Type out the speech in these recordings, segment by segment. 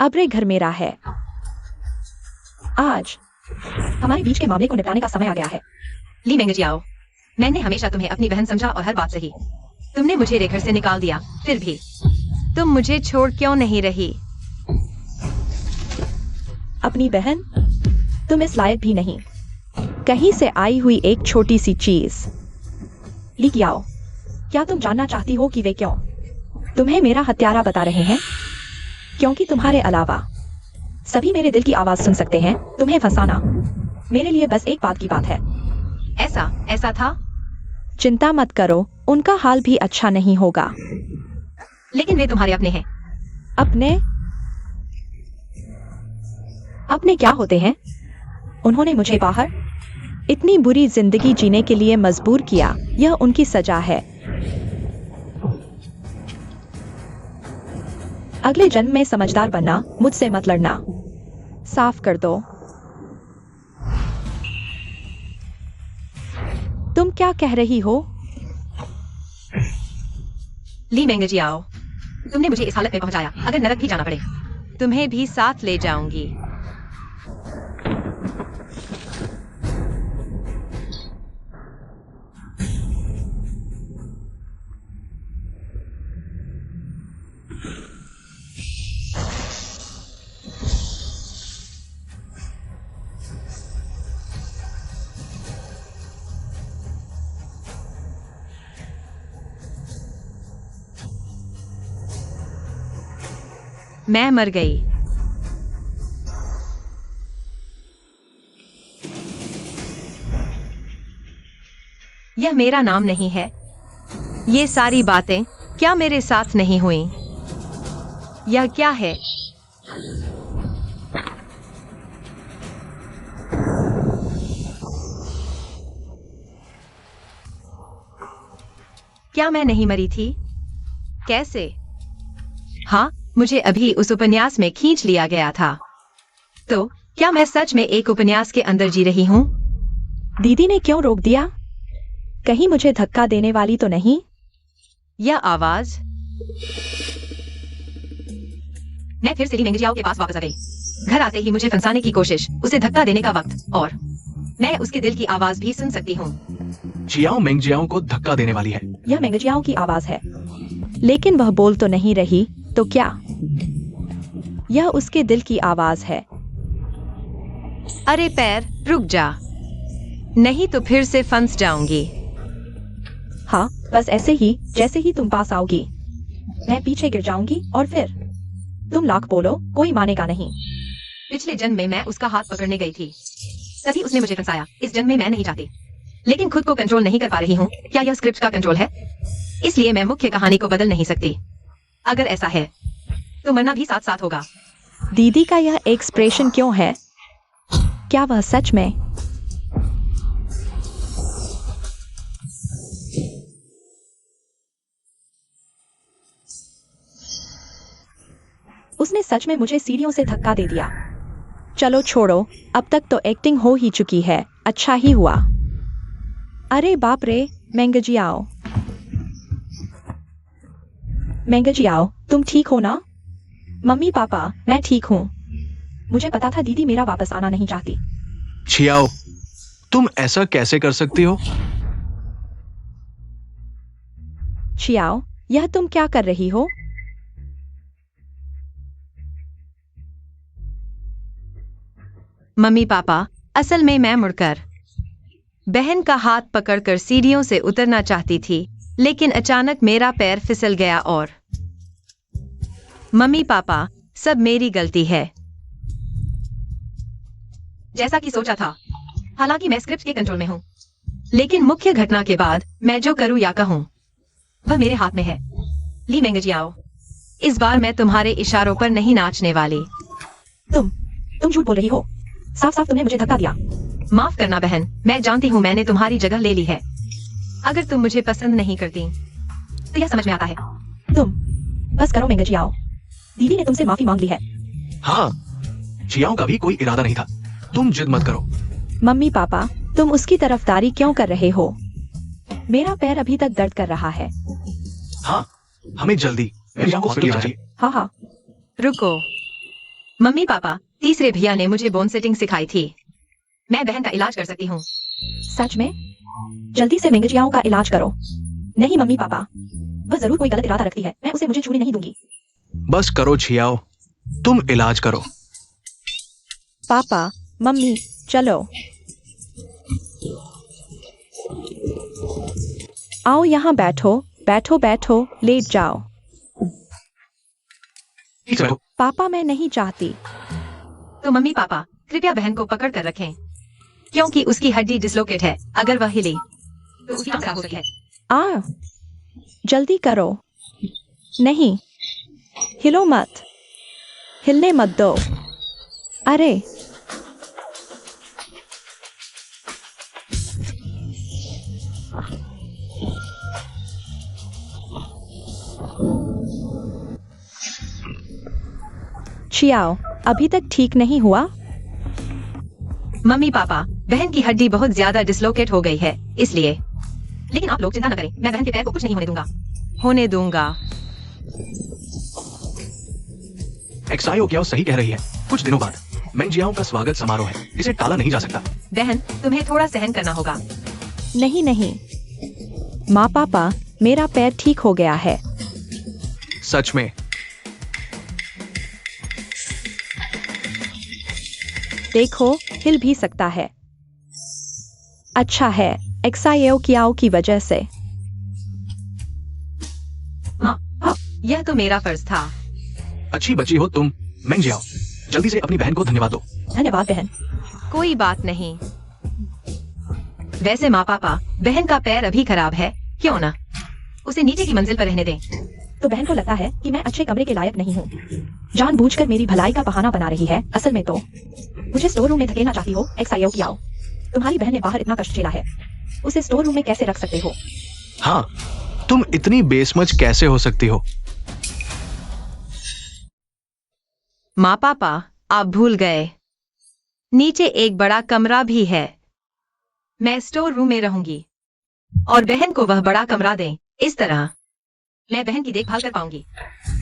अब रे घर मेरा है। आज हमारे बीच के मामले को निपटाने का समय आ गया है। ली मेंगजियाओ, मैंने हमेशा तुम्हें अपनी बहन समझा और हर बात सही। तुमने मुझे रे घर से निकाल दिया, फिर भी तुम मुझे छोड़ क्यों नहीं रही? अपनी बहन? तुम इस लायक भी नहीं। कहीं से आई हुई एक छोटी सी चीज। ली कियाओ, क्या तुम जानना चाहती हो कि वे क्यों तुम्हें मेरा हत्यारा बता रहे हैं? क्योंकि तुम्हारे अलावा सभी मेरे दिल की आवाज सुन सकते हैं। तुम्हें फंसाना मेरे लिए बस एक बात की बात है। ऐसा था? चिंता मत करो, उनका हाल भी अच्छा नहीं होगा। लेकिन वे तुम्हारे अपने हैं। अपने क्या होते हैं? उन्होंने मुझे बाहर इतनी बुरी जिंदगी जीने के लिए मजबूर किया। यह उनकी सजा है। अगले जन्म में समझदार बनना, मुझसे मत लड़ना। साफ कर दो। तुम क्या कह रही हो? ली मेंगजियाओ, तुमने मुझे इस हालत में पहुंचाया। अगर नरक भी जाना पड़े, तुम्हें भी साथ ले जाऊंगी। मैं मर गई। यह मेरा नाम नहीं है। ये सारी बातें क्या मेरे साथ नहीं हुई? यह क्या है? क्या मैं नहीं मरी थी? कैसे? हाँ, मुझे अभी उस उपन्यास में खींच लिया गया था। तो क्या मैं सच में एक उपन्यास के अंदर जी रही हूँ? दीदी ने क्यों रोक दिया? कहीं मुझे धक्का देने वाली तो नहीं? यह आवाज? मैं फिर से ली मेंगजियाओ के पास वापस आ गई। घर आते ही मुझे फंसाने की कोशिश, उसे धक्का देने का वक्त, और मैं उसके दिल की आवाज भी सुन सकती हूँ। चियाओ मेंगजियाओ को धक्का देने वाली है। यह मेंगजियाओ की आवाज है, लेकिन वह बोल तो नहीं रही। तो क्या यह उसके दिल की आवाज है? अरे पैर, रुक जा, नहीं तो फिर से फंस जाऊंगी। हाँ, बस ऐसे ही जैसे ही तुम पास आओगी मैं पीछे गिर जाऊंगी और फिर तुम लाख बोलो, कोई मानेगा नहीं। पिछले जन्म में मैं उसका हाथ पकड़ने गई थी, तभी उसने मुझे फंसाया। इस जन्म में मैं नहीं चाहती, लेकिन खुद को कंट्रोल नहीं कर पा रही हूँ। क्या यह स्क्रिप्ट का कंट्रोल है? इसलिए मैं मुख्य कहानी को बदल नहीं सकती। अगर ऐसा है तो मरना भी साथ साथ होगा। दीदी का यह एक्सप्रेशन क्यों है? क्या वह सच में उसने सच में मुझे सीढ़ियों से धक्का दे दिया? चलो छोड़ो, अब तक तो एक्टिंग हो ही चुकी है। अच्छा ही हुआ। अरे बाप रे, मेंगजियाओ, तुम ठीक हो ना? मम्मी पापा, मैं ठीक हूँ। मुझे पता था दीदी मेरा वापस आना नहीं चाहती। चियाओ, तुम ऐसा कैसे कर सकती हो? चियाओ, यह तुम क्या कर रही हो? मम्मी पापा, असल में मैं मुड़कर बहन का हाथ पकड़कर सीढ़ियों से उतरना चाहती थी, लेकिन अचानक मेरा पैर फिसल गया और मम्मी पापा, सब मेरी गलती है। जैसा कि सोचा था। हालांकि मैं स्क्रिप्ट के कंट्रोल में हूँ, लेकिन मुख्य घटना के बाद मैं जो करूँ या कहूँ वह मेरे हाथ में है। ली मेंगजियाओ, इस बार मैं तुम्हारे इशारों पर नहीं नाचने वाली। तुम झूठ बोल रही हो। साफ साफ तुमने मुझे धक्का दिया। माफ करना बहन, मैं जानती हूँ मैंने तुम्हारी जगह ले ली है। अगर तुम मुझे पसंद नहीं करती तो यह समझ में आता है। तुम बस करो मेंगजियाओ, दीदी ने तुमसे माफी मांग ली है। हाँ, चियाओ का भी कोई इरादा नहीं था। तुम जिद मत करो। मम्मी पापा, तुम उसकी तरफदारी क्यों कर रहे हो? मेरा पैर अभी तक दर्द कर रहा है। हाँ, हमें जल्दी हॉस्पिटल जाना चाहिए। हाँ हाँ। रुको, मम्मी पापा, तीसरे भैया ने मुझे बोन सेटिंग सिखाई थी। मैं बहन का इलाज कर सकती हूँ। सच में? जल्दी से मेंगजियाओ का इलाज करो। नहीं मम्मी पापा, वह जरूर कोई गलत इरादा रखती है। मैं उसे मुझे छूने नहीं दूंगी। बस करो छियाओ, तुम इलाज करो। पापा, मम्मी, चलो। आओ यहाँ बैठो, बैठो बैठो, लेट जाओ। ठीक से बैठो। पापा मैं नहीं चाहती। तो मम्मी पापा, कृपया बहन को पकड़ कर रखें, क्योंकि उसकी हड्डी डिसलोकेट है। अगर वह हिले तो उसकी टांग खराब हो सकती है। आ, जल्दी करो। नहीं, हिलो मत, हिलने मत दो। अरे छियाओ, अभी तक ठीक नहीं हुआ? मम्मी पापा, बहन की हड्डी बहुत ज्यादा डिसलोकेट हो गई है, इसलिए। लेकिन आप लोग चिंता न करें, मैं बहन के पैर को कुछ नहीं होने दूंगा। एक्सायो क्या सही कह रही है। कुछ दिनों बाद मेंगजियाओ का स्वागत समारोह है, इसे टाला नहीं जा सकता। बहन, तुम्हें थोड़ा सहन करना होगा। नहीं नहीं, माँ पापा, मेरा पैर ठीक हो गया है। सच में? देखो, हिल भी सकता है। अच्छा है, एक्सायो कियाओ की वजह से। हाँ, यह तो मेरा फर्ज था। अच्छी बच्ची हो तुम मेंगजियाओ, जल्दी से अपनी बहन को धन्यवाद दो। धन्यवाद बहन। कोई बात नहीं। वैसे माँ पापा, बहन का पैर अभी खराब है, क्यों ना उसे नीचे की मंजिल पर रहने दें। तो बहन को लगता है कि मैं अच्छे कमरे के लायक नहीं हूँ। जानबूझकर मेरी भलाई का बहाना बना रही है। असल में तो मुझे स्टोर रूम में धकेलना चाहती हो। एक्सायो कियाओ, तुम्हारी बहन ने बाहर इतना कष्ट झेला है, उसे स्टोर रूम में कैसे रख सकते हो? हाँ, तुम इतनी बेसमझ कैसे हो सकती हो? माँ पापा, आप भूल गए, नीचे एक बड़ा कमरा भी है। मैं स्टोर रूम में रहूंगी और बहन को वह बड़ा कमरा दें। इस तरह मैं बहन की देखभाल कर पाऊंगी।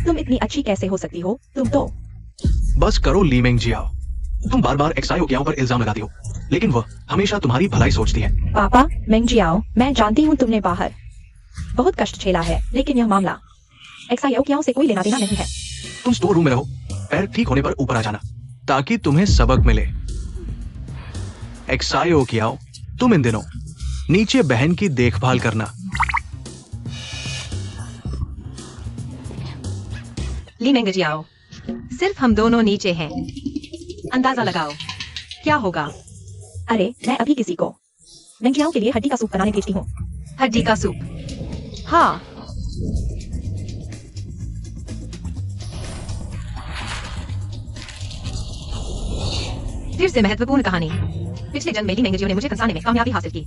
तुम इतनी अच्छी कैसे हो सकती हो? तुम तो बस करो ली मेंगजियाओ, तुम बार बार एक्सायो कियाओ पर इल्जाम लगाती हो, लेकिन वह हमेशा तुम्हारी भलाई सोचती है। पापा, मेंगजियाओ, मैं जानती हूँ तुमने बाहर बहुत कष्ट झेला है, लेकिन यह मामला एक्सायो कियाओ से कोई लेना देना नहीं है। तुम स्टोर रूम में रहो, पैर ठीक होने पर ऊपर आ जाना, ताकि तुम्हें सबक मिले। एक्सायो कियाओ, तुम इन दिनों नीचे बहन की देखभाल करना। ली मेंगजियाओ, सिर्फ हम दोनों नीचे हैं। अंदाजा लगाओ क्या होगा। अरे, मैं अभी किसी को मेंगजियाओ के लिए हड्डी का सूप बनाने भेजती हूँ। हड्डी का सूप? हाँ। फिर से महत्वपूर्ण कहानी। पिछले जन्म में ली मेंगजियो ने मुझे फंसाने में कामयाबी हासिल की।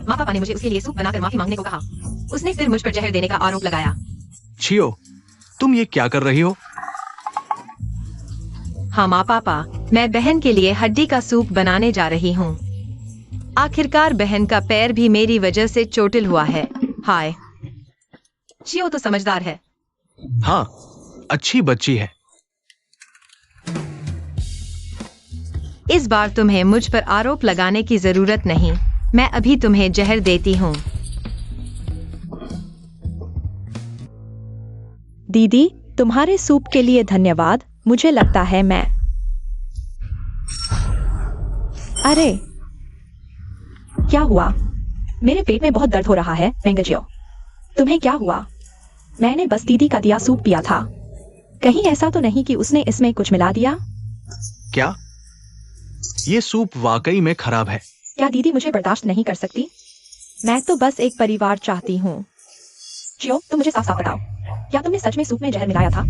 माँ पापा ने मुझे उसके लिए सूप बनाकर माफी मांगने को कहा। उसने फिर मुझ पर जहर देने का आरोप लगाया। छियो, तुम ये क्या कर रही हो? हाँ माँ पापा, मैं बहन के लिए हड्डी का सूप बनाने जा रही हूँ। आखिरकार बहन का पैर भी मेरी वजह से चोटिल हुआ है। हाय, चियो तो समझदार है। हाँ, अच्छी बच्ची है। इस बार तुम्हें मुझ पर आरोप लगाने की जरूरत नहीं। मैं अभी तुम्हें जहर देती हूँ। दीदी, तुम्हारे सूप के लिए धन्यवाद। मुझे लगता है मैं अरे, क्या हुआ? मेरे पेट में बहुत दर्द हो रहा है। मेंगजियो, तुम्हें क्या हुआ? मैंने बस दीदी का दिया सूप पिया था। कहीं ऐसा तो नहीं कि उसने इसमें कुछ मिला दिया? क्या? ये सूप वाकई में खराब है। क्या दीदी मुझे बर्दाश्त नहीं कर सकती? मैं तो बस एक परिवार चाहती हूँ। जियो, तुम मुझे साफ साफ बताओ, क्या तुमने सच में सूप में जहर मिलाया था?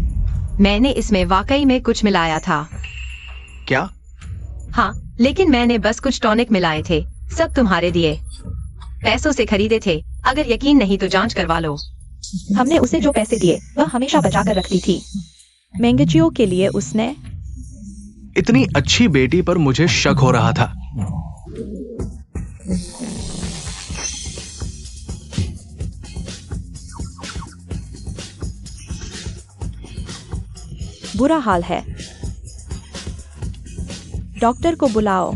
मैंने इसमें वाकई में कुछ मिलाया था। क्या? हाँ, लेकिन मैंने बस कुछ टॉनिक मिलाए थे। सब तुम्हारे दिए पैसों से खरीदे थे। अगर यकीन नहीं तो जांच करवा लो। हमने उसे जो पैसे दिए वह हमेशा बचा कर रखती थी। मेंगजियो के लिए उसने इतनी अच्छी बेटी पर मुझे शक हो रहा था। बुरा हाल है। डॉक्टर को बुलाओ।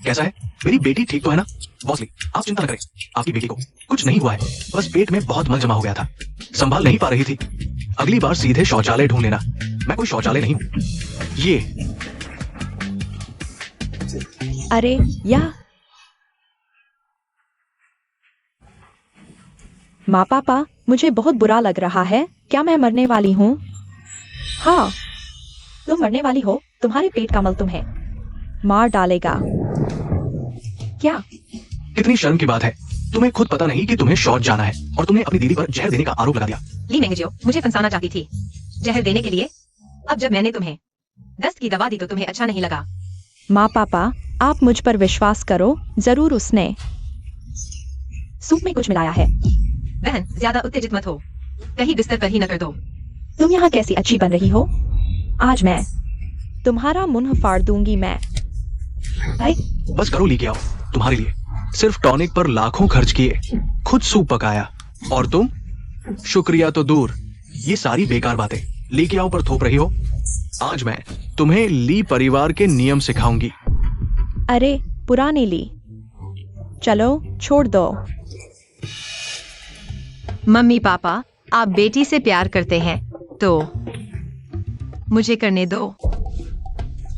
कैसा है? मेरी बेटी ठीक तो है ना? बॉसली, आप चिंता न करें, आपकी बेटी को कुछ नहीं हुआ है, बस पेट में बहुत मल जमा हो गया था, संभाल नहीं पा रही थी। अगली बार सीधे शौचालय ढूंढ लेना। मैं कोई शौचालय नहीं हूं। ये अरे या माँ पापा, मुझे बहुत बुरा लग रहा है। क्या मैं मरने वाली हूँ? हाँ, तुम मरने वाली हो। तुम्हारे पेट का मल तुम्हें मार डालेगा। क्या? कितनी शर्म की बात है, तुम्हें खुद पता नहीं कि तुम्हें शौच जाना है और तुमने अपनी दीदी पर जहर देने का आरोप लगा दिया। ली मेंगजियो मुझे फंसाना चाहती थी जहर देने के लिए। अब जब मैंने तुम्हें दस्त की दवा दी तो तुम्हें अच्छा नहीं लगा। माँ पापा, आप मुझ पर विश्वास करो, जरूर उसने सूप में कुछ मिलाया है। बहन, ज्यादा उत्तेजित मत हो, कहीं बिस्तर पर ही न कर दो। तुम यहाँ कैसी अच्छी बन रही हो? आज मैं तुम्हारा मुंह फाड़ दूंगी। मैं बस करो, लेके आओ। तुम्हारे लिए सिर्फ टॉनिक पर लाखों खर्च किए, खुद सूप पकाया, और तुम शुक्रिया तो दूर, ये सारी बेकार बातें लेके आओ पर थोप रही हो। आज मैं तुम्हें ली परिवार के नियम सिखाऊंगी। अरे पुराने ली, चलो छोड़ दो। मम्मी पापा, आप बेटी से प्यार करते हैं तो मुझे करने दो।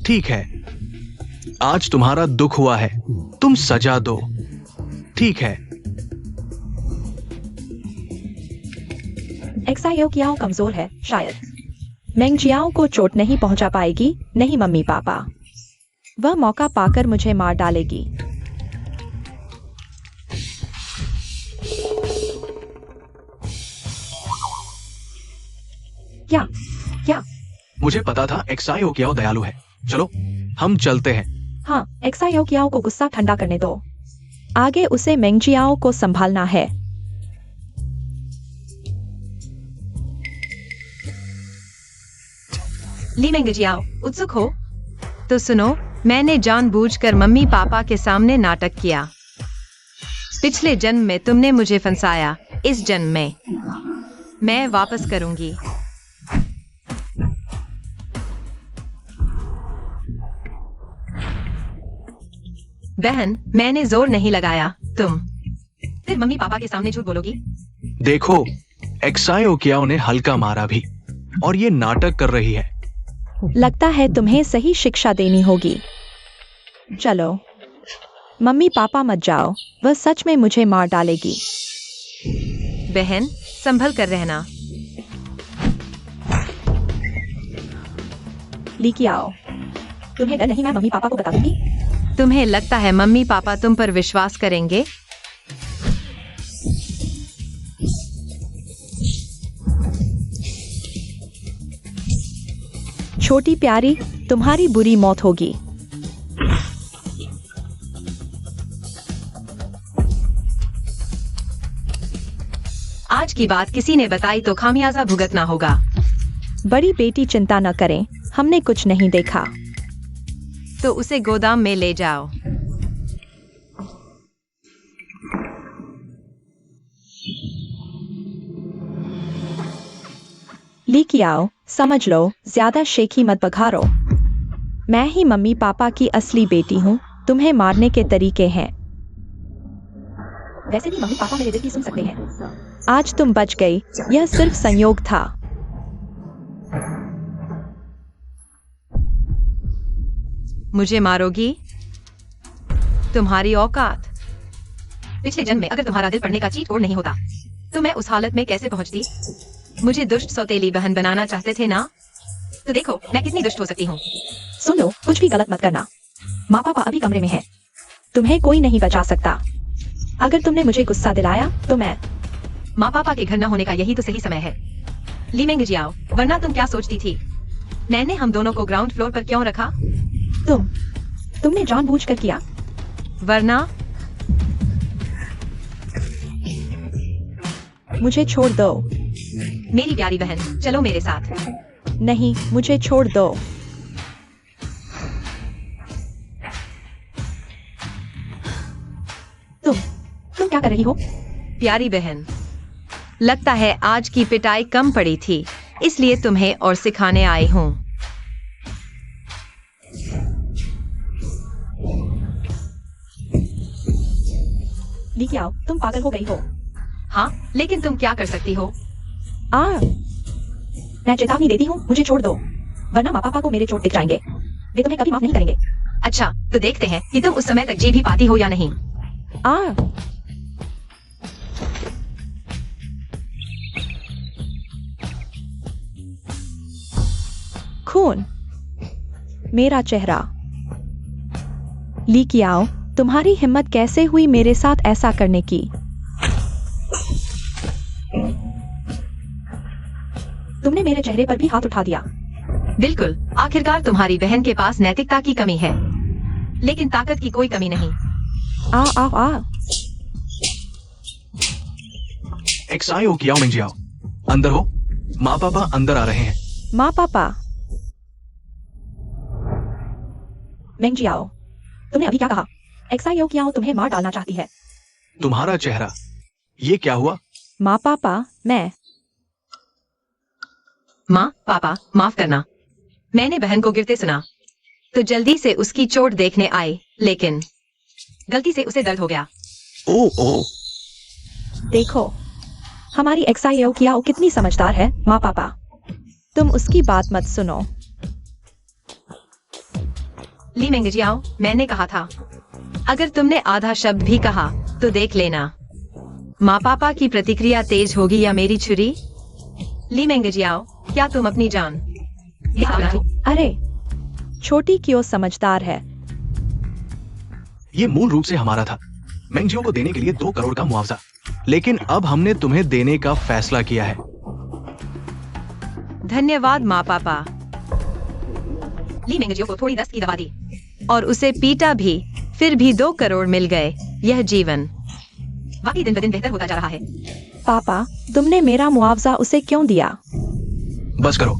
ठीक है, आज तुम्हारा दुख हुआ है, तुम सजा दो। ठीक है। एक्सायो कियाओ कमजोर है, शायद मेंगजियाओ को चोट नहीं पहुंचा पाएगी। नहीं मम्मी पापा, वह मौका पाकर मुझे मार डालेगी। क्या? क्या? मुझे पता था एक्सायो कियाओ दयालु है। चलो हम चलते हैं। हाँ, एक्सायो कियाओ को गुस्सा ठंडा करने दो। आगे उसे मेंगजियाओ को संभालना है। ली मेंगजियाओ, उत्सुक हो तो सुनो, मैंने जानबूझकर मम्मी पापा के सामने नाटक किया। पिछले जन्म में तुमने मुझे फंसाया, इस जन्म में मैं वापस करूंगी। बहन, मैंने जोर नहीं लगाया। तुम फिर मम्मी पापा के सामने झूठ बोलोगी? देखो, एक्सायो कियाओ ने हल्का मारा भी, और ये नाटक कर रही है। लगता है तुम्हें सही शिक्षा देनी होगी। चलो मम्मी पापा मत जाओ, वह सच में मुझे मार डालेगी। बहन, संभल कर रहना। लेके आओ। तुम्हें डर नहीं? मैं मम्मी पापा को बता दूंगी। तुम्हें लगता है मम्मी पापा तुम पर विश्वास करेंगे? छोटी प्यारी, तुम्हारी बुरी मौत होगी। आज की बात किसी ने बताई तो खामियाजा भुगतना होगा। बड़ी बेटी चिंता न करें, हमने कुछ नहीं देखा। तो उसे गोदाम में ले जाओ। लेके आओ, समझ लो, ज्यादा शेखी मत बघारो। मैं ही मम्मी पापा की असली बेटी हूँ, तुम्हें मारने के तरीके हैं। वैसे भी मम्मी पापा मेरे दिल की सुन सकते हैं। आज तुम बच गई, यह सिर्फ संयोग था। मुझे मारोगी? तुम्हारी औकात। पिछले जन्म में अगर तुम्हारा दिल पढ़ने का चीट कोड नहीं होता तो मैं उस हालत में कैसे पहुंचती? मुझे दुष्ट सौतेली बहन बनाना चाहते थे ना? तो देखो मैं कितनी दुष्ट हो सकती हूँ। सुन लो, कुछ भी गलत मत करना। माँ पापा अभी कमरे में हैं। तुम्हें कोई नहीं बचा सकता। अगर तुमने मुझे गुस्सा दिलाया तो मैं माँ पापा के घर न होने का यही तो सही समय है। ली मेंगजियाओ, वरना तुम क्या सोचती थी? मैंने हम दोनों को ग्राउंड फ्लोर पर क्यों रखा? तुमने जानबूझकर किया। वरना मुझे छोड़ दो। मेरी प्यारी बहन, चलो मेरे साथ। नहीं, मुझे छोड़ दो। तुम क्या कर रही हो? प्यारी बहन, लगता है आज की पिटाई कम पड़ी थी, इसलिए तुम्हें और सिखाने आई हूँ। लेके आओ, तुम पागल हो गई हो। हाँ, लेकिन तुम क्या कर सकती हो? मैं चेतावनी देती हूँ, मुझे छोड़ दो, वरना माँ पापा को मेरे चोट दिख जाएंगे। वे तुम्हें कभी माफ नहीं करेंगे। अच्छा, तो देखते हैं कि तुम उस समय तक जी भी पाती हो या नहीं। खून, मेरा चेहरा। ली आओ, तुम्हारी हिम्मत कैसे हुई मेरे साथ ऐसा करने की? तुमने मेरे चेहरे पर भी हाथ उठा दिया। बिल्कुल, आखिरकार तुम्हारी बहन के पास नैतिकता की कमी है, लेकिन ताकत की कोई कमी नहीं। एक्साई कियाओ मिंजियाओ, अंदर हो। माँ पापा अंदर आ रहे हैं। माँ पापा। मेंगजियाओ, तुमने अभी क्या कहा? एक्साई कियाओ तुम्हें मार डालना चाहती है। तुम्हारा चेहरा, ये क्या हुआ? माँ पापा, मैं। माँ पापा, माफ करना, मैंने बहन को गिरते सुना तो जल्दी से उसकी चोट देखने आए, लेकिन गलती से उसे दर्द हो गया। ओ देखो, हमारी एक्साई कियाओ कितनी समझदार है। माँ पापा, तुम उसकी बात मत सुनो। ली मेंगजियाओ, मैंने कहा था, अगर तुमने आधा शब्द भी कहा तो देख लेना, माँ पापा की प्रतिक्रिया तेज होगी या मेरी छुरी। ली मेंगजियाओ, क्या तुम अपनी जान? अरे, छोटी क्यों समझदार है। ये मूल रूप से हमारा था, मेंगजियो को देने के लिए 2 करोड़ का मुआवजा, लेकिन अब हमने तुम्हें देने का फैसला किया है। धन्यवाद माँ पापा। ली मेंगजियो को थोड़ी दस्त की दवा दी और उसे पीटा भी, फिर भी 2 करोड़ मिल गए। यह जीवन वाकई दिन ब दिन बेहतर होता जा रहा है। पापा, तुमने मेरा मुआवजा उसे क्यों दिया? बस करो,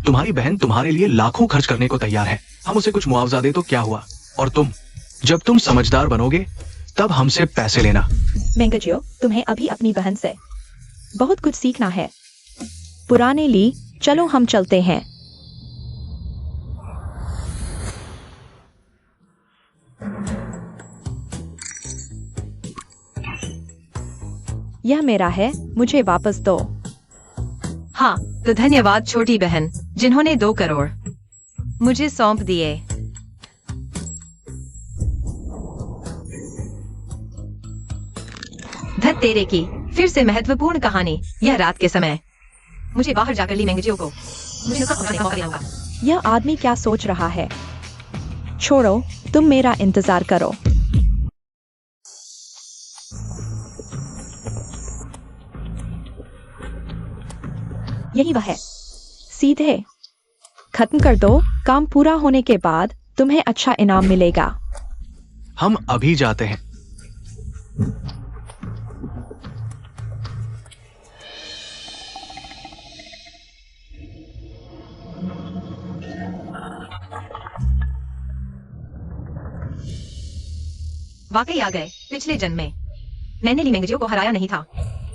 तुम्हारी बहन तुम्हारे लिए लाखों खर्च करने को तैयार है। हम उसे कुछ मुआवजा दे तो क्या हुआ? और तुम, जब तुम समझदार बनोगे तब हमसे पैसे लेना। मेंगजियो, तुम्हें अभी अपनी बहन से बहुत कुछ सीखना है। पुराने ली, चलो हम चलते हैं। यह मेरा है, मुझे वापस दो। हाँ, तो धन्यवाद छोटी बहन, जिन्होंने 2 करोड़ मुझे सौंप दिए। धत तेरे की फिर से महत्वपूर्ण कहानी। यह रात के समय मुझे बाहर जाकर ली मेंगजियो को मुझे नुकसान पहुंचाने का मौका दिलाऊंगा। यह आदमी क्या सोच रहा है? छोड़ो, तुम मेरा इंतजार करो। यही वह है, सीधे खत्म कर दो। काम पूरा होने के बाद तुम्हें अच्छा इनाम मिलेगा। हम अभी जाते हैं। वाकई आ गए। पिछले जन्म में मैंने ली मेंगजियो को हराया नहीं था।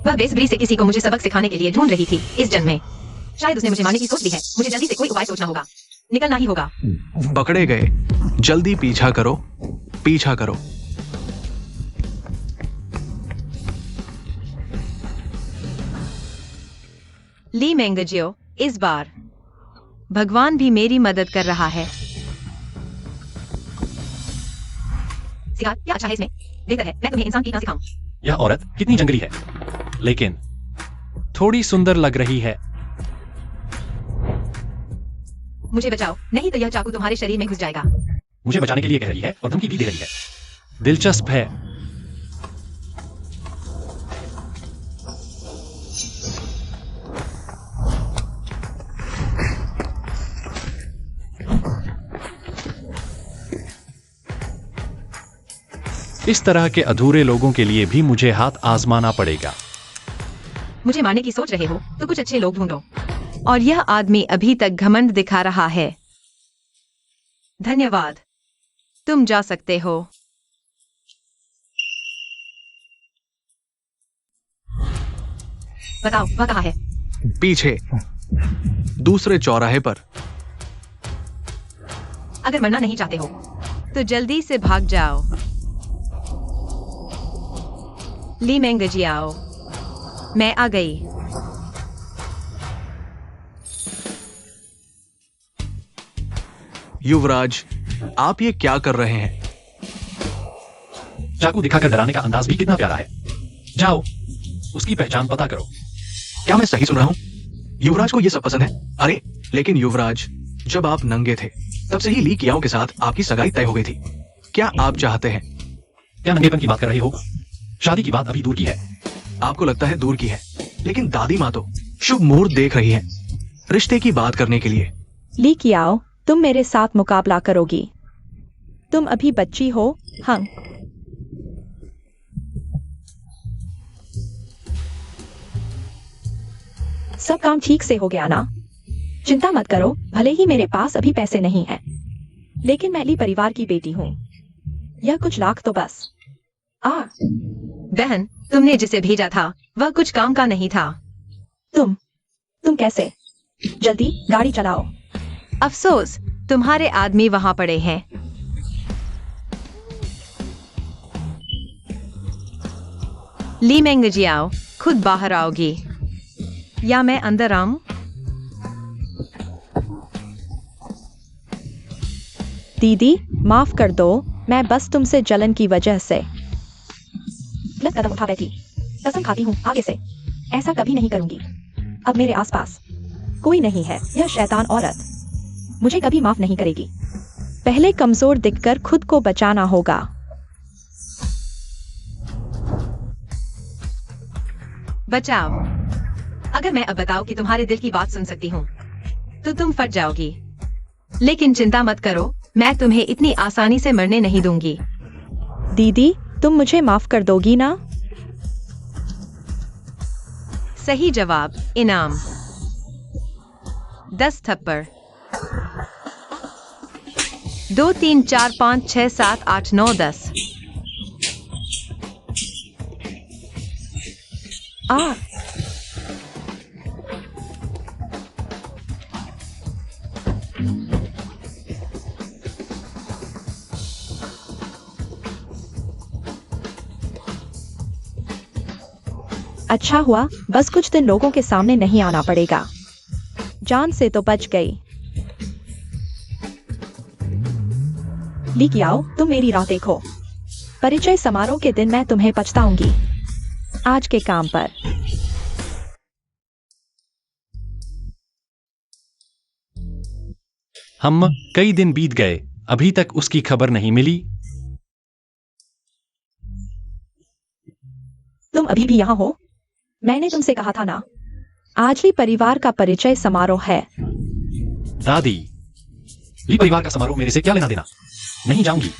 वह बेसब्री से किसी को मुझे सबक सिखाने के लिए ढूंढ रही थी। इस जन्म में शायद उसने मुझे मारने की सोच ली है। मुझे जल्दी से कोई उपाय सोचना होगा, निकलना ही होगा। पकड़े गए, जल्दी पीछा करो, पीछा करो। ली मेंगजियो, इस बार भगवान भी मेरी मदद कर रहा है। सिखा, क्या अच्छा है इसमें? बेहतर है मैं तुम्हें इंसान की ना सिखाऊं। यह औरत कितनी जंगली है, लेकिन थोड़ी सुंदर लग रही है। मुझे बचाओ, नहीं तो यह चाकू तुम्हारे शरीर में घुस जाएगा। मुझे बचाने के लिए कह रही है और धमकी भी दे रही है। दिलचस्प है। इस तरह के अधूरे लोगों के लिए भी मुझे हाथ आजमाना पड़ेगा। मुझे मारने की सोच रहे हो तो कुछ अच्छे लोग ढूंढो। और यह आदमी अभी तक घमंड दिखा रहा है। धन्यवाद, तुम जा सकते हो। बताओ, वह कहाँ है? पीछे, दूसरे चौराहे पर। अगर मरना नहीं चाहते हो तो जल्दी से भाग जाओ। ली मेंग जियाओ, मैं आ गई। युवराज, आप ये क्या कर रहे हैं? चाकू दिखाकर डराने का अंदाज भी कितना प्यारा है। जाओ, उसकी पहचान पता करो। क्या मैं सही सुन रहा हूँ? युवराज को ये सब पसंद है? अरे लेकिन युवराज, जब आप नंगे थे तब से ही ली कियाओ के साथ आपकी सगाई तय हो गई थी। क्या आप चाहते हैं? क्या नंगेपन की बात कर रहे हो? शादी की बात अभी दूर की है। आपको लगता है दूर की है, लेकिन दादी माँ तो शुभ मुहूर्त देख रही है रिश्ते की बात करने के लिए। ली कियाओ, तुम मेरे साथ मुकाबला करोगी? तुम अभी बच्ची हो। हाँ, सब काम ठीक से हो गया ना? चिंता मत करो, भले ही मेरे पास अभी पैसे नहीं है, लेकिन मैं ली परिवार की बेटी हूँ। यह कुछ लाख तो बस। बहन, तुमने जिसे भेजा था वह कुछ काम का नहीं था। तुम कैसे? जल्दी गाड़ी चलाओ। अफसोस, तुम्हारे आदमी वहां पड़े हैं। ली मेंग जियाओ, खुद बाहर आओगी या मैं अंदर आऊं? दीदी, माफ कर दो, मैं बस तुमसे जलन की वजह से गलत कदम उठा बैठी। कसम खाती हूँ आगे से ऐसा कभी नहीं करूंगी। अब मेरे आसपास कोई नहीं है। यह शैतान औरत मुझे कभी माफ नहीं करेगी। पहले कमजोर दिखकर खुद को बचाना होगा। बचाओ। अगर मैं अब बताऊं कि तुम्हारे दिल की बात सुन सकती हूँ तो तुम फट जाओगी। लेकिन चिंता मत करो, मैं तुम्हें इतनी आसानी से मरने नहीं दूंगी। दीदी, तुम मुझे माफ कर दोगी ना? सही जवाब, इनाम 10 थप्पड़। 2 3 4 5 6 7 8 9 10। आ अच्छा हुआ, बस कुछ दिन लोगों के सामने नहीं आना पड़ेगा। जान से तो बच गई। ली कियाओ, तुम मेरी राह देखो। परिचय समारोह के दिन मैं तुम्हें पछताऊंगी। आज के काम पर। हम कई दिन बीत गए, अभी तक उसकी खबर नहीं मिली। तुम अभी भी यहाँ हो? मैंने तुमसे कहा था ना, आज ली परिवार का परिचय समारोह है। दादी, ली परिवार का समारोह मेरे से क्या लेना देना? नहीं जाऊंगी।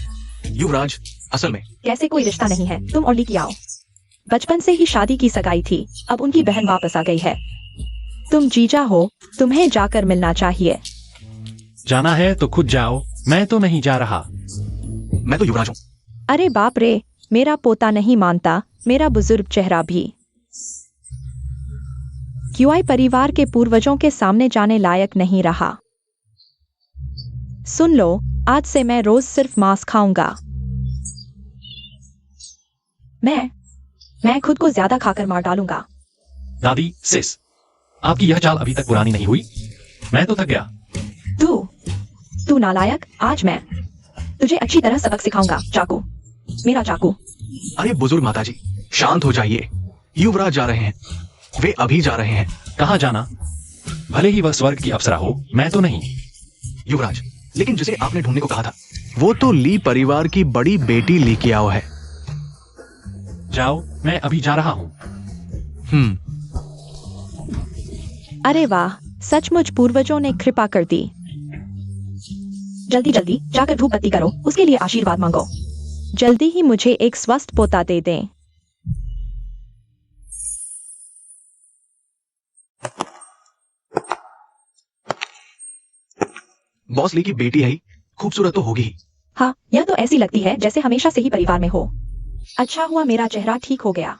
युवराज, असल में कैसे कोई रिश्ता नहीं है? तुम और ली कियाओ बचपन से ही शादी की सगाई थी। अब उनकी बहन वापस आ गई है। तुम जीजा हो, तुम्हें जाकर मिलना चाहिए। जाना है तो खुद जाओ, मैं तो नहीं जा रहा। मैं तो युवराज हूँ। अरे बाप रे, मेरा पोता नहीं मानता, मेरा बुजुर्ग चेहरा भी। क्यूआई परिवार के पूर्वजों के सामने जाने लायक नहीं रहा। सुन लो, आज से मैं रोज सिर्फ मांस खाऊंगा। मैं खुद को ज्यादा खाकर मार डालूंगा। दादी, सिस, आपकी यह चाल अभी तक पुरानी नहीं हुई। मैं तो थक गया। तू नालायक, आज मैं तुझे अच्छी तरह सबक सिखाऊंगा। चाकू, मेरा चाकू। अरे बुजुर्ग माताजी, शांत हो जाइए। युवराज जा रहे हैं, वे अभी जा रहे हैं। कहाँ जाना? भले ही वह स्वर्ग की अप्सरा हो, मैं तो नहीं। युवराज, लेकिन जिसे आपने ढूंढने को कहा था वो तो ली परिवार की बड़ी बेटी ली कियाओ है। जाओ, मैं अभी जा रहा हूँ। अरे वाह, सचमुच पूर्वजों ने कृपा कर दी। जल्दी जल्दी जाकर धूप बत्ती करो, उसके लिए आशीर्वाद मांगो। जल्दी ही मुझे एक स्वस्थ पोता दे दें। बॉस ली की बेटी है ही, खूबसूरत तो होगी ही। हाँ, यह तो ऐसी लगती है जैसे हमेशा से ही परिवार में हो। अच्छा हुआ मेरा चेहरा ठीक हो गया।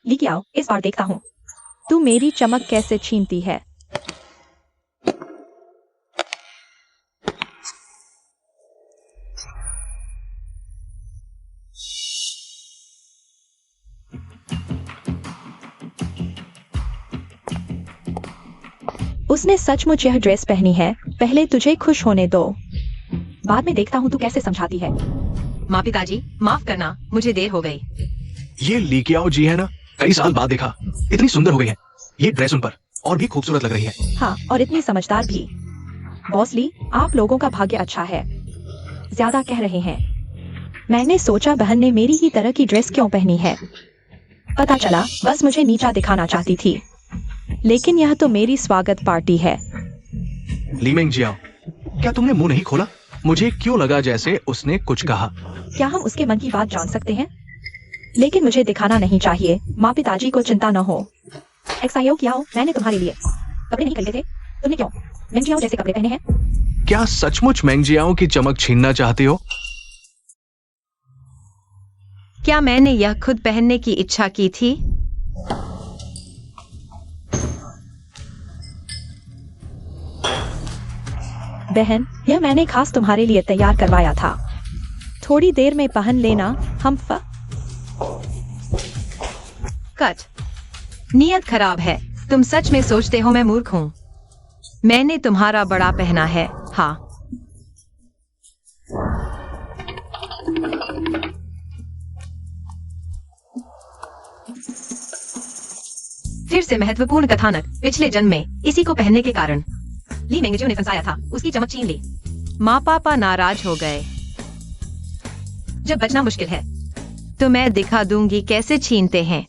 ली कियाओ, इस बार देखता हूँ तू मेरी चमक कैसे छीनती है। उसने सचमुच यह ड्रेस पहनी है। पहले तुझे खुश होने दो, बाद में देखता हूँ तू कैसे समझाती है। माँ पिताजी माफ करना, मुझे देर हो गई। ये लीकियाओ जी है ना, कई साल बाद देखा, इतनी सुंदर हो गई है। ये ड्रेस उन पर और भी खूबसूरत लग रही है। हाँ, और इतनी समझदार भी। बॉस ली, आप लोगों का भाग्य अच्छा है। ज्यादा कह रहे हैं। मैंने सोचा बहन ने मेरी ही तरह की ड्रेस क्यों पहनी है। पता चला बस मुझे नीचा दिखाना चाहती थी। लेकिन यह तो मेरी स्वागत पार्टी है। ली मेंग जियाओ, क्या तुमने मुंह नहीं खोला? मुझे क्यों लगा जैसे उसने कुछ कहा। क्या हम उसके मन की बात जान सकते हैं? लेकिन मुझे दिखाना नहीं चाहिए। माँ पिताजी को चिंता न हो। एक्साइओ क्या हो, मैंने तुम्हारे लिए कपड़े नहीं खरीदे थे। तुमने क्यों मेंजियाओ जैसे कपड़े पहने हैं? क्या सचमुच मेंगजियाओ की चमक छीनना चाहती हो? क्या मैंने यह खुद पहनने की इच्छा की थी? बहन, यह मैंने खास तुम्हारे लिए तैयार करवाया था। थोड़ी देर में पहन लेना। हम कट। नियत खराब है। तुम सच में सोचते हो मैं मूर्ख हूँ? मैंने तुम्हारा बड़ा पहना है। हाँ, फिर से महत्वपूर्ण कथानक। पिछले जन्म में इसी को पहनने के कारण ली मेंगजियो ने फंसाया था, उसकी चमक छीन ली। माँ पापा नाराज हो गए। जब बचना मुश्किल है तो मैं दिखा दूंगी कैसे छीनते हैं।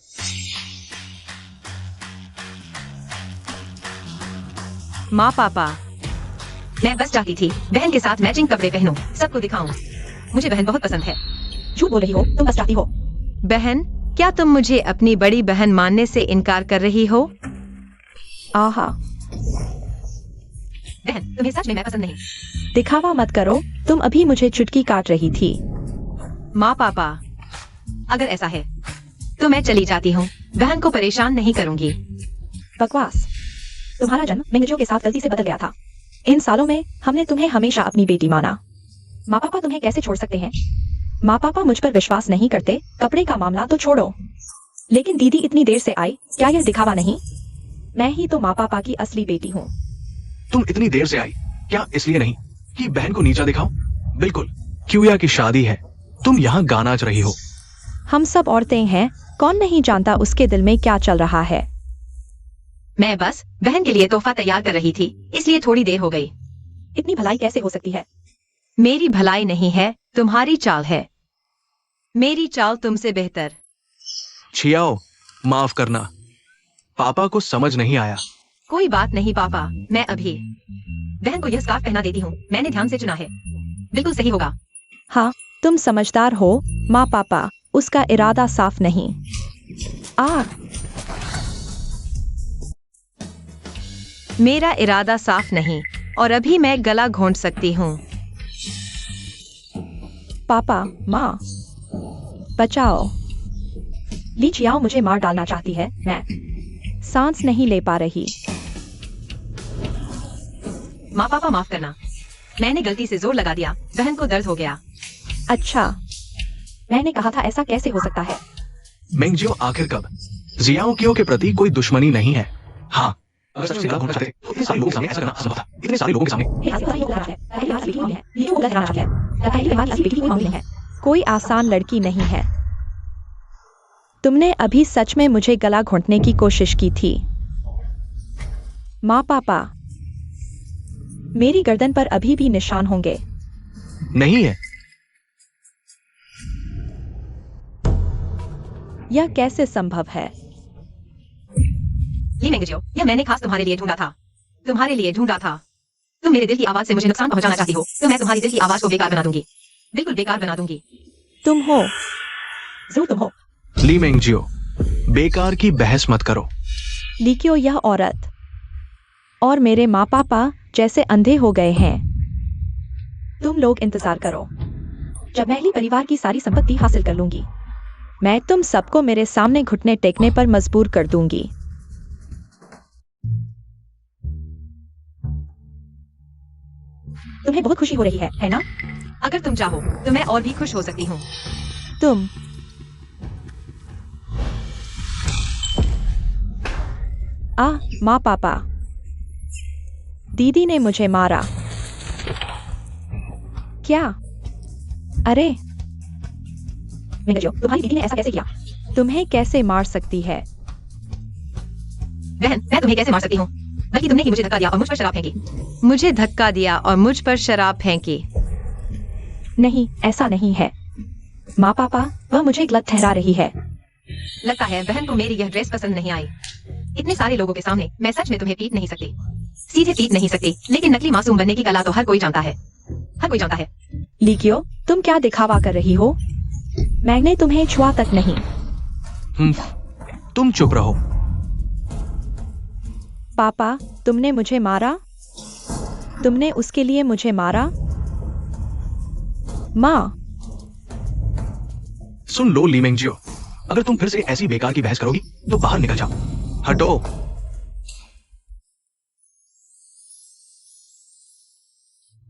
माँ पापा, मैं बस चाहती थी बहन के साथ मैचिंग कपड़े पहनूं, सबको दिखाऊं। मुझे बहन बहुत पसंद है। झूठ बोल रही हो, तुम बस चाहती हो। बहन, क्या तुम मुझे अपनी बड़ी बहन मानने से इनकार कर रही हो? आहा, बहन, तुम्हें सच में मैं पसंद नहीं। दिखावा मत करो। तुम अभी मुझे चुटकी काट रही थी। माँ पापा, अगर ऐसा है तो मैं चली जाती हूँ। बहन को परेशान नहीं करूंगी। बकवास। तुम्हारा जन्म मेंगजियो के साथ गलती से बदल गया था। इन सालों में हमने तुम्हें हमेशा अपनी बेटी माना। माँ पापा तुम्हें कैसे छोड़ सकते हैं? माँ पापा मुझ पर विश्वास नहीं करते। कपड़े का मामला तो छोड़ो, लेकिन दीदी इतनी देर से आई, क्या यह दिखावा नहीं? मैं ही तो माँ पापा की असली बेटी हूँ। तुम इतनी देर से आई, क्या इसलिए नहीं कि बहन को नीचा दिखाओ? बिल्कुल, क्यूया की शादी है, तुम यहाँ गाना नाच रही हो। हम सब औरतें हैं, कौन नहीं जानता उसके दिल में क्या चल रहा है। मैं बस बहन के लिए तोहफा तैयार कर रही थी, इसलिए थोड़ी देर हो गई। इतनी भलाई कैसे हो सकती है? मेरी भलाई नहीं है, तुम्हारी चाल है। मेरी चाल तुमसे बेहतर। छियाओ, माफ करना, पापा को समझ नहीं आया। कोई बात नहीं पापा, मैं अभी बहन को यह स्कार्फ पहना देती हूँ। मैंने ध्यान से चुना है, बिल्कुल सही होगा। हाँ, तुम समझदार हो माँ पापा। उसका इरादा साफ नहीं। मेरा इरादा साफ नहीं, और अभी मैं गला घोंट सकती हूँ। पापा, माँ, बचाओ। ली चियाओ मुझे मार डालना चाहती है। मैं सांस नहीं ले पा रही। माँ पापा माफ करना, मैंने गलती से जोर लगा दिया। बहन को दर्द हो गया। अच्छा, मैंने कहा था ऐसा कैसे हो सकता है? मेंगजियो आखिर कब? जियाओ कियो के प्रति कोई दुश्मनी नहीं है। हाँ, अगर सच में गलत होना चाहते तो इतने सारे लोगों के सामने ऐसा करना असंभव था। इतने सारे लोगों के सामने। कोई आसान लड़की नहीं है। तुमने अभी सच में मुझे गला घोंटने की कोशिश की थी। माँ पापा, मेरी गर्दन पर अभी भी निशान होंगे। नहीं है। यह कैसे संभव है? ली मेंगजियो, यह मैंने खास तुम्हारे लिए ढूंढा था। तुम्हारे लिए ढूंढा था। तुम मेरे दिल की आवाज से मुझे नुकसान पहुंचाना चाहती हो, तो मैं तुम्हारी दिल की आवाज को बेकार बना दूंगी। बिल्कुल बेकार बना दूंगी। तुम हो, जरूर तुम हो। ली मेंगजियो, बेकार की बहस मत करो। लीकियो, यह औरत और मेरे माँ पापा जैसे अंधे हो गए हैं। तुम लोग इंतजार करो, जब मैं ली परिवार की सारी संपत्ति हासिल कर लूंगी, मैं तुम सबको मेरे सामने घुटने टेकने पर मजबूर कर दूंगी। तुम्हें बहुत खुशी हो रही है ना? अगर तुम चाहो तो मैं और भी खुश हो सकती हूँ। तुम माँ पापा, दीदी ने मुझे मारा। क्या? अरे मिंगजियो, तुम्हारी दीदी ने ऐसा कैसे किया? तुम्हें कैसे मार सकती है? बहन, मैं तुम्हें कैसे मार सकती हूँ? बल्कि तुमने ही मुझे धक्का दिया और मुझ पर शराब फेंकी। मुझे धक्का दिया और मुझ पर शराब फेंकी। नहीं, ऐसा नहीं है। माँ पापा, वह मुझे गलत ठहरा रही है। लगता है बहन को मेरी यह ड्रेस पसंद नहीं आई। इतने सारे लोगों के सामने मैं सच में तुम्हें पीट नहीं सकती, सीधे पीट नहीं सकती, लेकिन नकली मासूम बनने की कला तो हर कोई जानता है, हर कोई जानता है। लीकियो, तुम क्या दिखावा कर रही हो? मैंने तुम्हें छुआ तक नहीं। तुम चुप रहो। पापा, तुमने मुझे मारा? तुमने उसके लिए मुझे मारा? माँ। सुन लो ली मिंगजियो, अगर तुम फिर से ऐसी बेकार की बहस करोगी तो बाहर निकल जाओ। हटो।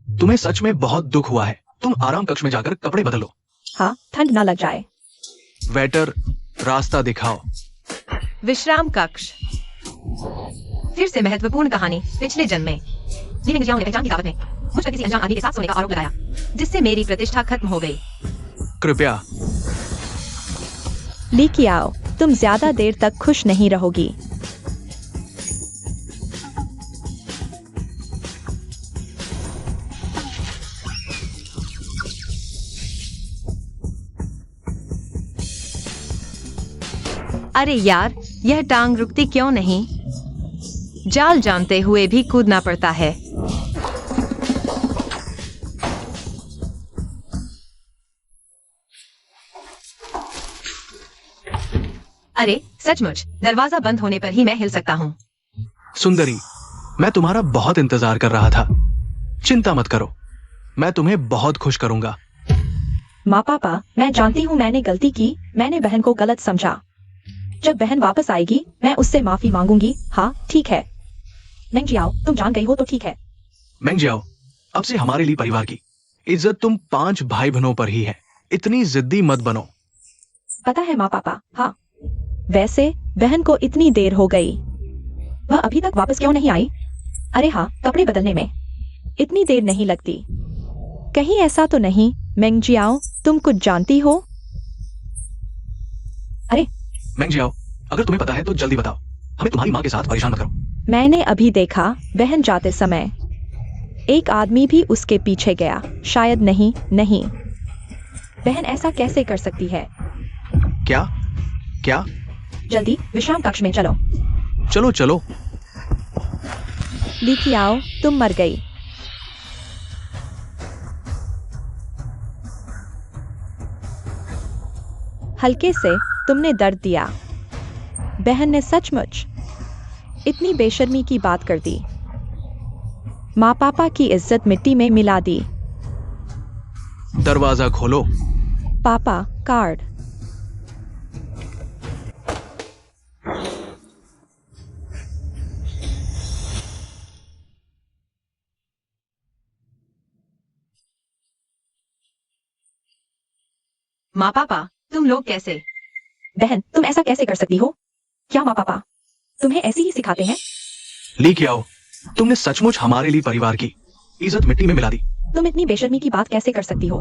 तुम्हें सच में बहुत दुख हुआ है। तुम आराम कक्ष में जाकर कपड़े बदलो। हाँ, ठंड ना लग जाए। वेटर, रास्ता दिखाओ। विश्राम कक्ष। फिर से महत्वपूर्ण कहानी। पिछले जन्म में ली मिंगजियो ने पहचान की दावत में मुझ पर किसी अनजान आदमी के साथ सोने का आरोप लगाया, जिससे मेरी प्रतिष्ठा खत्म हो गई। कृपया। लीकियाओ, तुम ज्यादा देर तक खुश नहीं रहोगी। अरे यार, यह टांग रुकती क्यों नहीं? जाल जानते हुए भी कूदना पड़ता है। अरे सचमुच, दरवाजा बंद होने पर ही मैं हिल सकता हूँ। सुंदरी, मैं तुम्हारा बहुत इंतजार कर रहा था। चिंता मत करो, मैं तुम्हें बहुत खुश करूंगा। माँ पापा, मैं जानती हूँ मैंने गलती की। मैंने बहन को गलत समझा। जब बहन वापस आएगी मैं उससे माफी मांगूंगी। हाँ ठीक है। मेंगजियाओ, तुम जान गई हो तो ठीक है। मेंगजियाओ, अब से हमारे लिए परिवार की इज्जत तुम 5 भाई बहनों पर ही है। इतनी जिद्दी मत बनो। पता है माँ पापा। हाँ, वैसे बहन को इतनी देर हो गई, वह अभी तक वापस क्यों नहीं आई? अरे हाँ, कपड़े बदलने में इतनी देर नहीं लगती। कहीं ऐसा तो नहीं मेंगजियाओ, तुम कुछ जानती हो? अरे मेंगजियाओ, अगर तुम्हें पता है तो जल्दी बताओ। हमें तुम्हारी माँ के साथ परेशान मत करो। मैंने अभी देखा, बहन जाते समय एक आदमी भी उसके पीछे गया। शायद नहीं। नहीं, बहन ऐसा कैसे कर सकती है? क्या? क्या? जल्दी विश्राम कक्ष में चलो। चलो चलो। लीकियाओ, तुम मर गई। हल्के से तुमने दर्द दिया। बहन ने सचमुच इतनी बेशर्मी की बात कर दी। माँ पापा की इज्जत मिट्टी में मिला दी। दरवाजा खोलो। पापा, कार्ड। माँ पापा, तुम लोग कैसे? बहन, तुम ऐसा कैसे कर सकती हो? क्या माँ पापा तुम्हें ऐसे ही सिखाते हैं? लेके आओ। तुमने सचमुच हमारे लिए परिवार की इज्जत मिट्टी में मिला दी। तुम इतनी बेशर्मी की बात कैसे कर सकती हो?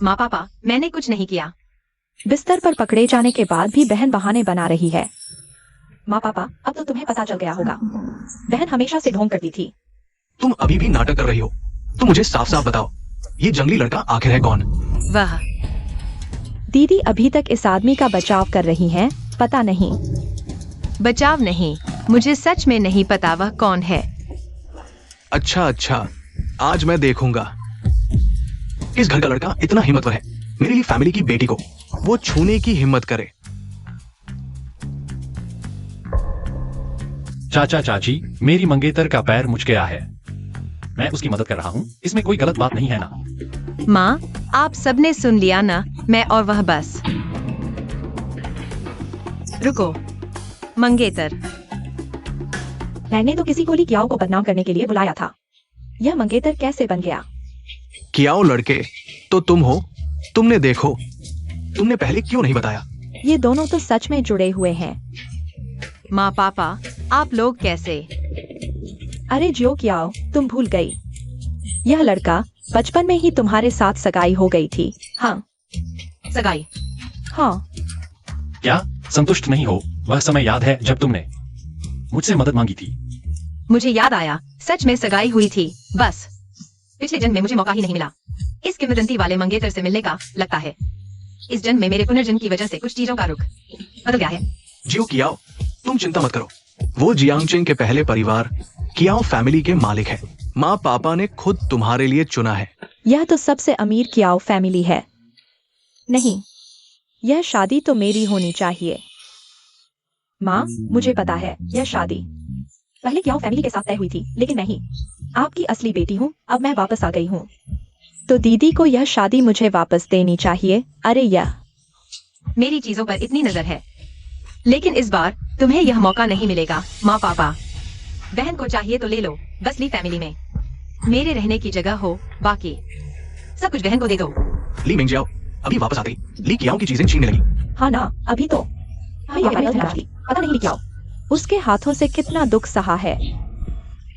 माँ पापा, मैंने कुछ नहीं किया। बिस्तर पर पकड़े जाने के बाद भी बहन बहाने बना रही है। माँ पापा, अब तो तुम्हें पता चल गया होगा, बहन हमेशा से ढोंग करती थी। तुम अभी भी नाटक कर रही हो। तुम मुझे साफ साफ बताओ, ये जंगली लड़का आखिर है कौन? वह दीदी अभी तक इस आदमी का बचाव कर रही हैं। पता नहीं। बचाव नहीं, मुझे सच में नहीं पता वह कौन है। अच्छा अच्छा, आज मैं देखूंगा। इस घर का लड़का इतना हिम्मतवर है, मेरी लिए फैमिली की बेटी को वो छूने की हिम्मत करे। चाचा चाची, मेरी मंगेतर का पैर मुझ गया है। मैं उसकी मदद कर रहा हूँ, इसमें कोई गलत बात नहीं है ना? माँ, आप सबने सुन लिया ना, मैं और वह बस। रुको, मंगेतर। मैंने तो किसी को लीकियाओ को बदनाम करने के लिए बुलाया था। यह मंगेतर कैसे बन गया? कियाओ लड़के तो तुम हो। तुमने देखो, तुमने पहले क्यों नहीं बताया? ये दोनों तो सच में जुड़े हुए हैं। माँ पापा, आप लोग कैसे? अरे जो क्याओ, तुम भूल गई। यह लड़का बचपन में ही तुम्हारे साथ सगाई हो गई थी। हाँ सगाई? हाँ। क्या संतुष्ट नहीं हो? वह समय याद है जब तुमने मुझसे मदद मांगी थी? मुझे याद आया, सच में सगाई हुई थी। बस पिछले जन्म में मुझे मौका ही नहीं मिला इस किंवदंती वाले मंगेतर से मिलने का। लगता है इस जन्म में मेरे पुनर्जन्म की वजह से कुछ चीजों का रुख बदल गया है। जियो कियाओ, तुम चिंता मत करो। वो जियांगचेंग के पहले परिवार कियाओ फैमिली के मालिक है। माँ पापा ने खुद तुम्हारे लिए चुना है। यह तो सबसे अमीर कियाओ फैमिली है। नहीं, यह शादी तो मेरी होनी चाहिए। माँ, मुझे पता है यह शादी पहले कियाओ फैमिली के साथ तय हुई थी, लेकिन मैं ही आपकी असली बेटी हूँ। अब मैं वापस आ गई हूँ, तो दीदी को यह शादी मुझे वापस देनी चाहिए। अरे यह मेरी चीजों पर इतनी नजर है, लेकिन इस बार तुम्हें यह मौका नहीं मिलेगा। माँ पापा, बहन को चाहिए तो ले लो, बस ली फैमिली में मेरे रहने की जगह हो, बाकी सब कुछ बहन को दे दो। ली मिंगजियाओ अभी वापस आती ली कियाओ की चीजें छीनने लगी। हाँ ना, अभी तो पता नहीं क्या उसके हाथों से कितना दुख सहा है।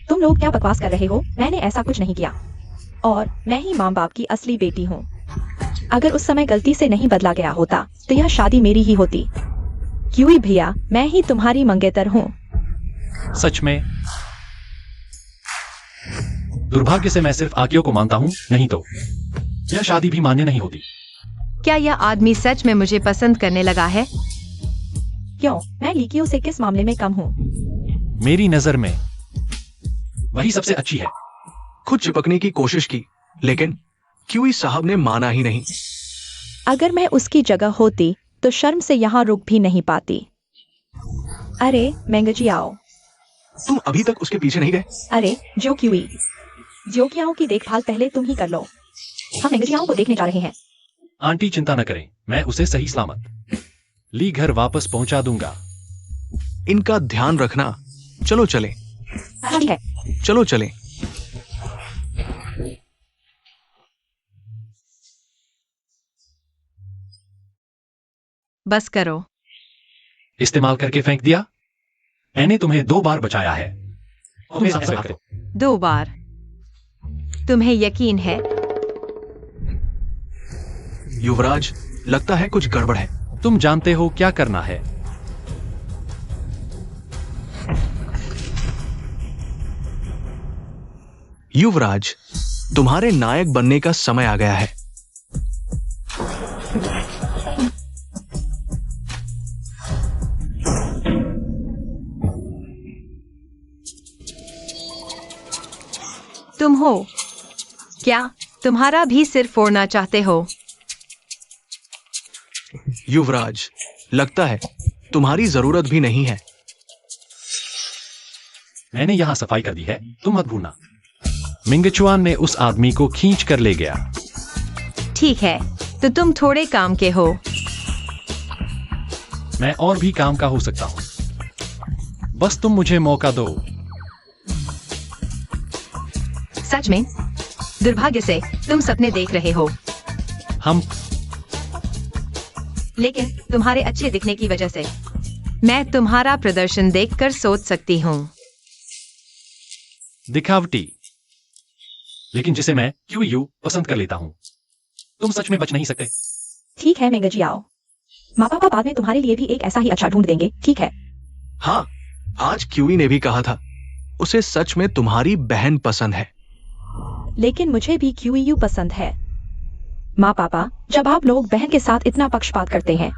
तुम लोग क्या बकवास कर रहे हो? मैंने ऐसा कुछ नहीं किया, और मैं ही माँ बाप की असली बेटी हूँ। अगर उस समय गलती से नहीं बदला गया होता तो यह शादी मेरी ही होती। क्यों भैया, मैं ही तुम्हारी मंगेतर हूँ। सच में? दुर्भाग्य से मैं सिर्फ आकियो को मानता हूँ, नहीं तो यह शादी भी मान्य नहीं होती। क्या यह आदमी सच में मुझे पसंद करने लगा है? क्यों? मैं लीकियो से किस मामले में कम हूँ? मेरी नजर में वही सबसे अच्छी है। खुद चिपकने की कोशिश की, लेकिन क्यूई साहब ने माना ही नहीं। अगर मैं उसकी जगह होती तो शर्म से यहाँ रुक भी नहीं पाती। अरे मेंगजी आओ। तुम अभी तक उसके पीछे नहीं गए? अरे जो क्याओ की देखभाल पहले तुम ही कर लो। हम मेंगजियाओं को देखने जा रहे हैं। आंटी चिंता न करें, मैं उसे सही सलामत ली घर वापस पहुंचा दूंगा। इनका ध्यान रखना। चलो चले। ठीक है। चलो चले। बस करो। इस्तेमाल करके फेंक दिया। मैंने तुम्हें 2 बार बचाया है। तुम साफ करो। 2 बार? तुम्हें यकीन है? युवराज, लगता है कुछ गड़बड़ है। तुम जानते हो क्या करना है। युवराज, तुम्हारे नायक बनने का समय आ गया है। तुम हो क्या? तुम्हारा भी सिर फोड़ना चाहते हो? युवराज, लगता है तुम्हारी जरूरत भी नहीं है। मैंने यहां सफाई कर दी है, तुम मत भूलना। मिंगचुआन ने उस आदमी को खींच कर ले गया। ठीक है, तो तुम थोड़े काम के हो। मैं और भी काम का हो सकता हूं, बस तुम मुझे मौका दो। सच में? दुर्भाग्य से तुम सपने देख रहे हो। हम लेकिन तुम्हारे अच्छे दिखने की वजह से मैं तुम्हारा प्रदर्शन देखकर सोच सकती हूँ। दिखावटी, लेकिन जिसे मैं क्यूयू पसंद कर लेता हूं। तुम सच में बच नहीं सकते। ठीक है मेंगजी आओ। माँ पापा बाद में तुम्हारे लिए भी एक ऐसा ही अच्छा ढूंढ देंगे, ठीक है? हाँ, आज क्यूई ने भी कहा था उसे सच में तुम्हारी बहन पसंद है। लेकिन मुझे भी क्यूयू पसंद है। माँ पापा, जब आप लोग बहन के साथ इतना पक्षपात करते हैं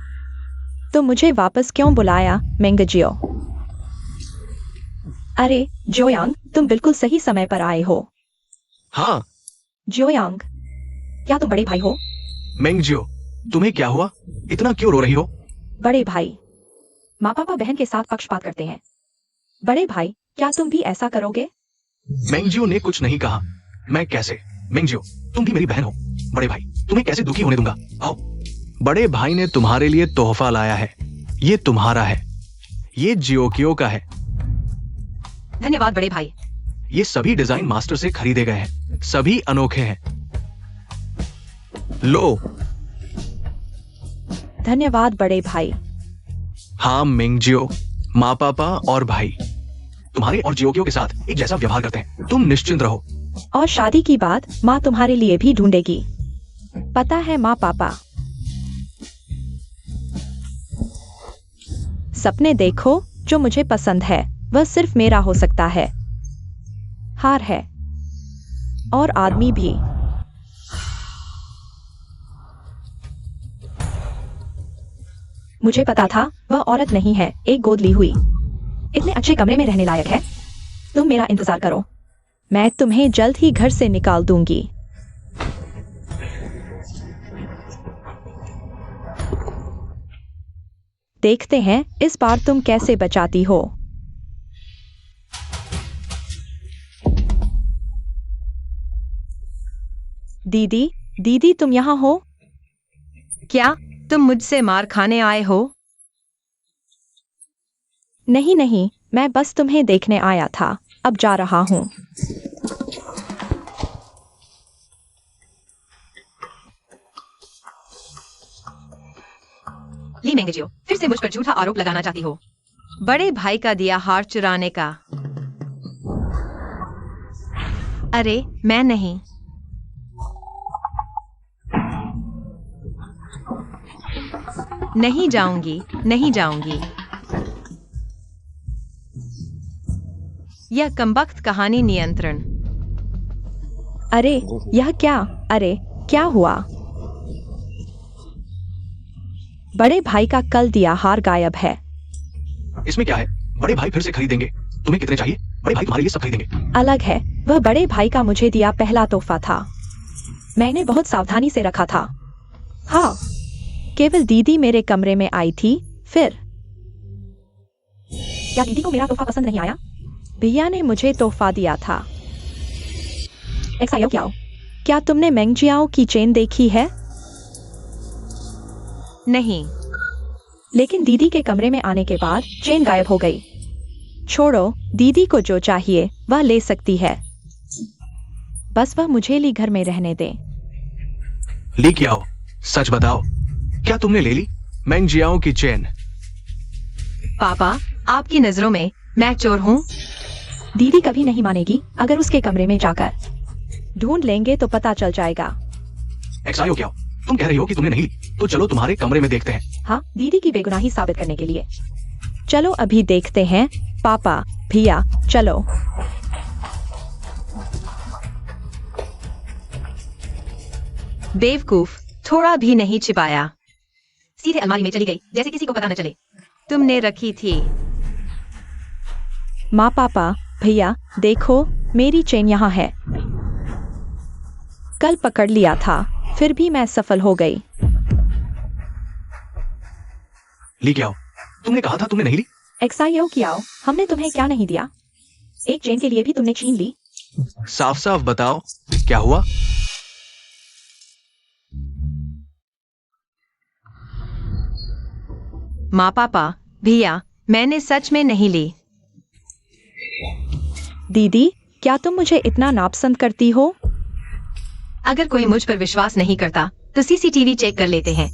तो मुझे वापस क्यों बुलाया मेंगजियो? अरे जोयांग, तुम बिल्कुल सही समय पर आए हो। हाँ। जोयांग, क्या तुम बड़े भाई हो? मेंगजियो, तुम्हें क्या हुआ? इतना क्यों रो रही हो? बड़े भाई, माँ पापा बहन के साथ पक्षपात करते हैं। बड़े भाई, क्या तुम भी ऐसा करोगे? मेंगजियो ने कुछ नहीं कहा। मैं कैसे? मेंगजियो, तुम भी मेरी बहन हो। बड़े भाई, तुम्हें कैसे दुखी होने दूंगा? आओ। बड़े भाई ने तुम्हारे लिए तोहफा लाया है। ये तुम्हारा है। ये जियोकियो का है। धन्यवाद बड़े भाई। ये सभी डिजाइन मास्टर से खरीदे गए हैं। सभी अनोखे हैं। लो। धन्यवाद बड़े भाई। हाँ मेंगजियो, माँ पापा और भाई, तुम्हारे और जियोकियो के साथ एक जैसा व्यवहार करते हैं। तुम निश्चिंत रहो। और शादी की बात माँ तुम्हारे लिए भी ढूंढेगी। पता है माँ पापा, सपने देखो जो मुझे पसंद है वह सिर्फ मेरा हो सकता है। हार है और आदमी भी। मुझे पता था वह औरत नहीं है, एक गोद ली हुई। इतने अच्छे कमरे में रहने लायक है। तुम मेरा इंतजार करो, मैं तुम्हें जल्द ही घर से निकाल दूंगी। देखते हैं इस बार तुम कैसे बचाती हो। दीदी, दीदी तुम यहाँ हो? क्या तुम मुझसे मार खाने आए हो? नहीं नहीं, मैं बस तुम्हें देखने आया था, अब जा रहा हूँ। ली मेंगजियो, फिर से मुझ पर झूठा आरोप लगाना चाहती हो? बड़े भाई का दिया हार चुराने का। अरे मैं नहीं। नहीं जाऊंगी, नहीं जाऊंगी। यह कमबख्त कहानी नियंत्रण। अरे यह क्या? अरे क्या हुआ? बड़े भाई का कल दिया हार गायब है। इसमें क्या है? बड़े भाई फिर से खरीदेंगे। तुम्हें कितने चाहिए? बड़े भाई तुम्हारे लिए सब खरीदेंगे। अलग है, वह बड़े भाई का मुझे दिया पहला तोहफा था। मैंने बहुत सावधानी से रखा था। हाँ, केवल दीदी मेरे कमरे में आई थी। फिर क्या दीदी को मेरा तोहफा पसंद नहीं आया? भैया ने मुझे तोहफा दिया था। एक्सायो क्या तुमने मेंगजियाओ की चेन देखी है? नहीं। लेकिन दीदी के कमरे में आने के बाद चेन गायब हो गई। छोड़ो, दीदी को जो चाहिए वह ले सकती है, बस वह मुझे ली घर में रहने दे। ली क्या हो? सच बताओ, क्या तुमने ले ली मेंगजियाओ की चेन? पापा, आपकी नजरों में मैं चोर हूँ? दीदी कभी नहीं मानेगी। अगर उसके कमरे में जाकर ढूंढ लेंगे तो पता चल जाएगा। एक्सायो क्या हो? तुम कह रही हो कि तुमने नहीं ली, तो चलो तुम्हारे कमरे में देखते हैं। हाँ, दीदी की बेगुनाही साबित करने के लिए। चलो अभी देखते हैं। पापा, भैया, चलो। बेवकूफ, थोड़ा भी नहीं छिपाया। सीधे अलमारी में चली गई, जैसे किसी को पता न चले। तुमने रखी थी। माँ, पापा, भैया, देखो मेरी चेन यहाँ है। कल पकड़ लिया था, फिर भी मैं सफल हो गई। ली क्या हो? तुमने कहा था तुमने नहीं ली। एक्सायो कियाओ, हमने तुम्हें क्या नहीं दिया? एक चेन के लिए भी तुमने छीन ली। साफ साफ बताओ, क्या हुआ? माँ, पापा, भैया, मैंने सच में नहीं ली। दीदी, क्या तुम मुझे इतना नापसंद करती हो? अगर कोई मुझ पर विश्वास नहीं करता तो सीसीटीवी चेक कर लेते हैं।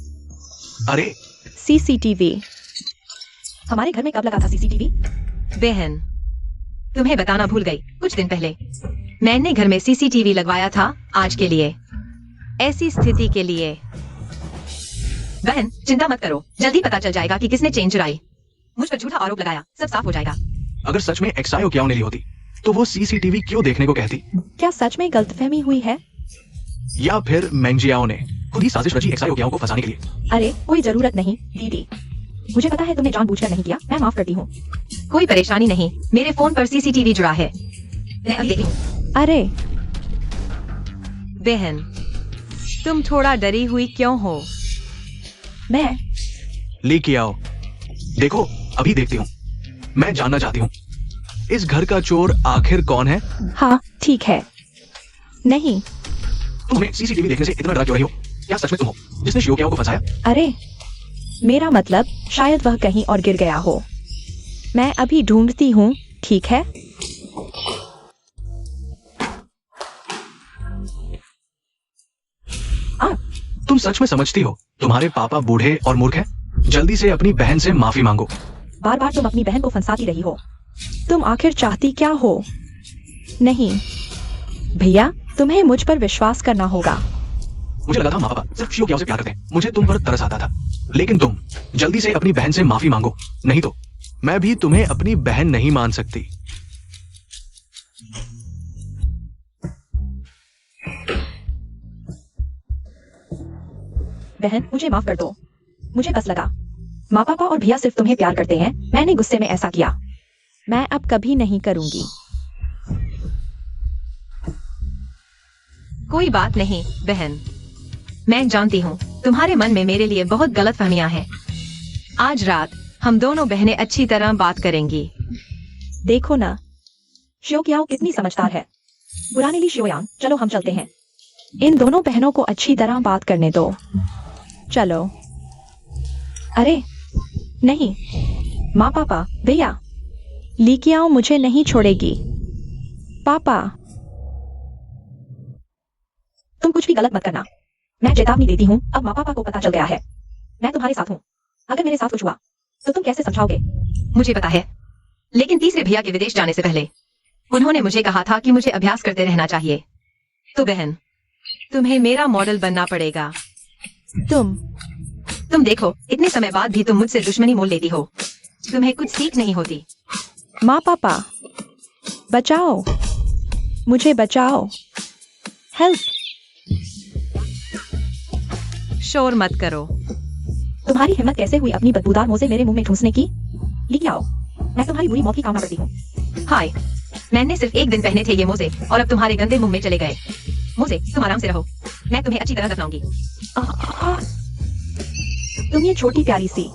अरे सीसीटीवी? हमारे घर में कब लगा था सीसीटीवी? बहन, तुम्हें बताना भूल गई। कुछ दिन पहले मैंने घर में सीसीटीवी लगवाया था, आज के लिए, ऐसी स्थिति के लिए। बहन, चिंता मत करो, जल्दी पता चल जाएगा कि किसने चेन चुराई। मुझ पर झूठा आरोप लगाया, सब साफ हो जाएगा। अगर सच में एक्सायो क्या ने ली होती तो वो सीसीटीवी क्यों देखने को कहती? क्या सच में गलतफहमी हुई है? या फिर मेंगजियाओ ने खुद ही साजिश रची एक्सायो क्या को फंसाने के लिए? अरे कोई जरूरत नहीं दीदी, मुझे पता है तुमने जानबूझकर नहीं किया। मैं माफ करती हूँ। कोई परेशानी नहीं, मेरे फोन पर सीसीटीवी जुड़ा है, मैं अब देखती हूँ। अरे बहन, तुम थोड़ा डरी हुई क्यों हो? मैं ली कियाओ, देखो अभी देखती हूँ। मैं जानना चाहती हूँ इस घर का चोर आखिर कौन है? हाँ ठीक है। नहीं, तुम हमें सीसीटीवी देखने से इतना डरा क्यों रही हो? क्या सच में तुम हो जिसने शियोकियाओ को फंसाया? अरे मेरा मतलब शायद वह कहीं और गिर गया हो। मैं अभी ढूंढती हूँ, ठीक है? तुम सच में समझती हो तुम्हारे पापा बूढ़े और मूर्ख हैं? जल्दी से अपनी बहन से माफी मांगो। बार बार तुम अपनी बहन को फंसाती रही हो। तुम आखिर चाहती क्या हो? नहीं भैया, तुम्हें मुझ पर विश्वास करना होगा। मुझे लगा था माँ पापा सिर्फ शियो क्याओ से प्यार करते हैं। मुझे तुम पर तरस आता था, लेकिन तुम जल्दी से अपनी बहन से माफी मांगो, नहीं तो मैं भी तुम्हें अपनी बहन नहीं मान सकती। बहन, मुझे माफ कर दो। मुझे बस लगा माँ पापा और भैया सिर्फ तुम्हें प्यार करते हैं। मैंने गुस्से में ऐसा किया। मैं अब कभी नहीं करूंगी। कोई बात नहीं बहन, मैं जानती हूँ तुम्हारे मन में मेरे लिए बहुत गलत फहमियां हैं। आज रात हम दोनों बहनें अच्छी तरह बात करेंगी। देखो ना, शियो क्याओ कितनी समझदार है। बुरा नहीं ली शियोयांग, चलो हम चलते हैं। इन दोनों बहनों को अच्छी तरह बात करने दो। चलो। अरे नहीं, माँ पापा भैया, ली क्याओ मुझे नहीं छोड़ेगी। पापा, तुम कुछ भी गलत मत करना। मैं चेतावनी देती हूँ, अब माँ पापा को पता चल गया है। मैं तुम्हारे साथ हूँ। अगर मेरे साथ कुछ हुआ तो तुम कैसे समझाओगे? मुझे पता है, लेकिन तीसरे भैया के विदेश जाने से पहले उन्होंने मुझे कहा था कि मुझे अभ्यास करते रहना चाहिए। तो बहन, तुम्हें मेरा मॉडल बनना पड़ेगा। तुम देखो, इतने समय बाद भी तुम मुझसे दुश्मनी मोल लेती हो। तुम्हें कुछ सीख नहीं होती। माँ पापा, बचाओ, मुझे बचाओ, हेल्प। शोर मत करो। तुम्हारी हिम्मत कैसे हुई अपनी बदबूदार मोजे मेरे मुंह में ठूंसने की? ली आओ, मैं तुम्हारी बुरी मौत की कामना करती हूँ। हाय, मैंने सिर्फ एक दिन पहने थे ये मोजे और अब तुम्हारे गंदे मुंह में चले गए। मोजे, तुम आराम से रहो, मैं तुम्हें अच्छी तरह दफनाऊंगी। तुम ये छोटी प्यारी सी,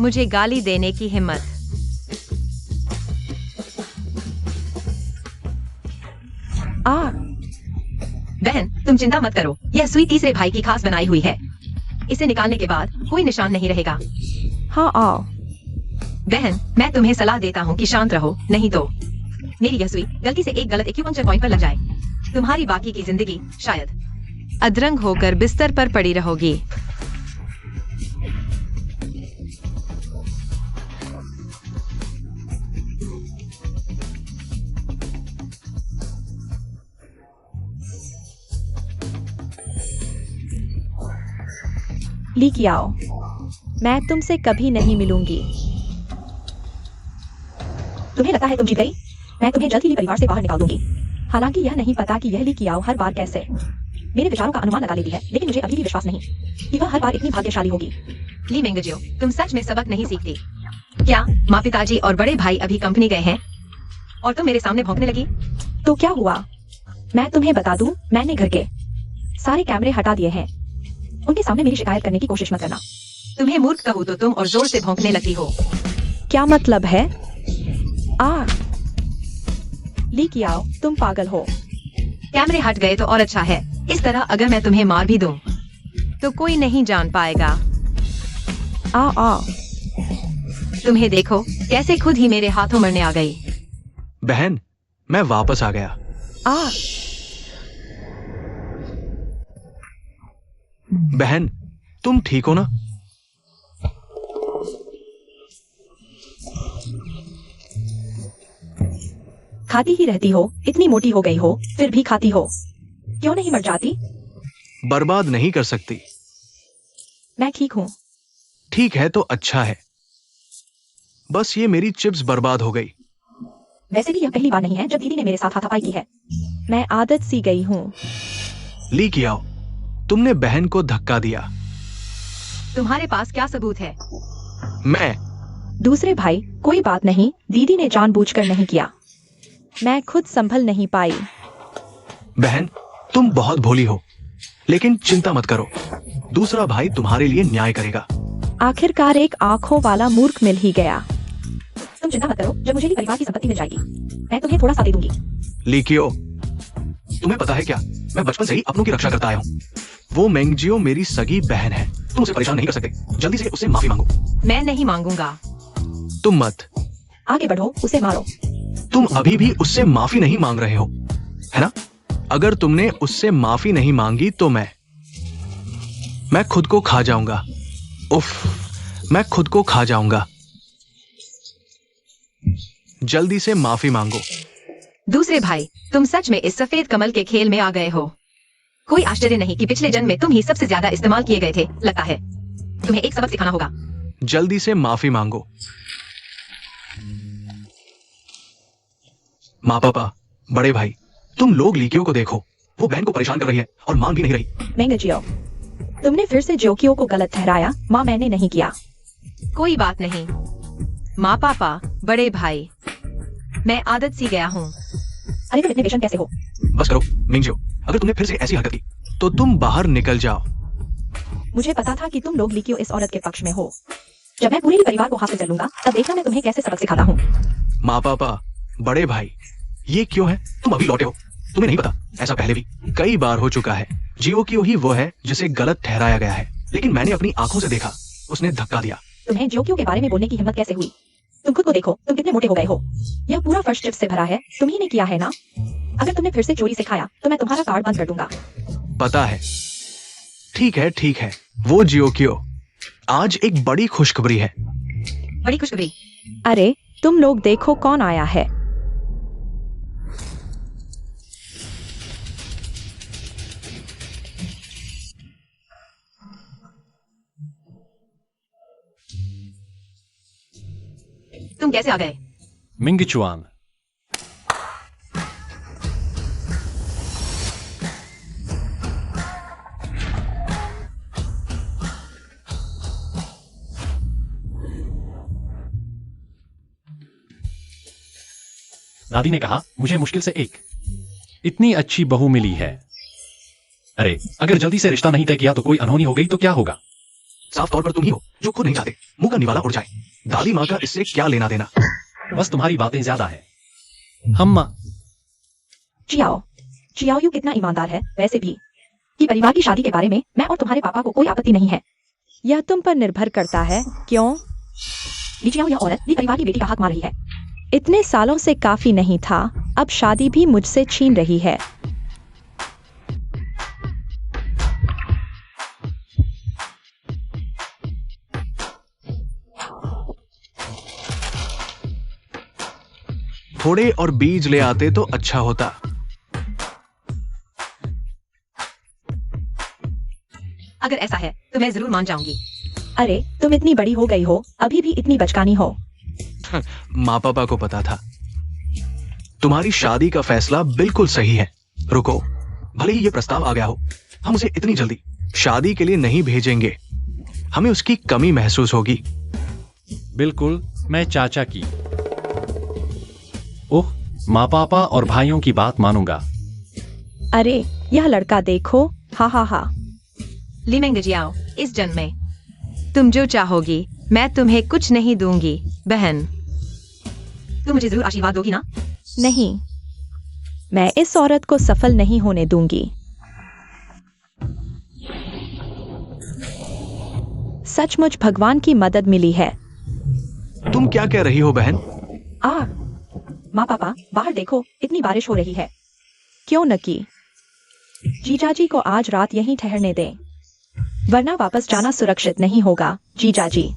मुझे गाली देने की हिम्मत। बहन, तुम चिंता मत करो, यह सुई तीसरे भाई की खास बनाई हुई है। इसे निकालने के बाद कोई निशान नहीं रहेगा। हाँ आओ। बहन, मैं तुम्हें सलाह देता हूँ कि शांत रहो, नहीं तो मेरी यह सुई गलती से एक गलत एक्यूपंक्चर पॉइंट पर लग जाए, तुम्हारी बाकी की जिंदगी शायद अधरंग होकर बिस्तर पर पड़ी रहोगी। ली क्याओ, मैं तुमसे कभी नहीं मिलूंगी। तुम्हें लगता है तुम जीत गई? मैं तुम्हें जल्द ही परिवार से बाहर निकाल दूंगी। हालांकि यह नहीं पता कि यह ली क्याओ हर बार कैसे मेरे विचारों का अनुमान लगा लेती है, लेकिन मुझे अभी भी विश्वास नहीं कि वह हर बार इतनी भाग्यशाली होगी। ली मेंगजियो, तुम सच में सबक नहीं सीखती क्या? माँ, पिताजी और बड़े भाई अभी कंपनी गए हैं और तुम मेरे सामने भौंकने लगी। तो क्या हुआ? मैं तुम्हें बता दूं, मैंने घर के सारे कैमरे हटा दिए हैं। उनके सामने मेरी शिकायत करने की कोशिश मत करना। तुम्हें मूर्ख कहूँ तो तुम और जोर से भौंकने लगती हो। क्या मतलब है? ली क्याओ, तुम पागल हो। कैमरे हट गए तो और अच्छा है। इस तरह अगर मैं तुम्हें मार भी दूं तो कोई नहीं जान पाएगा। तुम्हें देखो कैसे खुद ही मेरे हाथों मरने आ गई। बहन, मैं वापस आ गया। बहन, तुम ठीक हो ना? खाती ही रहती हो, इतनी मोटी हो गई हो, फिर भी खाती हो। क्यों नहीं मर जाती? बर्बाद नहीं कर सकती। मैं ठीक हूँ। ठीक है तो अच्छा है। बस ये मेरी चिप्स बर्बाद हो गई। वैसे भी यह पहली बार नहीं है जब दीदी ने मेरे साथ हाथापाई की है। मैं आदत सी गई हूँ। ली क्याओ, तुमने बहन को धक्का दिया। तुम्हारे पास क्या सबूत है? मैं दूसरे भाई, कोई बात नहीं, दीदी ने जानबूझकर नहीं किया। मैं खुद संभल नहीं पाई। बहन, तुम बहुत भोली हो, लेकिन चिंता मत करो, दूसरा भाई तुम्हारे लिए न्याय करेगा। आखिरकार एक आंखों वाला मूर्ख मिल ही गया। तुम चिंता मत करो, जब मुझे भी परिवार की संपत्ति मिल जाएगी मैं तुम्हें थोड़ा सा दे दूंगी। ली क्याओ, तुम्हें पता है क्या, मैं बचपन से ही अपनों की रक्षा करता आया हूँ। वो मेंगजियो मेरी सगी बहन है, तुम उसे परेशान नहीं कर सकते। जल्दी से उससे माफी मांगो। मैं नहीं मांगूंगा। तुम मत। आगे बढ़ो, उसे मारो। तुम अभी भी उससे माफी नहीं मांग रहे हो, है ना? अगर तुमने उससे माफी नहीं मांगी तो मैं खुद को खा जाऊंगा। उफ, मैं खुद को खा जाऊंगा। जल्दी से माफी मांगो। दूसरे भाई, तुम सच में इस सफेद कमल के खेल में आ गए हो। कोई आश्चर्य नहीं कि पिछले जन्म में तुम ही सबसे ज्यादा इस्तेमाल किए गए थे। लगता है तुम्हें एक सबक सिखाना होगा। जल्दी से माफी मांगो। माँ पापा, बड़े भाई, तुम लोग लीकियो को देखो, वो बहन को परेशान कर रही है और मान भी नहीं रही। मेंगजियो, तुमने फिर से जोकियो को गलत ठहराया। माँ, मैंने नहीं किया। कोई बात नहीं माँ पापा, बड़े भाई, मैं आदत सी गया हूँ। अरे तुम इतने पेशेंट कैसे हो? बस करो मिंगजियो, अगर तुमने फिर से ऐसी हरकत की तो तुम बाहर निकल जाओ। मुझे पता था कि तुम लोग लीकियो इस औरत के पक्ष में हो। जब मैं पूरे ही परिवार को हाथ से चल लूंगा, तब देखना मैं तुम्हें कैसे सबक सिखाता हूँ। माँ पापा, बड़े भाई, ये क्यों है? तुम अभी लौटे हो, तुम्हें नहीं पता? ऐसा पहले भी कई बार हो चुका है। जियोकियो ही वो है जिसे गलत ठहराया गया है, लेकिन मैंने अपनी आंखों से देखा, उसने धक्का दिया। तुम्हें जोकियो के बारे में बोलने की हिम्मत कैसे हुई? तुम खुद को देखो, तुम कितने मोटे हो गए हो। यह पूरा फर्श चिप्स से भरा है, तुम ही ने किया है ना? अगर तुमने फिर से चोरी से खाया तो मैं तुम्हारा कार्ड बंद कर दूंगा। पता है। ठीक है ठीक है, वो जियोकियो, आज एक बड़ी खुशखबरी है। बड़ी खुशखबरी? अरे तुम लोग देखो कौन आया है। तुम कैसे आ गए? मिंगचुआन, दादी ने कहा मुझे मुश्किल से एक इतनी अच्छी बहू मिली है। अरे अगर जल्दी से रिश्ता नहीं तय किया तो कोई अनहोनी हो गई तो क्या होगा? साफ तौर पर तुम ही हो जो खुद नहीं चाहते मुंह का निवाला उड़ जाए। दादी माँ का इससे क्या लेना देना? बस तुम्हारी बातें ज्यादा है। हम चियाओ, चियाओ यू कितना ईमानदार है। वैसे भी कि परिवार की शादी के बारे में मैं और तुम्हारे पापा को कोई आपत्ति नहीं है। यह तुम पर निर्भर करता है। क्यों? चियाओ, यह औरत भी परिवार की बेटी का हक मार रही है। इतने सालों से काफी नहीं था, अब शादी भी मुझसे छीन रही है। थोड़े और बीज ले आते तो अच्छा होता। अगर ऐसा है तो मैं जरूर मान जाऊंगी। अरे तुम इतनी बड़ी हो गई हो, अभी भी इतनी बचकानी हो। माँ पापा को पता था तुम्हारी शादी का फैसला बिल्कुल सही है। रुको, भले ही ये प्रस्ताव आ गया हो, हम उसे इतनी जल्दी शादी के लिए नहीं भेजेंगे। हमें उसकी कमी महसूस होगी। बिल्कुल, मैं चाचा की ओह माँ पापा और भाइयों की बात मानूंगा। अरे यह लड़का देखो, हा हा हा। ली मेंगजियाओ, इस जन्म में तुम जो चाहोगी मैं तुम्हें कुछ नहीं दूंगी। बहन, तुम मुझे जरूर आशीर्वाद दोगी ना? नहीं, मैं इस औरत को सफल नहीं होने दूंगी। सचमुच भगवान की मदद मिली है। तुम क्या कह रही हो बहन? माँ पापा, बाहर देखो, इतनी बारिश हो रही है। क्यों न की जीजाजी को आज रात यहीं ठहरने दें, वरना वापस जाना सुरक्षित नहीं होगा। जीजाजी,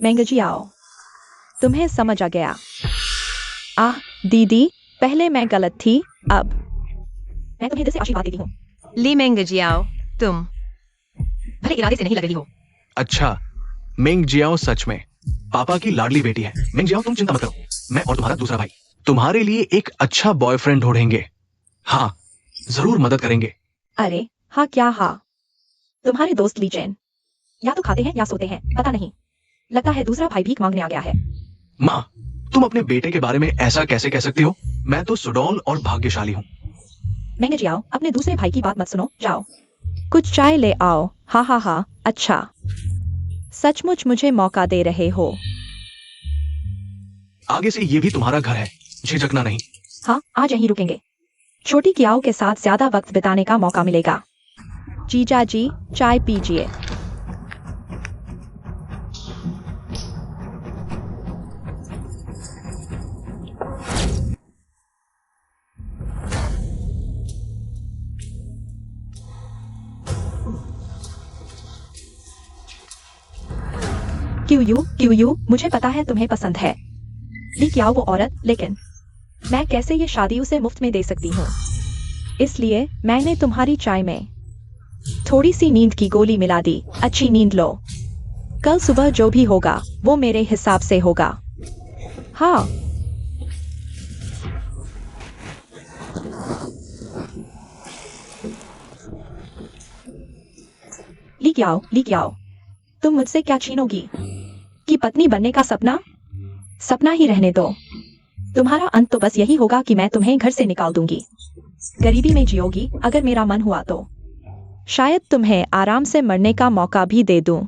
मेंगजी आओ, तुम्हें समझ आ गया। दीदी, पहले मैं गलत थी, अब मैं तुम्हें दिल से आशीर्वाद देती हूँ। ली मेंगजियाओ, तुम भले इरादे से नहीं लग रही हो। अच्छा, मिंग जियाओ सच में पापा की लाडली बेटी है। मिंग जियाओ, तुम चिंता मत करो, मैं और तुम्हारा दूसरा भाई तुम्हारे लिए एक अच्छा बॉयफ्रेंड ढूंढेंगे। हाँ, जरूर मदद करेंगे। अरे हाँ, क्या हाँ? तुम्हारे दोस्त ली चैन या तो खाते हैं या सोते हैं, पता नहीं। लगता है दूसरा भाई भीख मांगने आ गया है। माँ, तुम अपने बेटे के बारे में ऐसा कैसे कह सकती हो? मैं तो सुडौल और भाग्यशाली हूँ। मैंने जाओ, अपने दूसरे भाई की बात मत सुनो, जाओ कुछ चाय ले आओ। हा हा हा, अच्छा, सचमुच मुझे मौका दे रहे हो। आगे से ये भी तुम्हारा घर है, झिझकना नहीं। हाँ, आज यहीं रुकेंगे। छोटी कियाओ के साथ ज्यादा वक्त बिताने का मौका मिलेगा। जीजा जी, चाय पीजिए। क्यों यू, मुझे पता है तुम्हें पसंद है। ली क्या वो औरत, लेकिन मैं कैसे ये शादी उसे मुफ्त में दे सकती हूँ? इसलिए मैंने तुम्हारी चाय में थोड़ी सी नींद की गोली मिला दी। अच्छी नींद लो। कल सुबह जो भी होगा वो मेरे हिसाब से होगा। हाँ। ली आओ। तुम मुझसे क्या छीनोगी? कि पत्नी बनने का सपना? सपना ही रहने दो। तुम्हारा अंत तो बस यही होगा कि मैं तुम्हें घर से निकाल दूंगी। गरीबी में जियोगी। अगर मेरा मन हुआ तो शायद तुम्हें आराम से मरने का मौका भी दे दूं।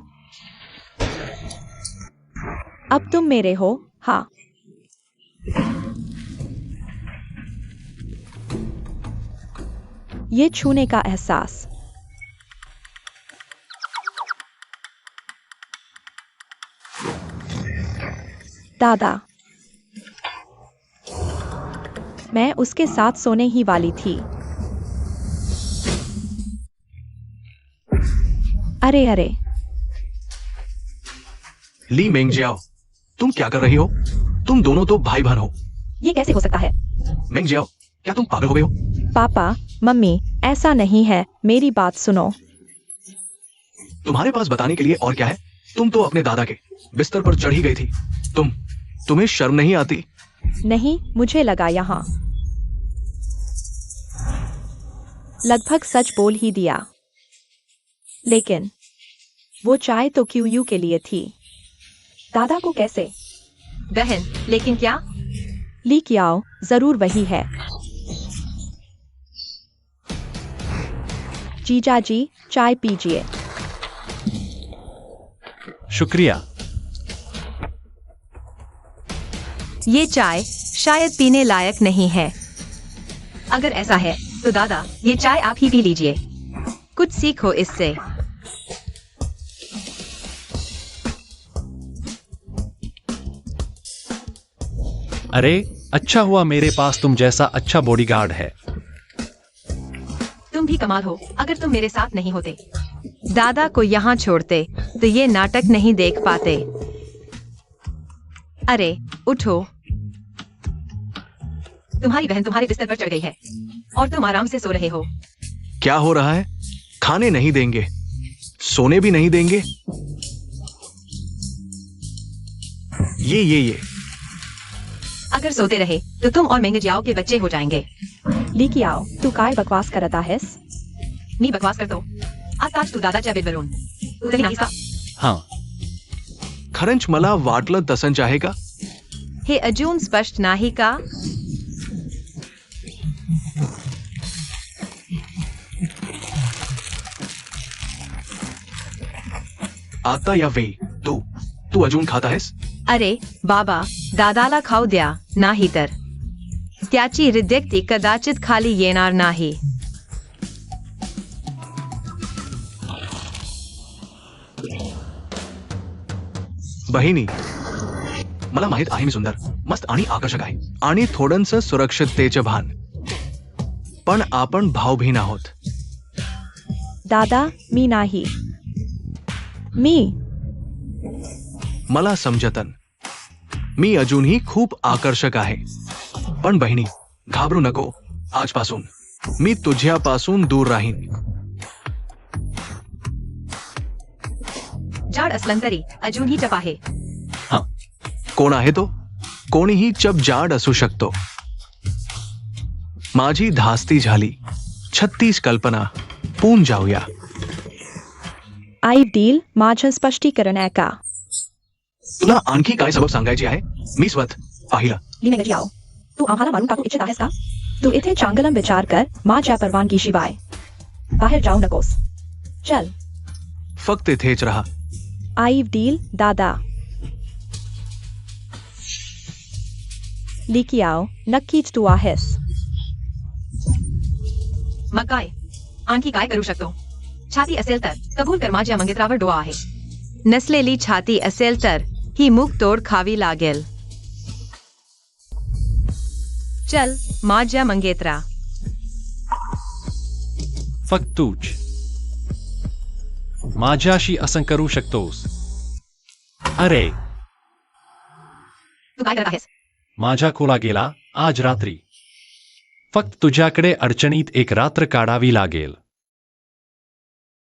अब तुम मेरे हो। हाँ। ये छूने का एहसास। दादा, मैं उसके साथ सोने ही वाली थी। अरे अरे। ली मेंगजियाओ, तुम क्या कर रही हो? तुम दोनों तो भाई बहन हो। ये कैसे हो सकता है? मेंगजियाओ, क्या तुम पागल हो गए हो? पापा, मम्मी, ऐसा नहीं है। मेरी बात सुनो। तुम्हारे पास बताने के लिए और क्या है? तुम तो अपने दादा के बिस्तर पर चढ़ी गई थी। तुम्हें शर्म नहीं आती? नहीं, मुझे लगा यहाँ लगभग सच बोल ही दिया। लेकिन वो चाय तो क्यू के लिए थी। दादा को कैसे? बहन, लेकिन क्या? ली कियाओ, जरूर वही है। जीजा जी, चाय पीजिए। शुक्रिया। ये चाय शायद पीने लायक नहीं है। अगर ऐसा है तो दादा, ये चाय आप ही पी लीजिए। कुछ सीखो इससे। अरे, अच्छा हुआ मेरे पास तुम जैसा अच्छा बॉडीगार्ड है। तुम भी कमाल हो। अगर तुम मेरे साथ नहीं होते, दादा को यहाँ छोड़ते, तो ये नाटक नहीं देख पाते। अरे उठो। तुम्हारी बहन तुम्हारे बिस्तर पर चढ़ गई है और तुम आराम से सो रहे हो। क्या हो रहा है? खाने नहीं देंगे, सोने भी नहीं देंगे। ये अगर सोते रहे तो तुम और मेंगजियाओ के बच्चे हो जाएंगे। ली कियाओ, तू काय बकवास करता है? मी बकवास करतो. आताच तू दादाच्या बेडवरून उतरली नाहीस का? हां. खरंच मला वाटलं तसंच आहे का? हे अजून स्पष्ट नाही का? आता या वेळी तू अजून खात आहेस? अरे बाबा, दादाला खाऊ द्या, नाही तर त्याची रिद्धिक्ती कदाचित खाली येणार नाही. बहिणी, मला माहित आहे मी सुंदर, मस्त आणि आकर्षक आहे आणि थोडंसं सुरक्षिततेचं भान, पण आपण भावभीन आहोत. दादा, मी नाही. मी मला समजतन, मी अजूनही खूप आकर्षक आहे. पण बहिणी, घाबरू नको. आजपासून मी तुझ्यापासून दूर राहीन. जाड असलं तरी अजूनही चप आहे. कोण आहे तो? कोणीही चप जाड असू शकतो. माझी धास्ती झाली. 36 कल्पना पून जाऊया. आई डील, माझं स्पष्टीकरण ऐका. तुला आणखी काय सबब सांगायची आहे? मी स्वत पाहिलं. लिहिणे जाओ. तू आम्हाला मारून टाकू इच्छित आहेस का? तू इथे चांगलं विचार कर. माझ्या परवानगीशिवाय बाहेर जाऊ नकोस. चल. फक्त इथेच राहा. आई डील, दादा. लिकियाओ, नक्कीच तू आहेस. मग काय? आणखी काय करू शकतो? छाती असेल तर कबूल कर, माझ्या मंगेत्रावर डोळा आहे. नसलेली छाती असेल तर ही मूग तोड खावी लागेल. चल माझ्या मंगेत्रा. फक्त तूच माझ्याशी असं करू शकतोस. अरे तू काय करत आहेस? माझा खोला गेला आज रात्री. फक्त तुझ्याकडे अडचणीत एक रात्र काढावी लागेल.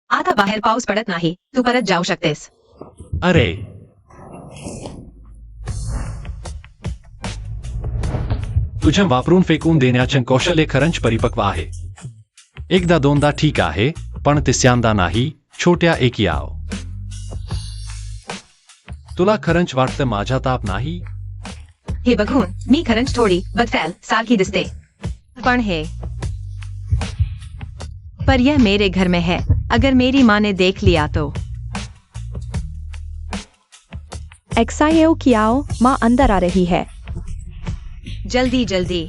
आता बाहेर पाऊस पडत नाही, तू परत जाऊ शकतेस. अरे, तुझ्या वापरून फेकून देण्याचे कौशल्य खरंच परिपक्व आहे. एकदा दोनदा ठीक आहे, पण तिसऱ्यांदा नाही. छोट्या एक याव. तुला खरंच वाटतं माझा ताप नाही? हे बघून मी खरंच थोडी बदफैल सारखी दिसते, पण हे पर यह मेरे घर में है. अगर मेरी माँ ने देख लिया तो. एक्सायो कियाओ, माँ अंदर आ रही है. जल्दी जल्दी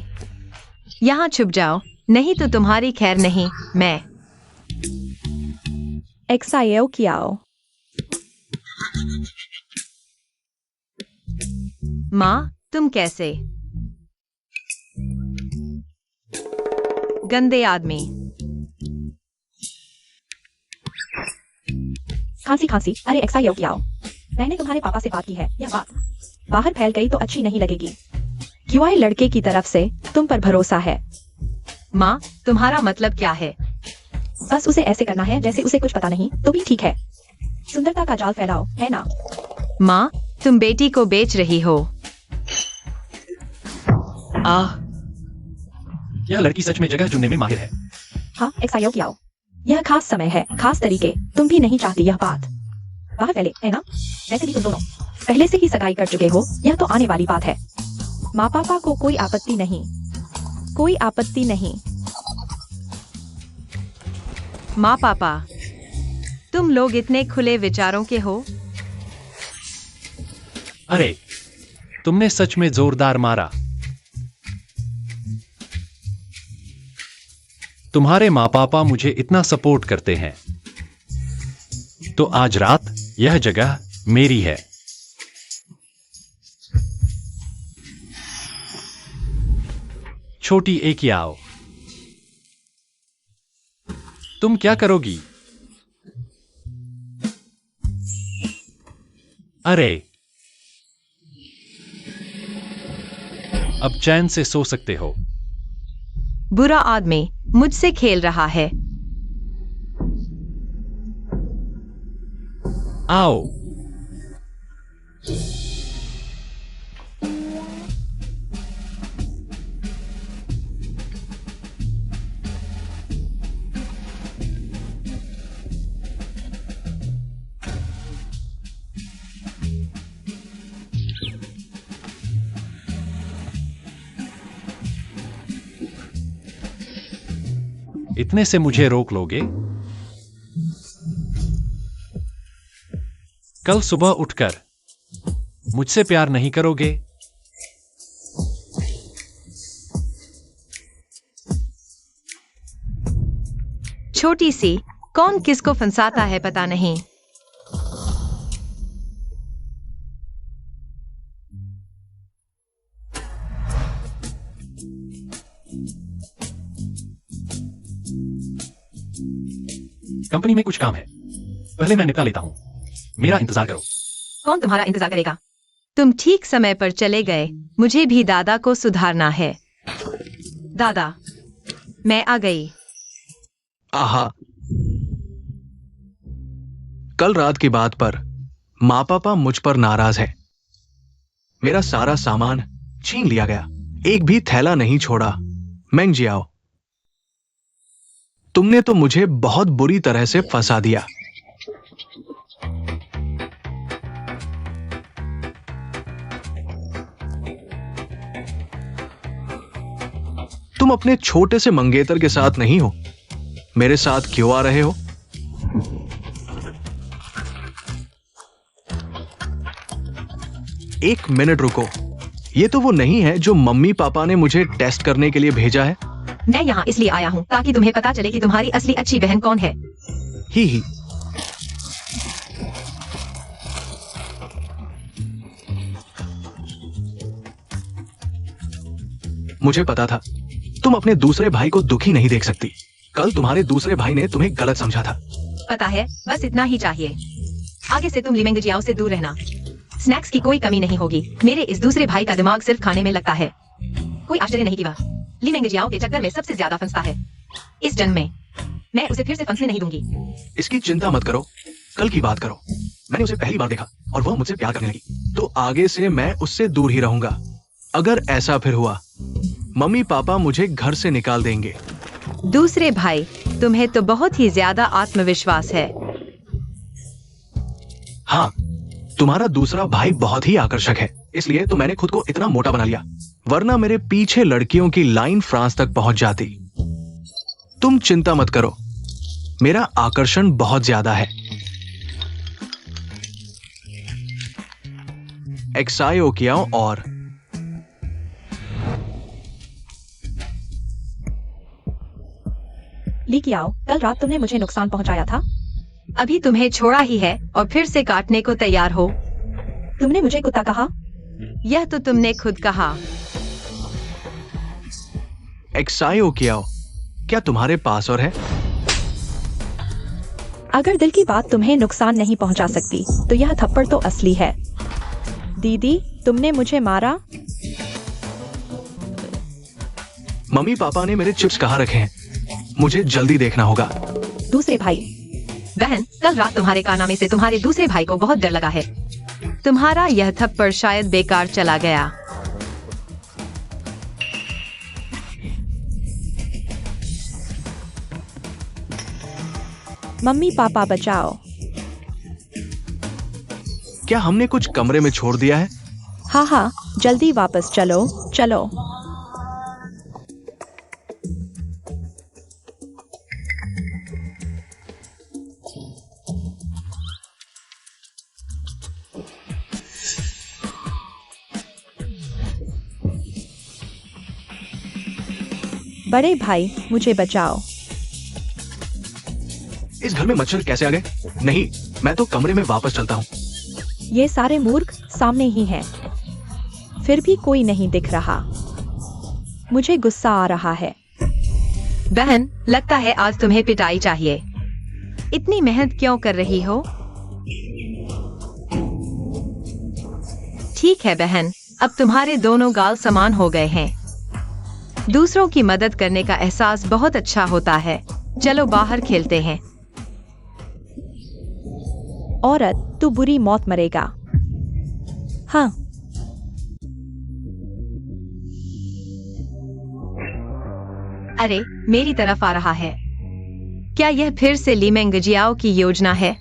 यहाँ छुप जाओ, नहीं तो तुम्हारी खैर नहीं. मैं एक्सायो कियाओ. माँ, तुम कैसे? गंदे आदमी. खांसी खांसी. अरे एक्सायो कियाओ, मैंने तुम्हारे पापा से बात की है. यह बात बाहर फैल गई तो अच्छी नहीं लगेगी. क्यों लड़के की तरफ से तुम पर भरोसा है. माँ, तुम्हारा मतलब क्या है? बस उसे ऐसे करना है जैसे उसे कुछ पता नहीं, तो भी ठीक है. सुंदरता का जाल फैलाओ, है ना? माँ, तुम बेटी को बेच रही हो. यह लड़की सच में जगह चुनने में माहिर है. हाँ एक्सायो कियाओ, यह खास समय है, खास तरीके. तुम भी नहीं चाहती यह बात बाहर फैले, है ना? वैसे भी तुम दोनों पहले से ही सगाई कर चुके हो, यह तो आने वाली बात है. माँ पापा को कोई आपत्ति नहीं, कोई आपत्ति नहीं. माँ पापा, तुम लोग इतने खुले विचारों के हो. अरे, तुमने सच में जोरदार मारा. तुम्हारे माँ पापा मुझे इतना सपोर्ट करते हैं, तो आज रात यह जगह मेरी है. छोटी एक याओ, तुम क्या करोगी? अरे, अब चैन से सो सकते हो. बुरा आदमी मुझसे खेल रहा है. आओ. इतने से मुझे रोक लोगे? कल सुबह उठकर मुझसे प्यार नहीं करोगे? छोटी सी, कौन किसको फंसाता है पता नहीं. कंपनी में कुछ काम है, पहले मैं निपटा लेता हूं. मेरा इंतजार करो. कौन तुम्हारा इंतजार करेगा? तुम ठीक समय पर चले गए. मुझे भी दादा को सुधारना है. दादा, मैं आ गई. आहा, कल रात की बात पर माँ पापा मुझ पर नाराज है. मेरा सारा सामान छीन लिया गया, एक भी थैला नहीं छोड़ा. मेंग जियाओ, तुमने तो मुझे बहुत बुरी तरह से फंसा दिया. तुम अपने छोटे से मंगेतर के साथ नहीं हो, मेरे साथ क्यों आ रहे हो? एक मिनट रुको, ये तो वो नहीं है जो मम्मी पापा ने मुझे टेस्ट करने के लिए भेजा है. मैं यहाँ इसलिए आया हूँ ताकि तुम्हें पता चले कि तुम्हारी असली अच्छी बहन कौन है. ही. मुझे पता था तुम अपने दूसरे भाई को दुखी नहीं देख सकती. कल तुम्हारे दूसरे भाई ने तुम्हें गलत समझा था. पता है, बस इतना ही चाहिए. आगे से तुम लिमेंग जियाओ से दूर रहना. स्नैक्स की कोई कमी नहीं होगी। मेरे इस दूसरे भाई का दिमाग सिर्फ खाने में लगता है। कोई आश्चर्य नहीं कि वह ली मेंगजियाओ के चक्कर में सबसे ज्यादा फंसता है। इस जन्म में मैं उसे फिर से फंसने नहीं दूंगी। इसकी चिंता मत करो, कल की बात करो। मैंने उसे पहली बार देखा और वह मुझसे प्यार करने लगी, तो आगे से मैं उससे दूर ही रहूंगा। अगर ऐसा फिर हुआ, मम्मी पापा मुझे घर से निकाल देंगे। दूसरे भाई, तुम्हें तो बहुत ही ज्यादा आत्मविश्वास है। हाँ, तुम्हारा दूसरा भाई बहुत ही आकर्षक है, इसलिए तो मैंने खुद को इतना मोटा बना लिया, वरना मेरे पीछे लड़कियों की लाइन फ्रांस तक पहुंच जाती। तुम चिंता मत करो, मेरा आकर्षण बहुत ज्यादा है। एक्सायो कियाओ और ली कियाओ, कल रात तुमने मुझे नुकसान पहुंचाया था। अभी तुम्हें छोड़ा ही है और फिर से काटने को तैयार हो। तुमने मुझे कुत्ता कहा। यह तो तुमने खुद कहा। एक्सायो कियाओ, क्या तुम्हारे पास और है? अगर दिल की बात तुम्हें नुकसान नहीं पहुंचा सकती, तो यह थप्पड़ तो असली है। दीदी, तुमने मुझे मारा। मम्मी पापा ने मेरे चिप्स कहाँ रखे हैं? मुझे जल्दी देखना होगा। दूसरे भाई, बहन, कल रात तुम्हारे कारनामे से तुम्हारे दूसरे भाई को बहुत डर लगा है। तुम्हारा यह थप्पड़ शायद बेकार चला गया। मम्मी पापा बचाओ। क्या हमने कुछ कमरे में छोड़ दिया है? हाँ हाँ, जल्दी वापस चलो चलो। बड़े भाई, मुझे बचाओ। इस घर में मच्छर कैसे आ गए? नहीं, मैं तो कमरे में वापस चलता हूँ। ये सारे मूर्ख सामने ही हैं। फिर भी कोई नहीं दिख रहा। मुझे गुस्सा आ रहा है। बहन, लगता है आज तुम्हें पिटाई चाहिए। इतनी मेहनत क्यों कर रही हो? ठीक है बहन, अब तुम्हारे दोनों गाल समान हो गए हैं। दूसरों की मदद करने का एहसास बहुत अच्छा होता है। चलो बाहर खेलते हैं। औरत, तू बुरी मौत मरेगा। हाँ, अरे, मेरी तरफ आ रहा है। क्या यह फिर से ली मेंगजियाओ की योजना है?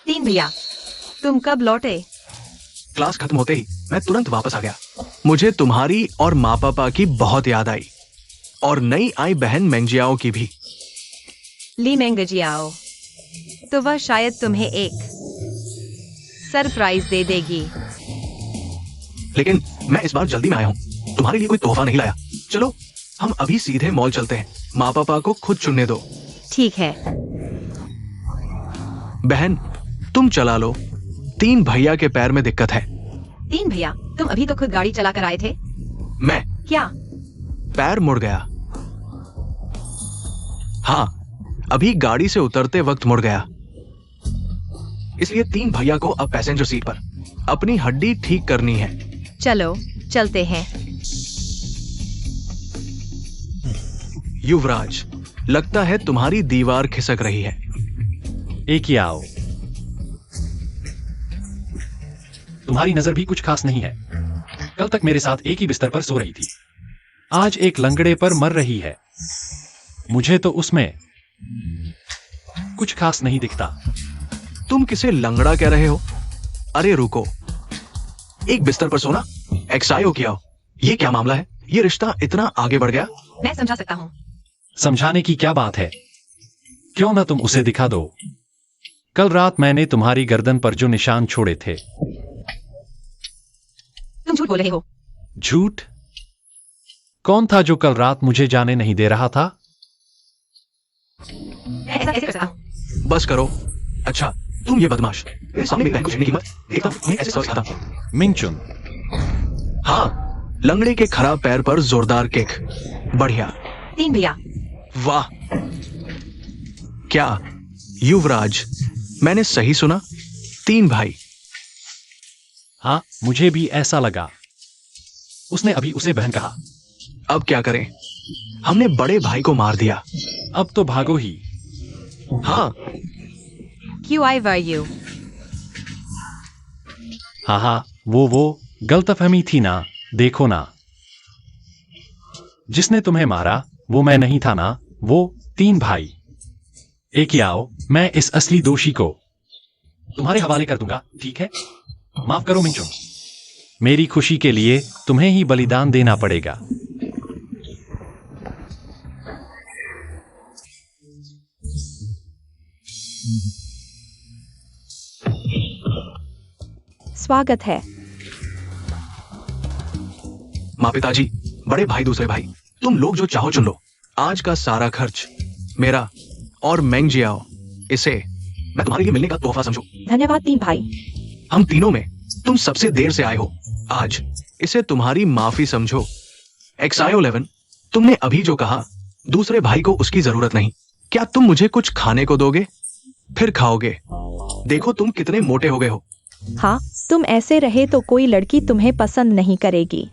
तीन भैया, तुम कब लौटे? क्लास खत्म होते ही मैं तुरंत वापस आ गया। मुझे तुम्हारी और माँ पापा की बहुत याद आई, और नई आई बहन मेंगजियाओ की भी। ली मेंगजियाओ, तो वह शायद तुम्हें एक सरप्राइज दे देगी। लेकिन मैं इस बार जल्दी में आया हूँ, तुम्हारे लिए कोई तोहफा नहीं लाया। चलो हम अभी सीधे मॉल चलते हैं, माँ पापा को खुद चुनने दो। ठीक है। बहन, तुम चला लो, तीन भैया के पैर में दिक्कत है। तीन भैया, तुम अभी तो खुद गाड़ी चला कर आए थे। मैं क्या? पैर मुड़ गया। हाँ, अभी गाड़ी से उतरते वक्त मुड़ गया, इसलिए तीन भैया को अब पैसेंजर सीट पर अपनी हड्डी ठीक करनी है। चलो चलते हैं। युवराज, लगता है तुम्हारी दीवार खिसक रही है। एक ही आओ। तुम्हारी नजर भी कुछ खास नहीं है। कल तक मेरे साथ एक ही बिस्तर पर सो रही थी, आज एक लंगड़े पर मर रही है। मुझे तो उसमें कुछ खास नहीं दिखता। तुम किसे लंगड़ा कह रहे हो? अरे रुको, एक बिस्तर पर सोना एक्सायो किया, ये क्या मामला है? ये रिश्ता इतना आगे बढ़ गया? मैं समझा सकता हूँ। समझाने की क्या बात है? क्यों ना तुम उसे दिखा दो। कल रात मैंने तुम्हारी गर्दन पर जो निशान छोड़े थे। तुम झूठ बोल रहे हो। झूठ? कौन था जो कल रात मुझे जाने नहीं दे रहा था? मैं ऐसा कैसे कर सकता हूँ? बस करो। अच्छा, तुम ये बदमाश, मेरे सामने मेरी बहन को छेड़ने की हिम्मत, देखता मैं ऐसे समझ खाता। मिंगचुन, हाँ, लंगड़े के खराब पैर पर जोरदार किक, बढ़िया। 3 भैया। वाह, क्या युवराज, मैंने सही सुना? 3 भाई। हाँ, मुझे भी ऐसा लगा। उसने अभी उसे बहन कहा। अब क्या करें? हमने बड़े भाई को मार दिया। अब तो भागो ही। हाँ, QI were you? हाँ, वो गलतफहमी थी ना, देखो ना। जिसने तुम्हें मारा वो मैं नहीं था ना, वो 3 भाई। एक आओ, मैं इस असली दोषी को तुम्हारे हवाले कर दूंगा, ठीक है? माफ करो मिंचुन, मेरी खुशी के लिए तुम्हें ही बलिदान देना पड़ेगा। स्वागत है। माँ पिताजी, बड़े भाई दूसरे भाई, तुम लोग जो चाहो चुन लो। आज का सारा खर्च मेरा और मेंग जियाओ, इसे मैं तुम्हारे लिए मिलने का तोहफा समझू। धन्यवाद 3 भाई। हम तीनों में तुम सबसे देर से आए हो, आज इसे तुम्हारी माफी समझो। एक्सायो 11, तुमने अभी जो कहा, दूसरे भाई को उसकी जरूरत नहीं। क्या तुम मुझे कुछ खाने को दोगे? फिर खाओगे। देखो तुम कितने मोटे हो गए हो। हाँ, तुम ऐसे रहे तो कोई लड़की तुम्हें पसंद नहीं करेगी।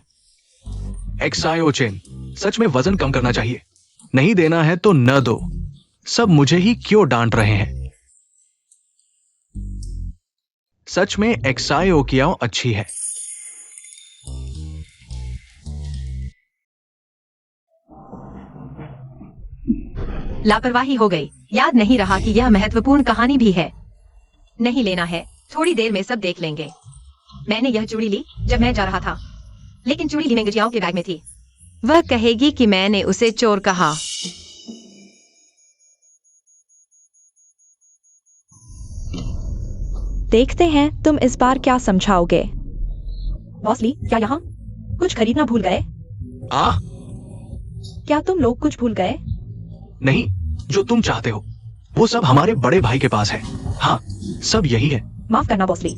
एक्सायो चेन, सच में वजन कम करना चाहिए। नहीं देना है तो न दो। सब मुझे ही क्यों डांट रहे हैं? सच में एक्सायो कियाओ अच्छी है। लापरवाही हो गई, याद नहीं रहा कि यह महत्वपूर्ण कहानी भी है। नहीं लेना है, थोड़ी देर में सब देख लेंगे। मैंने यह चूड़ी ली जब मैं जा रहा था, लेकिन चूड़ी ली मेंगजियाओ के बैग में थी। वह कहेगी कि मैंने उसे चोर कहा। देखते हैं तुम इस बार क्या समझाओगे। बॉसली, क्या यहाँ कुछ खरीदना भूल गए? क्या तुम लोग कुछ भूल गए? नहीं, जो तुम चाहते हो वो सब हमारे बड़े भाई के पास है। हाँ, सब यही है। माफ करना बॉसली,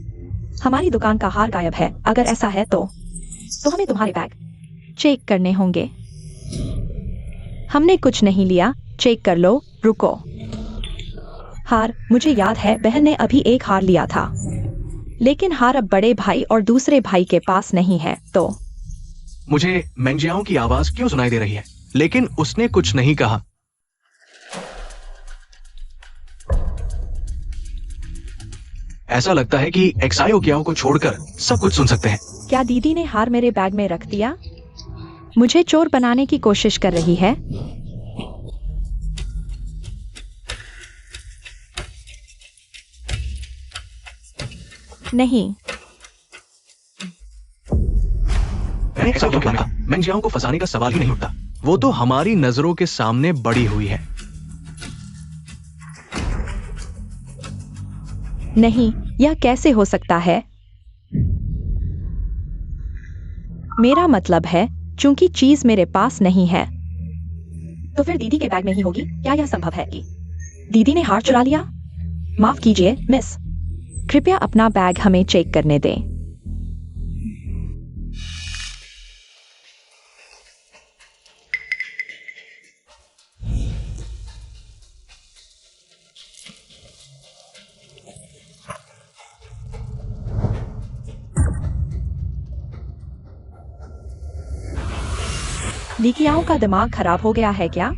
हमारी दुकान का हार गायब है। अगर ऐसा है तो हमें तुम्हारे बैग चेक करने होंगे। हमने कुछ नहीं लिया, चेक कर लो। रुको, हार, मुझे याद है बहन ने अभी एक हार लिया था, लेकिन हार अब बड़े भाई और दूसरे भाई के पास नहीं है। तो मुझे मेंगजियाओ की आवाज क्यों सुनाई दे रही है? लेकिन उसने कुछ नहीं कहा। ऐसा लगता है कि एक्सायो कियाओ को छोड़कर सब कुछ सुन सकते हैं। क्या दीदी ने हार मेरे बैग में रख दिया? मुझे चोर बनाने की कोशिश कर रही है। नहीं, मैंने ऐसा क्यों कहा? मेंगजियाओ को फंसाने का सवाल ही नहीं उठता। वो तो हमारी नजरों के सामने बड़ी हुई है। नहीं, यह कैसे हो सकता है? मेरा मतलब है, चूंकि चीज मेरे पास नहीं है, तो फिर दीदी के बैग में ही होगी। क्या यह संभव है कि दीदी ने हार चुरा लिया? माफ कीजिए मिस, कृपया अपना बैग हमें चेक करने दें। लिकियाओं का दिमाग खराब हो गया है क्या?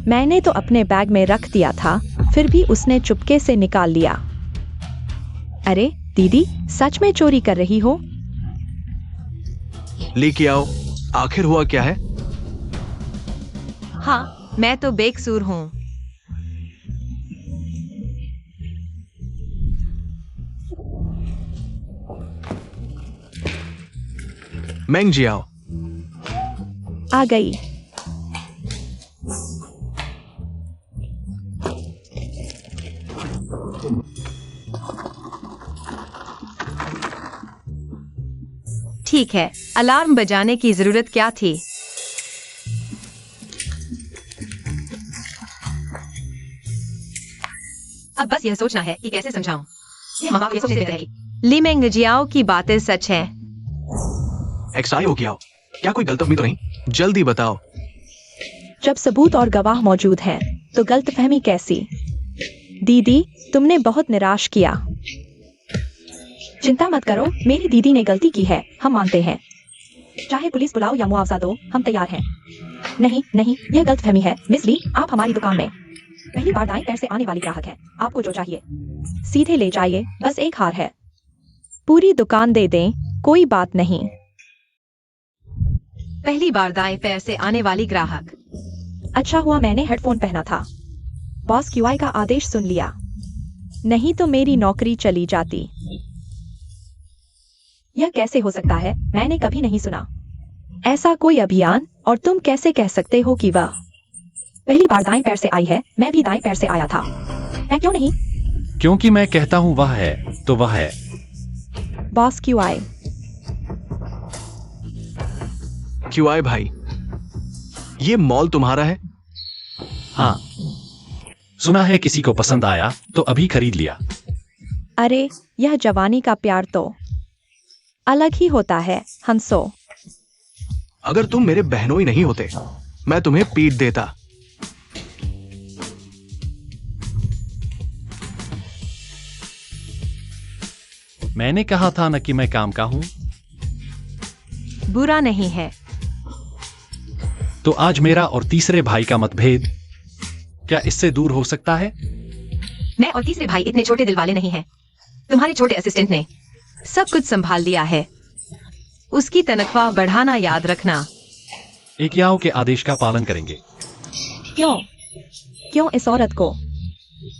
मैंने तो अपने बैग में रख दिया था, फिर भी उसने चुपके से निकाल लिया। अरे दीदी, सच में चोरी कर रही हो? लिकियाओ, आखिर हुआ क्या है? हाँ, मैं तो बेकसूर हूँ। मेंगजियाओ आ गई। ठीक है, अलार्म बजाने की जरूरत क्या थी? अब बस यह सोचना है कि कैसे समझाऊं। ये मामा को ये सोचने देते रहेगी। ली मेंग जियाओ की बातें सच है। एक्साई हो क्या हो? क्या कोई गलतफहमी तो नहीं? जल्दी बताओ। जब सबूत और गवाह मौजूद हैं, तो गलतफहमी कैसी? दीदी, तुमने बहुत निराश किया। चिंता मत करो, मेरी दीदी ने गलती की है, हम मानते हैं। चाहे पुलिस बुलाओ या मुआवजा दो, हम तैयार हैं। नहीं नहीं, यह गलतफहमी है। मिस ली, आप हमारी दुकान में पहली बार दाएं पैर से आने वाली ग्राहक है। आपको जो चाहिए सीधे ले जाइए, बस एक हार है। पूरी दुकान दे दें, कोई बात नहीं। पहली बार दाएं पैर से आने वाली ग्राहक। अच्छा हुआ मैंने हेडफोन पहना था। बॉस क्यूआई का आदेश सुन लिया, नहीं तो मेरी नौकरी चली जाती। यह कैसे हो सकता है? मैंने कभी नहीं सुना ऐसा कोई अभियान। और तुम कैसे कह सकते हो कि वह पहली बार दाएं पैर से आई है? मैं भी दाएं पैर से आया था। मैं क्यों नहीं? क्योंकि मैं कहता हूं वह है तो वह है। Boss QI. क्यूआई भाई, ये मॉल तुम्हारा है? हाँ, सुना है किसी को पसंद आया तो अभी खरीद लिया। अरे, यह जवानी का प्यार तो अलग ही होता है हंसो। अगर तुम मेरे बहनोई नहीं होते, मैं तुम्हें पीट देता। मैंने कहा था न कि मैं काम का हूं। बुरा नहीं है। तो आज मेरा और तीसरे भाई का मतभेद क्या इससे दूर हो सकता है? मैं और तीसरे भाई इतने छोटे दिल वाले नहीं हैं। तुम्हारे छोटे असिस्टेंट ने सब कुछ संभाल लिया है। उसकी तनख्वाह बढ़ाना याद रखना। एक्याओ के आदेश का पालन करेंगे। क्यों? क्यों इस औरत को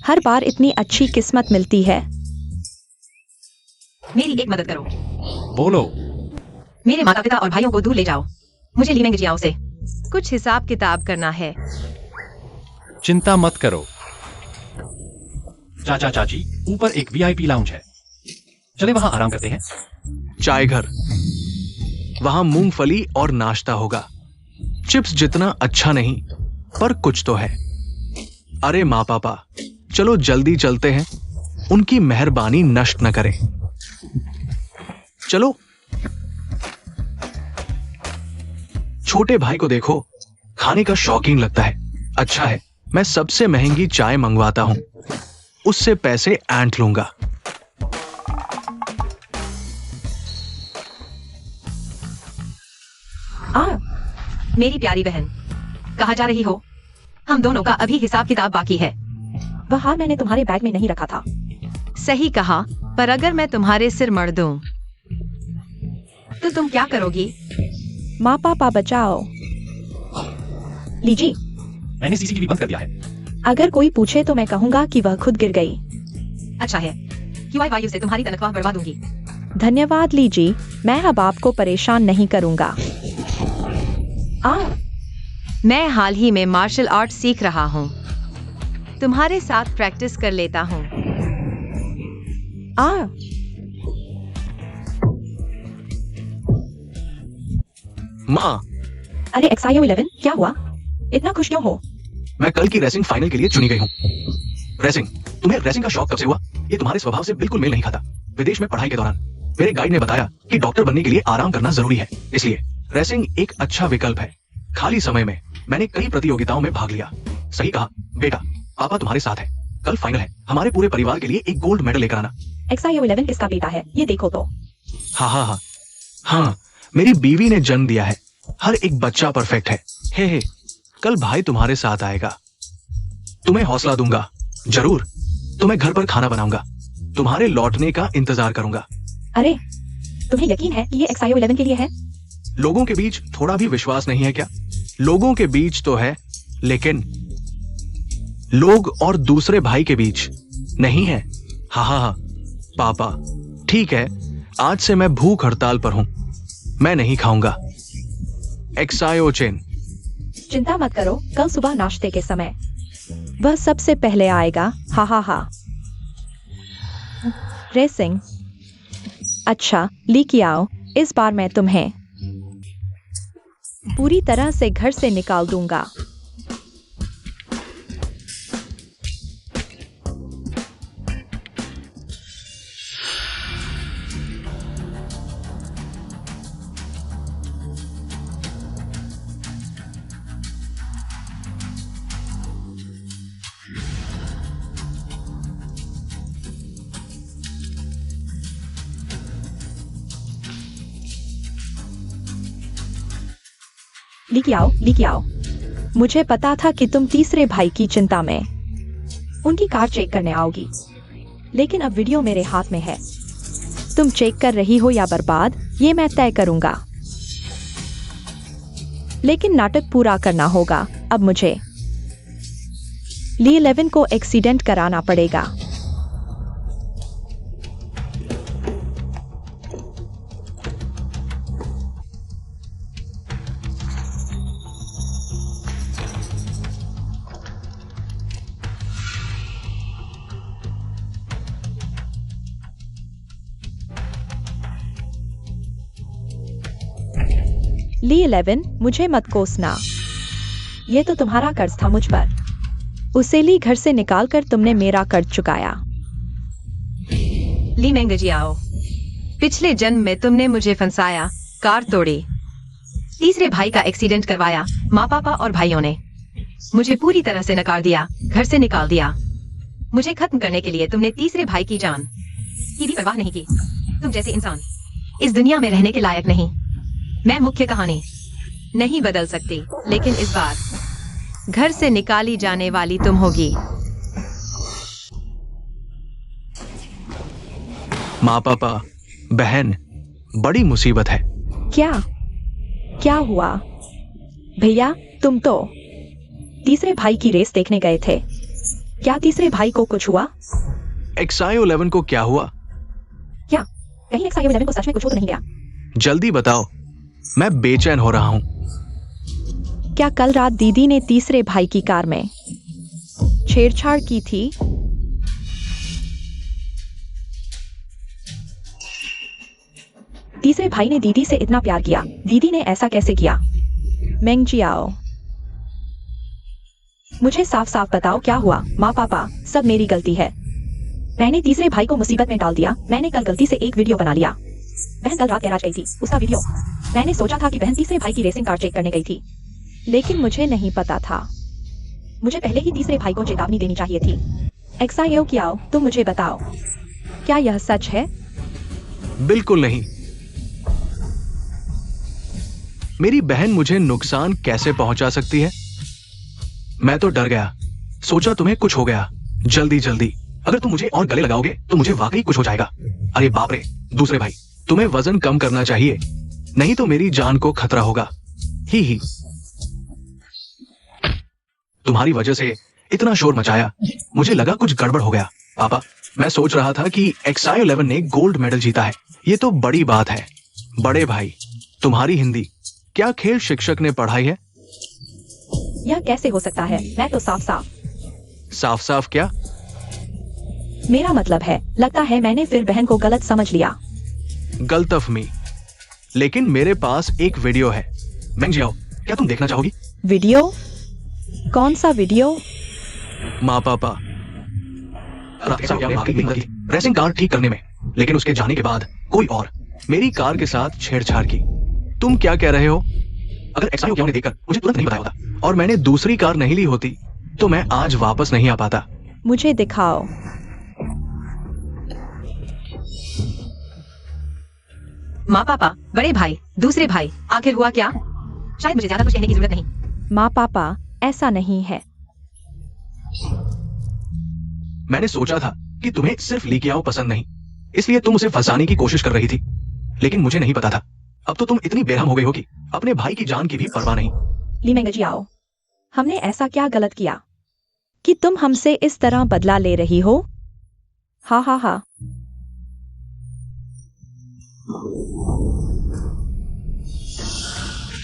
हर बार इतनी अच्छी किस्मत मिलती है? मेरी एक मदद करो। बोलो। मेरे माता पिता और भाइयों को दूर ले जाओ। मुझे ली मेंग जियाओ से कुछ हिसाब किताब करना है। चिंता मत करो चाचा चाची, ऊपर एक वीआईपी लाउंज है, चले वहां आराम करते हैं। चाय घर, वहां मूंगफली और नाश्ता होगा। चिप्स जितना अच्छा नहीं, पर कुछ तो है। अरे माँ पापा, चलो जल्दी चलते हैं, उनकी मेहरबानी नष्ट न करें। चलो। छोटे भाई को देखो, खाने का शौकीन लगता है। अच्छा है, मैं सबसे महंगी चाय मंगवाता हूं, उससे पैसे ऐंठ लूंगा। मेरी प्यारी बहन, कहाँ जा रही हो? हम दोनों का अभी हिसाब किताब बाकी है। वह हार मैंने तुम्हारे बैग में नहीं रखा था। सही कहा, पर अगर मैं तुम्हारे सिर मर दूं, तो तुम क्या करोगी? माँ पापा बचाओ। लीजिए, मैंने सीसीटीवी बंद कर दिया है। अगर कोई पूछे तो मैं कहूंगा कि वह खुद गिर गई। अच्छा है, क्यूआई वायु से तुम्हारी तनख्वाह बढ़वा दूंगी। धन्यवाद लीजी, मैं अब आपको परेशान नहीं करूंगा। मैं हाल ही में मार्शल आर्ट सीख रहा हूँ। तुम्हारे साथ प्रैक्टिस कर लेता हूँ। माँ, अरे XIO11, क्या हुआ? इतना खुश क्यों हो? मैं कल की रेसिंग फाइनल के लिए चुनी गई हूँ। रेसिंग, तुम्हें रेसिंग का शौक कब से हुआ? ये तुम्हारे स्वभाव से बिल्कुल मेल नहीं खाता। विदेश में पढ़ाई के दौरान मेरे गाइड ने बताया कि डॉक्टर बनने के लिए आराम करना जरूरी है, इसलिए रेसिंग एक अच्छा विकल्प है। खाली समय में मैंने कई प्रतियोगिताओं में भाग लिया। सही कहा बेटा, पापा तुम्हारे साथ है। कल फाइनल है, हमारे पूरे परिवार के लिए एक गोल्ड मेडल लेकर आना। XIO11 किसका बेटा है? ये देखो तो। हाँ, मेरी बीवी ने जन्म दिया है। हर एक बच्चा परफेक्ट है। हे, कल भाई तुम्हारे साथ आएगा। तुम्हें हौसला दूंगा, जरूर। तुम्हें घर पर खाना बनाऊंगा, तुम्हारे लौटने का इंतजार करूंगा। अरे, तुम्हें यकीन है कि ये XIO11 के लिए है? लोगों के बीच थोड़ा भी विश्वास नहीं है क्या? लोगों के बीच तो है, लेकिन लोग और दूसरे भाई के बीच नहीं है। हाँ, पापा ठीक है, आज से मैं भूख हड़ताल पर हूं, मैं नहीं खाऊंगा। XIO chain. चिंता मत करो, कल सुबह नाश्ते के समय वह सबसे पहले आएगा। हा। रेसिंग। अच्छा, ली आओ, इस बार मैं तुम्हें पूरी तरह से घर से निकाल दूंगा। लेके आओ। मुझे पता था कि तुम तीसरे भाई की चिंता में उनकी कार चेक करने आओगी, लेकिन अब वीडियो मेरे हाथ में है। तुम चेक कर रही हो या बर्बाद, ये मैं तय करूंगा। लेकिन नाटक पूरा करना होगा। अब मुझे ली 11 को एक्सीडेंट कराना पड़ेगा। ली 11, मुझे मत कोसना। ये तो तुम्हारा कर्ज था मुझ पर। उसे ली घर से निकालकर तुमने मेरा कर्ज चुकाया। ली मेंगजियाओ, पिछले जन्म में तुमने मुझे फंसाया, कार तोड़ी, तीसरे भाई का एक्सीडेंट करवाया। माँ पापा और भाइयों ने मुझे पूरी तरह से नकार दिया, घर से निकाल दिया। मुझे खत्म करने के लिए तुमने तीसरे भाई की जान की भी परवाह नहीं की। तुम जैसे इंसान इस दुनिया में रहने के लायक नहीं। मैं मुख्य कहानी नहीं बदल सकती, लेकिन इस बार घर से निकाली जाने वाली तुम होगी। माँ पापा, बहन, बड़ी मुसीबत है। क्या हुआ? भैया, तुम तो तीसरे भाई की रेस देखने गए थे। क्या तीसरे भाई को कुछ हुआ? XIO11 को क्या हुआ? क्या कहीं XIO11 को सच में कुछ हो तो नहीं गया? जल्दी बताओ, मैं बेचैन हो रहा हूं। क्या कल रात दीदी ने तीसरे भाई की कार में छेड़छाड़ की थी? तीसरे भाई ने दीदी से इतना प्यार किया, दीदी ने ऐसा कैसे किया? मेंगजियाओ, मुझे साफ साफ बताओ क्या हुआ? माँ पापा, सब मेरी गलती है। मैंने तीसरे भाई को मुसीबत में डाल दिया। मैंने कल गलती से एक वीडियो बना लिया। बहन कल रात गैराज गई थी, उसका वीडियो। मैंने सोचा था कि बहन तीसरे भाई की रेसिंग कार चेक करने गई थी, लेकिन मुझे नहीं पता था। मुझे पहले ही तीसरे भाई को चेतावनी देनी चाहिए थी। XIO क्या हो, तुम मुझे बताओ, क्या यह सच है? बिल्कुल नहीं। मेरी बहन मुझे नुकसान कैसे पहुंचा सकती है? मैं तो डर गया, सोचा तुम्हें कुछ हो गया। जल्दी अगर तुम मुझे और गले लगाओगे तो मुझे वाकई कुछ हो जाएगा। अरे बाप रे, दूसरे भाई, तुम्हें वजन कम करना चाहिए, नहीं तो मेरी जान को खतरा होगा। ही तुम्हारी वजह से इतना शोर मचाया, मुझे लगा कुछ गड़बड़ हो गया। पापा, मैं सोच रहा था कि XIO11 ने गोल्ड मेडल जीता है, ये तो बड़ी बात है। बड़े भाई, तुम्हारी हिंदी क्या खेल शिक्षक ने पढ़ाई है? यह कैसे हो सकता है? मैं तो साफ साफ क्या? मेरा मतलब है, लगता है मैंने फिर बहन को गलत समझ लिया। गलतफहमी। लेकिन मेरे पास एक वीडियो है। मेंगजियाओ, क्या तुम देखना चाहोगी? वीडियो? कौन सा वीडियो? माँ पापा, रेसिंग कार ठीक करने में, लेकिन उसके जाने के बाद कोई और मेरी कार के साथ छेड़छाड़ की। तुम क्या कह रहे हो? अगर XIO ने देखकर मुझे तुरंत नहीं बताया होता और मैंने दूसरी कार नहीं ली होती तो मैं आज वापस नहीं आ पाता। मुझे दिखाओ। माँ पापा, बड़े भाई, दूसरे भाई, आखिर हुआ क्या? शायद मुझे ज्यादा कुछ कहने की जरूरत नहीं। माँ पापा, ऐसा नहीं है। मैंने सोचा था कि तुम्हें सिर्फ लीकियाओ पसंद नहीं, इसलिए तुम उसे फंसाने की कोशिश कर रही थी, लेकिन मुझे नहीं पता था। अब तो तुम इतनी बेरहम हो गई हो कि अपने भाई की जान की भी परवाह नहीं। ली मेंगजियाओ, हमने ऐसा क्या गलत किया कि तुम हमसे इस तरह बदला ले रही हो? हा।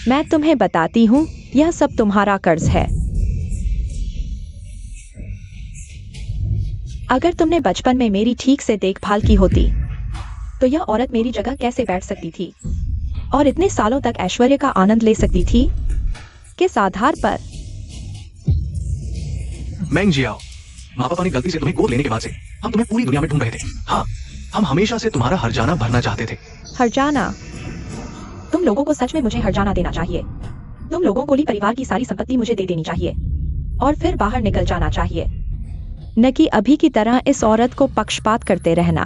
मैं तुम्हें बताती हूँ, यह सब तुम्हारा कर्ज है। अगर तुमने बचपन में मेरी ठीक से देखभाल की होती तो यह औरत मेरी जगह कैसे बैठ सकती थी और इतने सालों तक ऐश्वर्य का आनंद ले सकती थी? किस आधार पर? मेंगजियाओ, माँ पापा ने गलती से तुम्हें गोद लेने के बाद से हम तुम्हें पूरी दुनिया में ढूंढ रहे थे। हाँ, हम हमेशा से तुम्हारा हर्जाना भरना चाहते थे। हर्जाना? तुम लोगों को सच में मुझे हर्जाना देना चाहिए। तुम लोगों को ली परिवार की सारी संपत्ति मुझे दे देनी चाहिए और फिर बाहर निकल जाना चाहिए, न कि अभी की तरह इस औरत को पक्षपात करते रहना।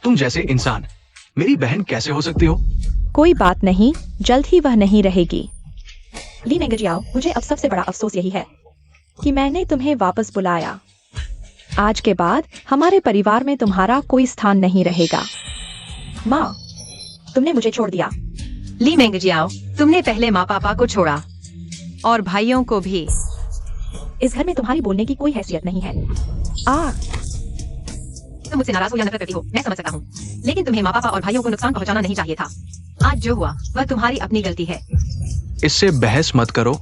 तुम जैसे इंसान मेरी बहन कैसे हो सकती हो? कोई बात नहीं, जल्द ही वह नहीं रहेगी। ली मेंगजियाओ, मुझे अब सबसे बड़ा अफसोस यही है कि मैंने तुम्हें वापस बुलाया। आज के बाद हमारे परिवार में तुम्हारा कोई स्थान नहीं रहेगा। माँ, तुमने मुझे छोड़ दिया। ली मेंगजियाओ, तुमने पहले माँ पापा को छोड़ा और भाइयों को भी। इस घर में तुम्हारी बोलने की कोई हैसियत नहीं है। तुम मुझसे नाराज हो या नफरत करती हो, मैं समझ सकता हूँ, लेकिन तुम्हें माँ पापा और भाइयों को नुकसान पहुँचाना नहीं चाहिए था। आज जो हुआ वह तुम्हारी अपनी गलती है। इससे बहस मत करो,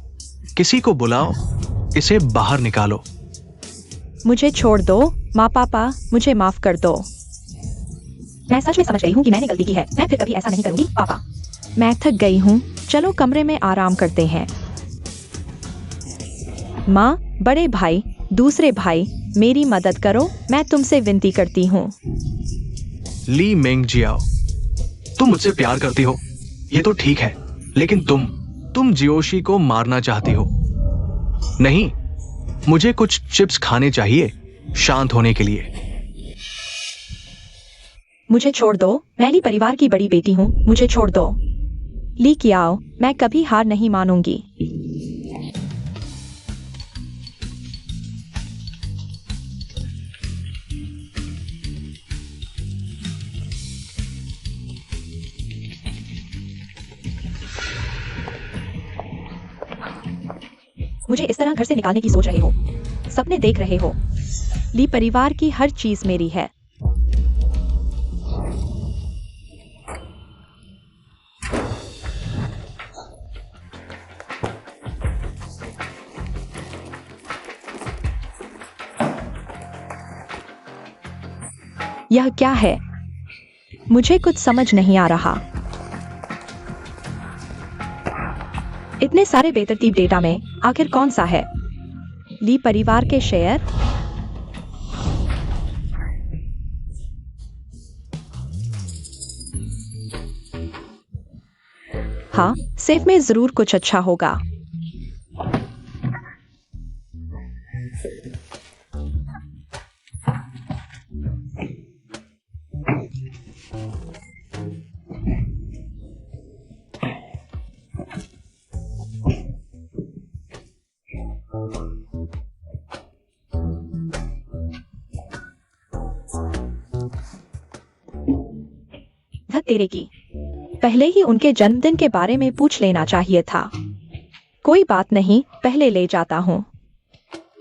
किसी को बुलाओ, इसे बाहर निकालो। मुझे छोड़ दो माँ पापा, मुझे माफ कर दो। मैं सच में समझ गई हूँ कि मैंने गलती की है। मैं फिर कभी ऐसा नहीं करूंगी पापा। मैं थक गई हूँ, चलो कमरे में आराम करते हैं। माँ, बड़े भाई, दूसरे भाई, मेरी मदद करो, मैं तुमसे विनती करती हूँ। ली मेंगजियाओ, तुम मुझसे प्यार करती हो, ये तो ठीक है, लेकिन तुम जियोशी को मारना चाहती हो। नहीं, मुझे कुछ चिप्स खाने चाहिए शांत होने के लिए। मुझे छोड़ दो, मैं ली परिवार की बड़ी बेटी हूँ, मुझे छोड़ दो। ली कियाओ, मैं कभी हार नहीं मानूंगी। मुझे इस तरह घर से निकालने की सोच रहे हो, सपने देख रहे हो। ली परिवार की हर चीज मेरी है। यह क्या है? मुझे कुछ समझ नहीं आ रहा। इतने सारे बेतरतीब डेटा में आखिर कौन सा है? ली परिवार के शेयर? हाँ, सेफ में जरूर कुछ अच्छा होगा। तेरे की पहले ही उनके जन्मदिन के बारे में पूछ लेना चाहिए था। कोई बात नहीं, पहले ले जाता हूं,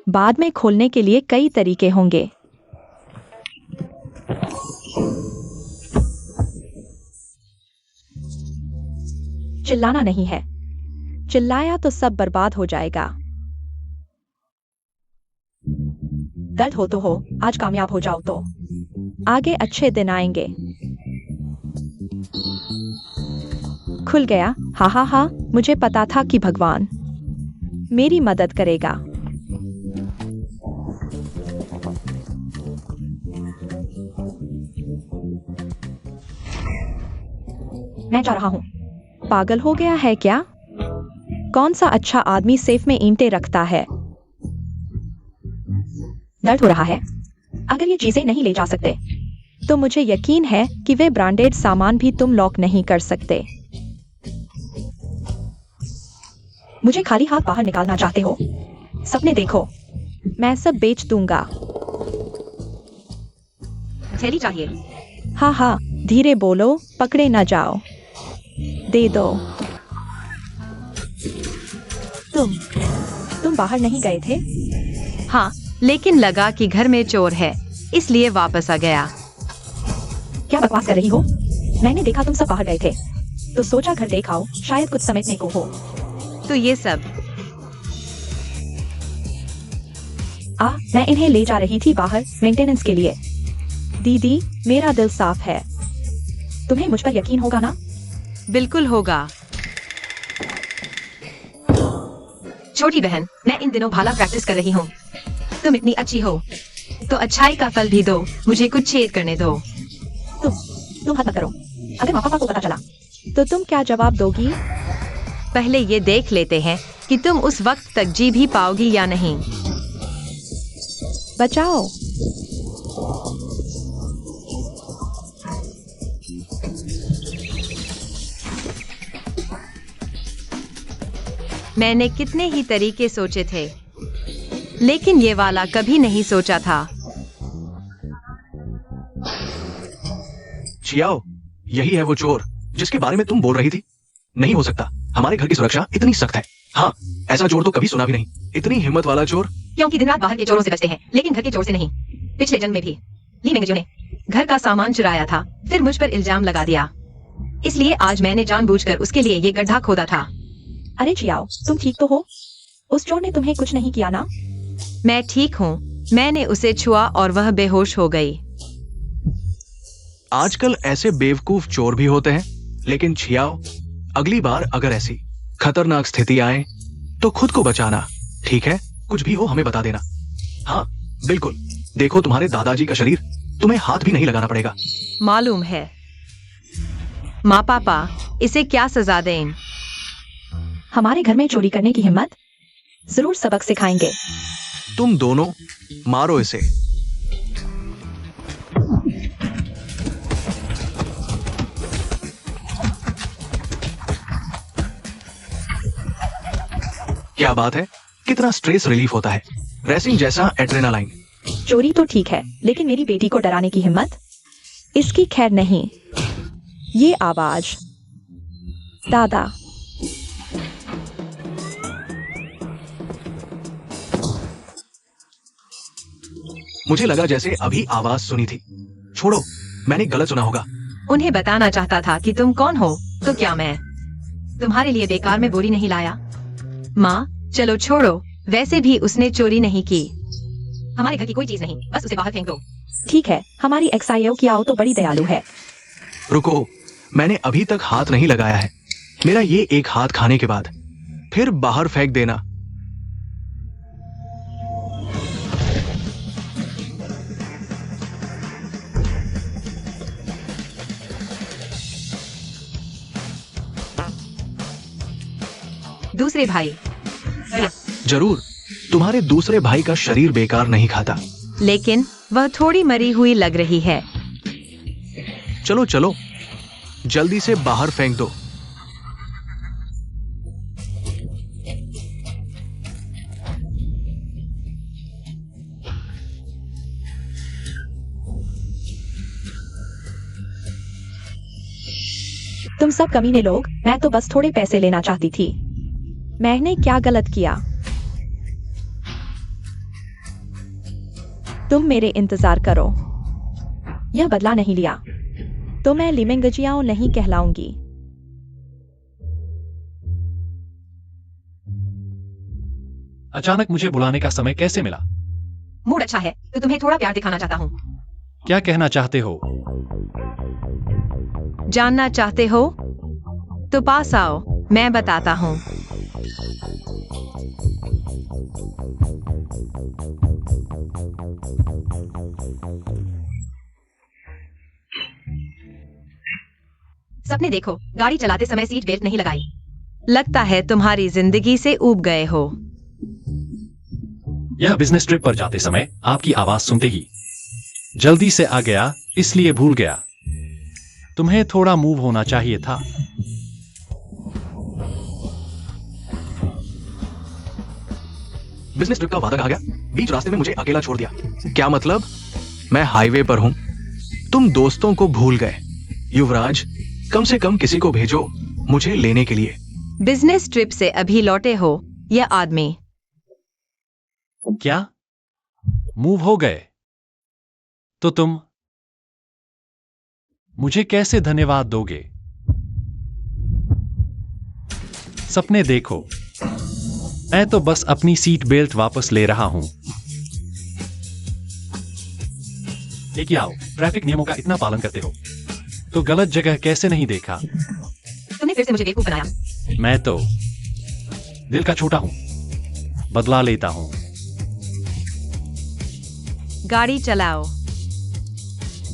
बाद में खोलने के लिए कई तरीके होंगे। चिल्लाना नहीं है, चिल्लाया तो सब बर्बाद हो जाएगा। दर्द हो तो हो, आज कामयाब हो जाओ तो आगे अच्छे दिन आएंगे। खुल गया, हा हा हा, मुझे पता था कि भगवान मेरी मदद करेगा। मैं जा रहा हूं। पागल हो गया है क्या? कौन सा अच्छा आदमी सेफ में ईंटें रखता है? दर्द हो रहा है। अगर ये चीजें नहीं ले जा सकते तो मुझे यकीन है कि वे ब्रांडेड सामान भी तुम लॉक नहीं कर सकते। मुझे खाली हाथ बाहर निकालना चाहते हो? सपने देखो, मैं सब बेच दूंगा। थैली चाहिए? हाँ हाँ, धीरे बोलो, पकड़े न जाओ। दे दो। तुम बाहर नहीं गए थे? हाँ, लेकिन लगा कि घर में चोर है, इसलिए वापस आ गया। क्या बकवास कर रही हो? मैंने देखा तुम सब बाहर गए थे, तो सोचा घर देख आओ, शायद कुछ समेटने को हो। तो ये सब? मैं इन्हें ले जा रही थी बाहर मेंटेनेंस के लिए। दीदी, मेरा दिल साफ है। तुम्हें मुझ पर यकीन होगा ना? बिल्कुल होगा। छोटी बहन, मैं इन दिनों भाला प्रैक्टिस कर रही हूँ। तुम इतनी अच्छी हो, तो अच्छाई का फल भी दो, मुझे कुछ छेद करने दो। तुम हद मत करो। अगर पापा को पता चला तो तुम क्या जवाब दोगी? पहले ये देख लेते हैं कि तुम उस वक्त तक जी भी पाओगी या नहीं। बचाओ। मैंने कितने ही तरीके सोचे थे, लेकिन ये वाला कभी नहीं सोचा था। चियाओ, यही है वो चोर जिसके बारे में तुम बोल रही थी। नहीं हो सकता, हमारे घर की सुरक्षा इतनी सख्त है। हाँ, ऐसा चोर तो कभी सुना भी नहीं। इतनी हिम्मत वाला चोर। क्योंकि दिन रात बाहर के चोरों से बचते हैं, लेकिन घर के चोर से नहीं। पिछले जन्म में भी ली मिंगजू ने घर का सामान चुराया था, फिर मुझ पर इल्जाम लगा दिया। इसलिए आज मैंने जानबूझकर उसके लिए ये गड्ढा खोदा था। अरे चियाओ, तुम ठीक तो हो? उस चोर ने तुम्हें कुछ नहीं किया ना? मैं ठीक हूँ। मैंने उसे छुआ और वह बेहोश हो गई। आजकल ऐसे बेवकूफ चोर भी होते हैं, लेकिन छियाओ, अगली बार अगर ऐसी खतरनाक स्थिति आए तो खुद को बचाना, ठीक है? कुछ भी हो हमें बता देना। हाँ बिल्कुल। देखो, तुम्हारे दादाजी का शरीर, तुम्हें हाथ भी नहीं लगाना पड़ेगा। मालूम है। माँ पापा, इसे क्या सजा दें? हमारे घर में चोरी करने की हिम्मत? जरूर सबक सिखाएंगे। तुम दोनों मारो इसे। क्या बात है, कितना स्ट्रेस रिलीफ होता है। रेसिंग जैसा एड्रेनालाइन। चोरी तो ठीक है, लेकिन मेरी बेटी को डराने की हिम्मत? इसकी खैर नहीं। ये आवाज, दादा। मुझे लगा जैसे अभी आवाज सुनी थी। छोड़ो, मैंने गलत सुना होगा। उन्हें बताना चाहता था कि तुम कौन हो, तो क्या मैं तुम्हारे लिए बेकार में बोरी नहीं लाया? माँ, चलो छोड़ो। वैसे भी उसने चोरी नहीं की। हमारे घर की कोई चीज नहीं, बस उसे बाहर फेंक दो। ठीक है, हमारी एक्सआईओ की आओ तो बड़ी दयालु है। रुको, मैंने अभी तक हाथ नहीं लगाया है। मेरा ये एक हाथ खाने के बाद फिर बाहर फेंक देना। दूसरे भाई। जरूर, तुम्हारे दूसरे भाई का शरीर बेकार नहीं खाता। लेकिन वह थोड़ी मरी हुई लग रही है। चलो चलो, जल्दी से बाहर फेंक दो। तुम सब कमीने लोग, मैं तो बस थोड़े पैसे लेना चाहती थी। मैंने क्या गलत किया? तुम मेरे इंतजार करो। यह बदला नहीं लिया तो मैं लिमिंगजियाओ नहीं कहलाऊंगी। अचानक मुझे बुलाने का समय कैसे मिला? मूड अच्छा है तो तुम्हें थोड़ा प्यार दिखाना चाहता हूँ। क्या कहना चाहते हो? जानना चाहते हो तो पास आओ, मैं बताता हूँ। सपने देखो, गाड़ी चलाते समय सीट बेल्ट नहीं लगाई। लगता है तुम्हारी जिंदगी से ऊब गए हो। यह बिजनेस ट्रिप पर जाते समय आपकी आवाज सुनते ही जल्दी से आ गया, इसलिए भूल गया। तुम्हें थोड़ा मूव होना चाहिए था। बिजनेस ट्रिप का वादा कहा गया, बीच रास्ते में मुझे अकेला छोड़ दिया। क्या मतलब? मैं हाईवे पर हूं, तुम दोस्तों को भूल गए। युवराज, कम से कम किसी को भेजो मुझे लेने के लिए। बिजनेस ट्रिप से अभी लौटे हो? यह आदमी। क्या मूव हो गए? तो तुम मुझे कैसे धन्यवाद दोगे? सपने देखो, मैं तो बस अपनी सीट बेल्ट वापस ले रहा हूं। लेकिन आओ, ट्रैफिक नियमों का इतना पालन करते हो तो गलत जगह कैसे नहीं देखा? तुमने फिर से मुझे बेवकूफ बनाया। मैं तो दिल का छोटा हूं, बदला लेता हूं। गाड़ी चलाओ।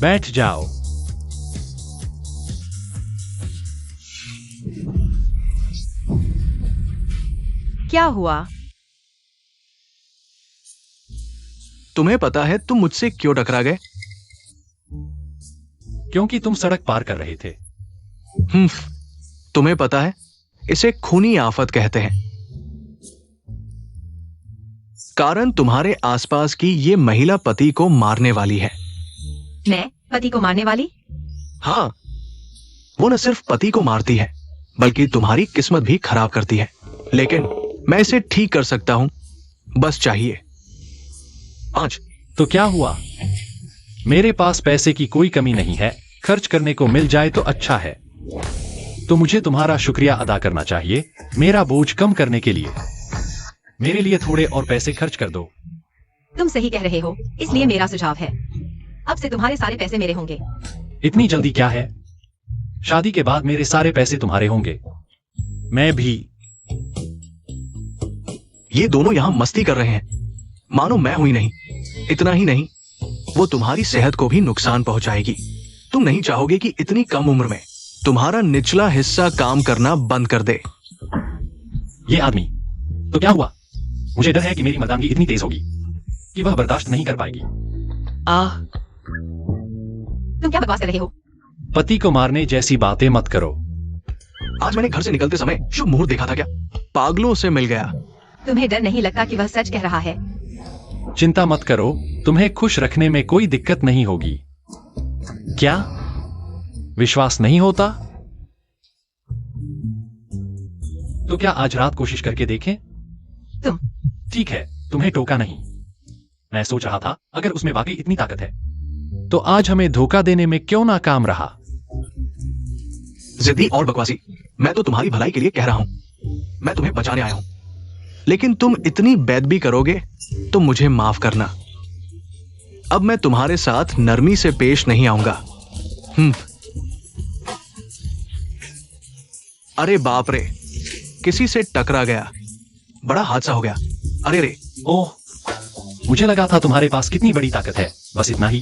बैठ जाओ। क्या हुआ? तुम्हें पता है तुम मुझसे क्यों टकरा गए? क्योंकि तुम सड़क पार कर रहे थे। तुम्हें पता है, इसे खूनी आफत कहते हैं। कारण तुम्हारे आसपास की ये महिला पति को मारने वाली है। मैं पति को मारने वाली? हाँ, वो न सिर्फ पति को मारती है बल्कि तुम्हारी किस्मत भी खराब करती है। लेकिन मैं इसे ठीक कर सकता हूं, बस चाहिए 5। तो क्या हुआ? मेरे पास पैसे की कोई कमी नहीं है, खर्च करने को मिल जाए तो अच्छा है। तो मुझे तुम्हारा शुक्रिया अदा करना चाहिए मेरा बोझ कम करने के लिए। मेरे लिए थोड़े और पैसे खर्च कर दो। तुम सही कह रहे हो, इसलिए मेरा सुझाव है अब से तुम्हारे सारे पैसे मेरे होंगे। इतनी जल्दी क्या है? शादी के बाद मेरे सारे पैसे तुम्हारे होंगे। मैं भी। ये दोनों यहां मस्ती कर रहे हैं, मानो मैं हुई नहीं। इतना ही नहीं, वो तुम्हारी सेहत को भी नुकसान पहुंचाएगी। तुम नहीं चाहोगे कि इतनी कम उम्र में तुम्हारा निचला हिस्सा काम करना बंद कर दे। ये आदमी, तो क्या हुआ? मुझे डर है कि मेरी मर्दानगी इतनी तेज होगी कि वह बर्दाश्त नहीं कर पाएगी। तुम क्या बकवास कर रहे हो? पति को मारने जैसी बातें मत करो। आज मैंने घर से निकलते समय शुभ मुहूर्त देखा था। क्या पागलों से मिल गया? तुम्हें डर नहीं लगता कि वह सच कह रहा है? चिंता मत करो, तुम्हें खुश रखने में कोई दिक्कत नहीं होगी। क्या विश्वास नहीं होता? तो क्या आज रात कोशिश करके देखें? तुम ठीक है, तुम्हें टोका नहीं। मैं सोच रहा था अगर उसमें वाकई इतनी ताकत है तो आज हमें धोखा देने में क्यों नाकाम रहा। जिद्दी और बकवासी, मैं तो तुम्हारी भलाई के लिए कह रहा हूं। मैं तुम्हें बचाने आया हूं, लेकिन तुम इतनी बेदबी करोगे तो मुझे माफ करना। अब मैं तुम्हारे साथ नरमी से पेश नहीं आऊंगा। अरे बाप रे, किसी से टकरा गया, बड़ा हादसा हो गया। अरे रे। ओह, मुझे लगा था तुम्हारे पास कितनी बड़ी ताकत है। बस इतना ही।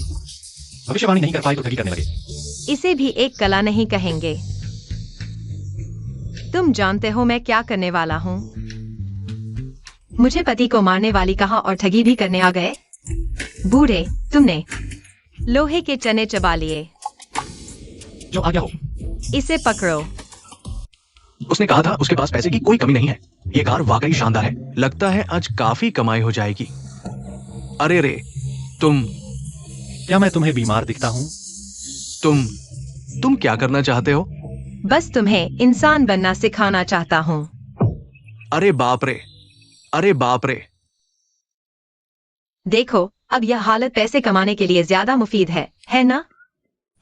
भविष्यवाणी नहीं कर पाई तो ठगी करने लगे। इसे भी एक कला नहीं कहेंगे। तुम जानते हो मैं क्या करने वाला हूँ? मुझे पति को मारने वाली कहा और ठगी भी करने आ गए। बूढ़े, तुमने लोहे के चने चबा लिए। जो आ गया हो। इसे पकड़ो। उसने कहा था उसके पास पैसे की कोई कमी नहीं है। ये कार वाकई शानदार है। लगता है आज काफी कमाई हो जाएगी। अरे रे, क्या मैं तुम्हें बीमार दिखता हूँ? तुम क्या करना चाहते हो? बस तुम्हें इंसान बनना सिखाना चाहता हूँ। अरे बाप रे, अरे बाप रे। देखो, अब यह हालत पैसे कमाने के लिए ज्यादा मुफीद है ना?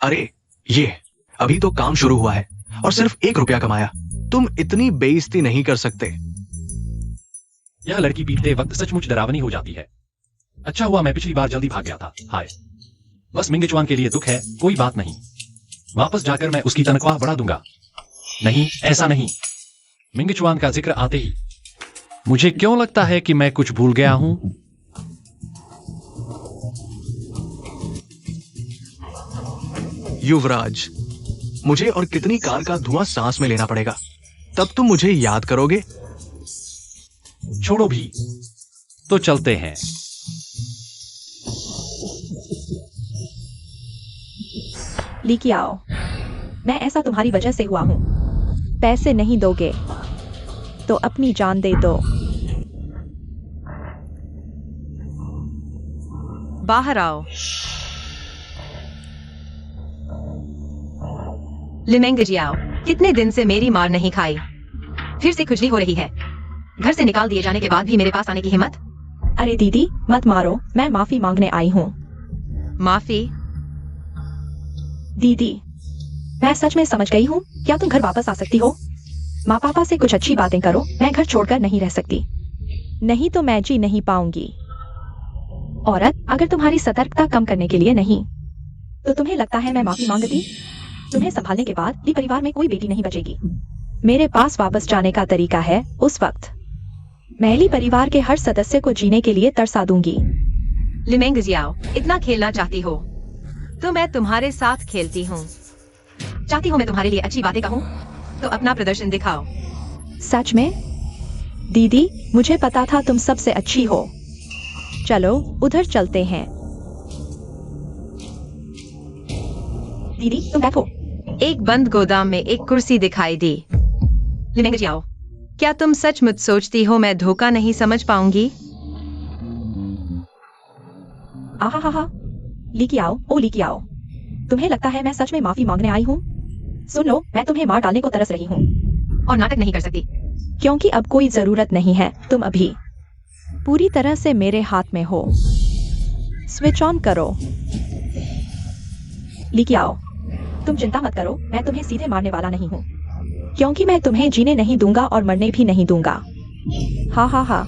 अरे ये अभी तो काम शुरू हुआ है और सिर्फ 1 रुपया कमाया। तुम इतनी बेइज्जती नहीं कर सकते। यह लड़की पीटते वक्त सचमुच डरावनी हो जाती है। अच्छा हुआ मैं पिछली बार जल्दी भाग गया था। हाय, बस मिंगेचुआन के लिए दुख है, कोई बात नहीं। वापस जाकर मैं उसकी तनख्वाह बढ़ा दूंगा। नहीं, ऐसा नहीं। मिंगेचुआन का जिक्र आते ही मुझे क्यों लगता है कि मैं कुछ भूल गया हूं। युवराज, मुझे और कितनी कार का धुआं सांस में लेना पड़ेगा, तब तुम मुझे याद करोगे? छोड़ो भी, तो चलते हैं। ली आओ, मैं ऐसा तुम्हारी वजह से हुआ हूं। पैसे नहीं दोगे तो अपनी जान दे दो। बाहर आओ। लिमेंग जियाओ, कितने दिन से मेरी मार नहीं खाई। फिर से खुजली हो रही है। घर से निकाल दिए जाने के बाद भी मेरे पास आने की हिम्मत? अरे दीदी, मत मारो, मैं माफी मांगने आई हूँ। माफी? दीदी, मैं सच में समझ गई हूँ। क्या तुम घर वापस आ सकती हो? माँ पापा से कुछ अच्छी बातें करो। मैं घर छोड़कर नहीं रह सकती, नहीं तो मैं जी नहीं पाऊंगी। औरत, अगर तुम्हारी सतर्कता कम करने के लिए नहीं तो तुम्हें लगता है मैं माफी मांगती? तुम्हें संभालने के बाद भी परिवार में कोई बेटी नहीं बचेगी। मेरे पास वापस जाने का तरीका है। उस वक्त मैं ली परिवार के हर सदस्य को जीने के लिए तरसा दूंगी। लिमेंग जियाओ, इतना खेलना चाहती हो तो मैं तुम्हारे साथ खेलती हूँ। चाहती हो मैं तुम्हारे लिए अच्छी बातें कहूँ तो अपना प्रदर्शन दिखाओ। सच में? दीदी, मुझे पता था तुम सबसे अच्छी हो। चलो उधर चलते हैं। दीदी, तुम बैठो। एक बंद गोदाम में एक कुर्सी दिखाई दी। लिमेंग जियाओ, क्या तुम सचमुच सोचती हो मैं धोखा नहीं समझ पाऊंगी? आहा हा हा। लीकी आओ, ओ लीकी आओ। तुम्हें लगता है मैं सच में माफी मांगने आई हूँ? सुन लो, मैं तुम्हें मार डालने को तरस रही हूँ। और नाटक नहीं कर सकती। क्योंकि अब कोई जरूरत नहीं है, तुम अभी पूरी तरह से मेरे हाथ में हो। स्विच ऑन करो। लीकी आओ, तुम चिंता मत करो, मैं तुम्हें सीधे मारने वाला नहीं हूँ, क्योंकि मैं तुम्हें जीने नहीं दूंगा और मरने भी नहीं दूंगा। हा हा हा।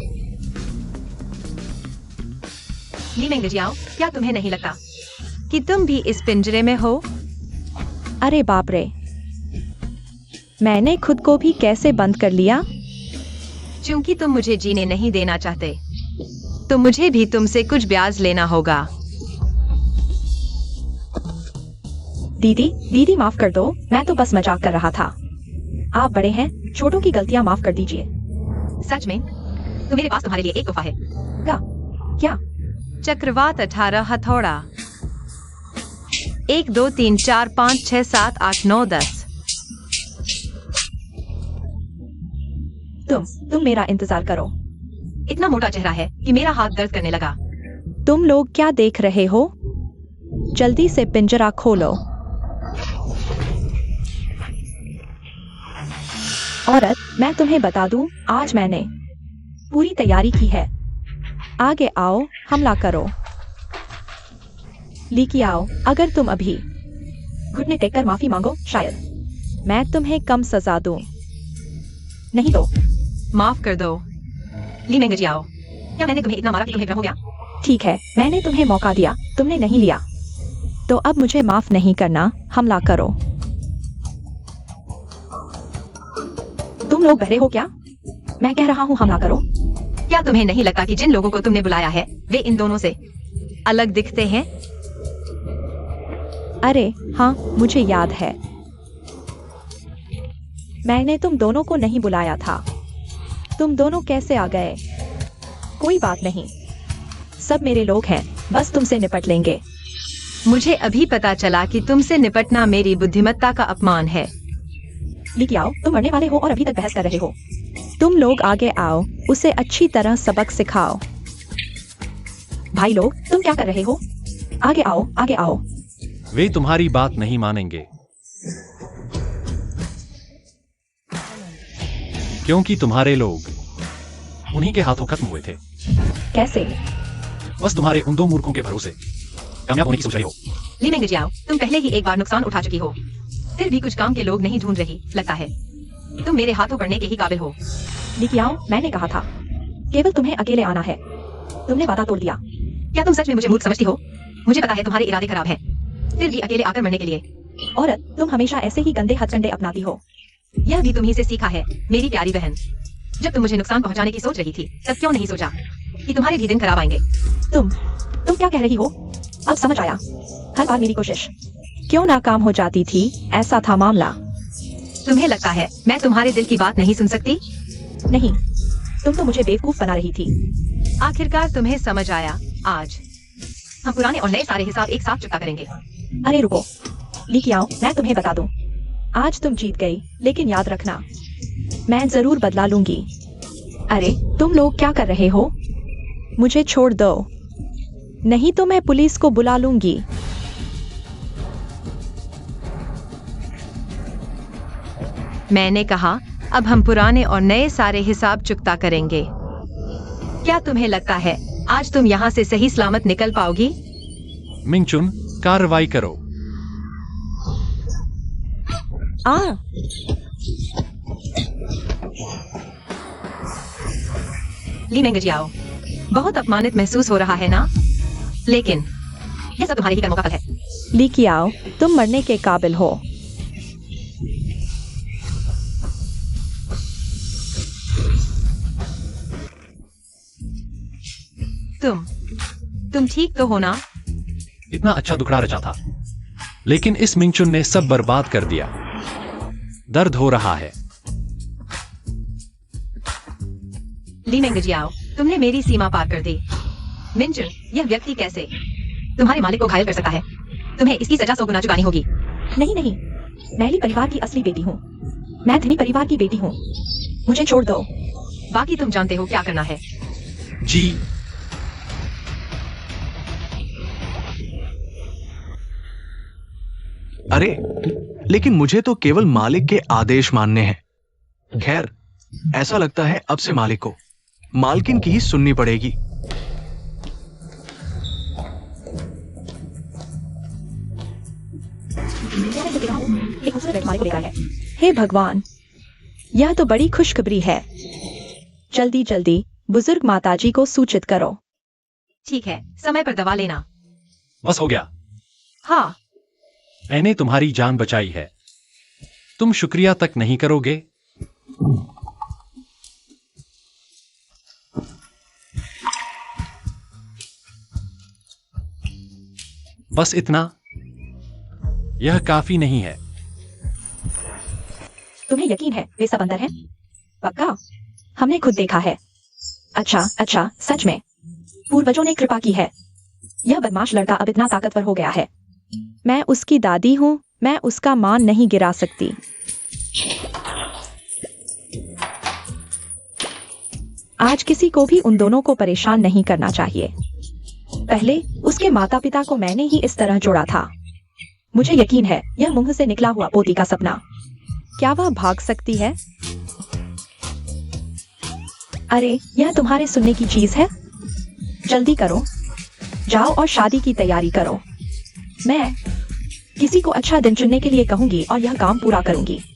ली मेंग जियाओ, क्या तुम्हें नहीं लगता कि तुम भी इस पिंजरे में हो? अरे बाप रे, मैंने खुद को भी कैसे बंद कर लिया? क्योंकि तुम मुझे जीने नहीं देना चाहते, तो मुझे भी तुमसे कुछ ब्याज लेना होगा। दीदी, दीदी माफ कर दो, मैं तो बस मजाक कर रहा था। आप बड़े हैं, छोटों की गलतियां माफ कर दीजिए। सच में? तो मेरे पास तुम्हारे लिए एक तोहफा है। क्या? चक्रवात 18 हथौड़ा। 1 2 3 4 5 6 7 8 9 10। तुम मेरा इंतजार करो। इतना मोटा चेहरा है कि मेरा हाथ दर्द करने लगा। तुम लोग क्या देख रहे हो? जल्दी से पिंजरा खोलो। औरत, मैं तुम्हें बता दूं, आज मैंने पूरी तैयारी की है। आगे आओ, हमला करो। लीकी आओ, अगर तुम अभी घुटने टेक कर माफी मांगो, शायद मैं तुम्हें कम सजा दूं। नहीं तो माफ कर दो। ली मेंग जियाओ, क्या मैंने तुम्हें इतना मारा कि तुम्हें भ्रम हो गया? ठीक है, मैंने तुम्हें मौका दिया, तुमने नहीं लिया, तो अब मुझे माफ नहीं करना, हमला करो। तुम लोग बहरे हो क्या? मैं कह रहा हूँ हमला करो। क्या तुम्हें नहीं लगता कि जिन लोगों को तुमने बुलाया है वे इन दोनों से अलग दिखते हैं? अरे हाँ, मुझे याद है, मैंने तुम दोनों को नहीं बुलाया था। तुम दोनों कैसे आ गए? कोई बात नहीं, सब मेरे लोग हैं, बस तुमसे निपट लेंगे। मुझे अभी पता चला कि तुमसे निपटना मेरी बुद्धिमत्ता का अपमान है। लीकी आओ, तुम मरने वाले हो और अभी तक बहस कर रहे हो। तुम लोग आगे आओ, उसे अच्छी तरह सबक सिखाओ। भाई लोग, तुम क्या कर रहे हो? आगे आओ, आगे आओ। वे तुम्हारी बात नहीं मानेंगे, क्योंकि तुम्हारे लोग उन्हीं के हाथों खत्म हुए थे। कैसे? बस तुम्हारे उन दो मूर्खों के भरोसे कामयाब होने की सोच रही हो। ली मेंग जियाओ, तुम पहले ही एक बार नुकसान उठा चुकी हो, फिर भी कुछ काम के लोग नहीं ढूंढ रही, लगता है तुम मेरे हाथों पड़ने के ही काबिल हो। लीकी आओ, मैंने कहा था, केवल तुम्हें अकेले आना है। तुमने वादा तोड़ दिया। क्या तुम सच में मुझे मूर्ख समझती हो? मुझे पता है तुम्हारे इरादे खराब हैं, फिर भी अकेले आकर मरने के लिए। औरत, तुम हमेशा ऐसे ही गंदे हथकंडे अपनाती हो। यह भी तुम्ही से सीखा है, मेरी प्यारी बहन। जब तुम मुझे नुकसान पहुंचाने की सोच रही थी, तब क्यों नहीं सोचा कि तुम्हारे भी दिन खराब आएंगे? तुम क्या कह रही हो? अब समझ आया, हर बार मेरी कोशिश क्यों नाकाम हो जाती थी, ऐसा था मामला। तुम्हें लगता है मैं तुम्हारे दिल की बात नहीं सुन सकती? नहीं, तुम तो मुझे बेवकूफ बना रही थी। आखिरकार तुम्हें समझ आया। आज हम पुराने और नए सारे हिसाब एक साथ चुकता करेंगे। अरे रुको, लीकी आओ, मैं तुम्हें बता दूं, आज तुम जीत गई, लेकिन याद रखना, मैं जरूर बदला लूंगी। अरे तुम लोग क्या कर रहे हो? मुझे छोड़ दो, नहीं तो मैं पुलिस को बुला लूंगी। मैंने कहा, अब हम पुराने और नए सारे हिसाब चुकता करेंगे। क्या तुम्हें लगता है आज तुम यहाँ से सही सलामत निकल पाओगी? मिंगचुन, कार्रवाई करो। ली मेंग जियाओ, बहुत अपमानित महसूस हो रहा है ना? लेकिन यह सब तुम्हारे ही कर्मों का फल है। लीकी आओ, तुम मरने के काबिल हो। तुम ठीक तो हो ना? इतना अच्छा दुखड़ा रचा था, लेकिन इस मिंगचुन ने सब बर्बाद कर दिया। दर्द हो रहा है। ली मेंग जियाओ, तुमने मेरी सीमा पार कर दी। मिंचुन, यह व्यक्ति कैसे तुम्हारे मालिक को घायल कर सकता है? तुम्हें इसकी सजा 100 गुना चुकानी होगी। नहीं, मैं ली परिवार की असली बेटी हूँ। मैं धनी परिवार की बेटी हूँ, मुझे छोड़ दो। बाकी तुम जानते हो क्या करना है। जी। अरे लेकिन मुझे तो केवल मालिक के आदेश मानने हैं। खैर, ऐसा लगता है अब से मालिक को मालकिन की ही सुननी पड़ेगी। एक खूबसूरत बैठमारी को लेकर है। हे भगवान, यह तो बड़ी खुशखबरी है। जल्दी जल्दी बुजुर्ग माताजी को सूचित करो। ठीक है, समय पर दवा लेना। बस हो गया। हाँ, मैंने तुम्हारी जान बचाई है। तुम शुक्रिया तक नहीं करोगे। बस इतना? यह काफी नहीं है। तुम्हें यकीन है वे सब अंदर हैं? पक्का? हमने खुद देखा है। अच्छा, सच में? पूर्वजों ने कृपा की है। यह बदमाश लड़का अब इतना ताकतवर हो गया है। मैं उसकी दादी हूँ, मैं उसका मान नहीं गिरा सकती। आज किसी को भी उन दोनों को परेशान नहीं करना चाहिए। पहले उसके माता पिता को मैंने ही इस तरह जोड़ा था। मुझे यकीन है यह मुंह से निकला हुआ पोती का सपना। क्या वह भाग सकती है? अरे, यह तुम्हारे सुनने की चीज है। जल्दी करो, जाओ और शादी की तैयारी करो। मैं किसी को अच्छा दिन चुनने के लिए कहूंगी और यह काम पूरा करूंगी।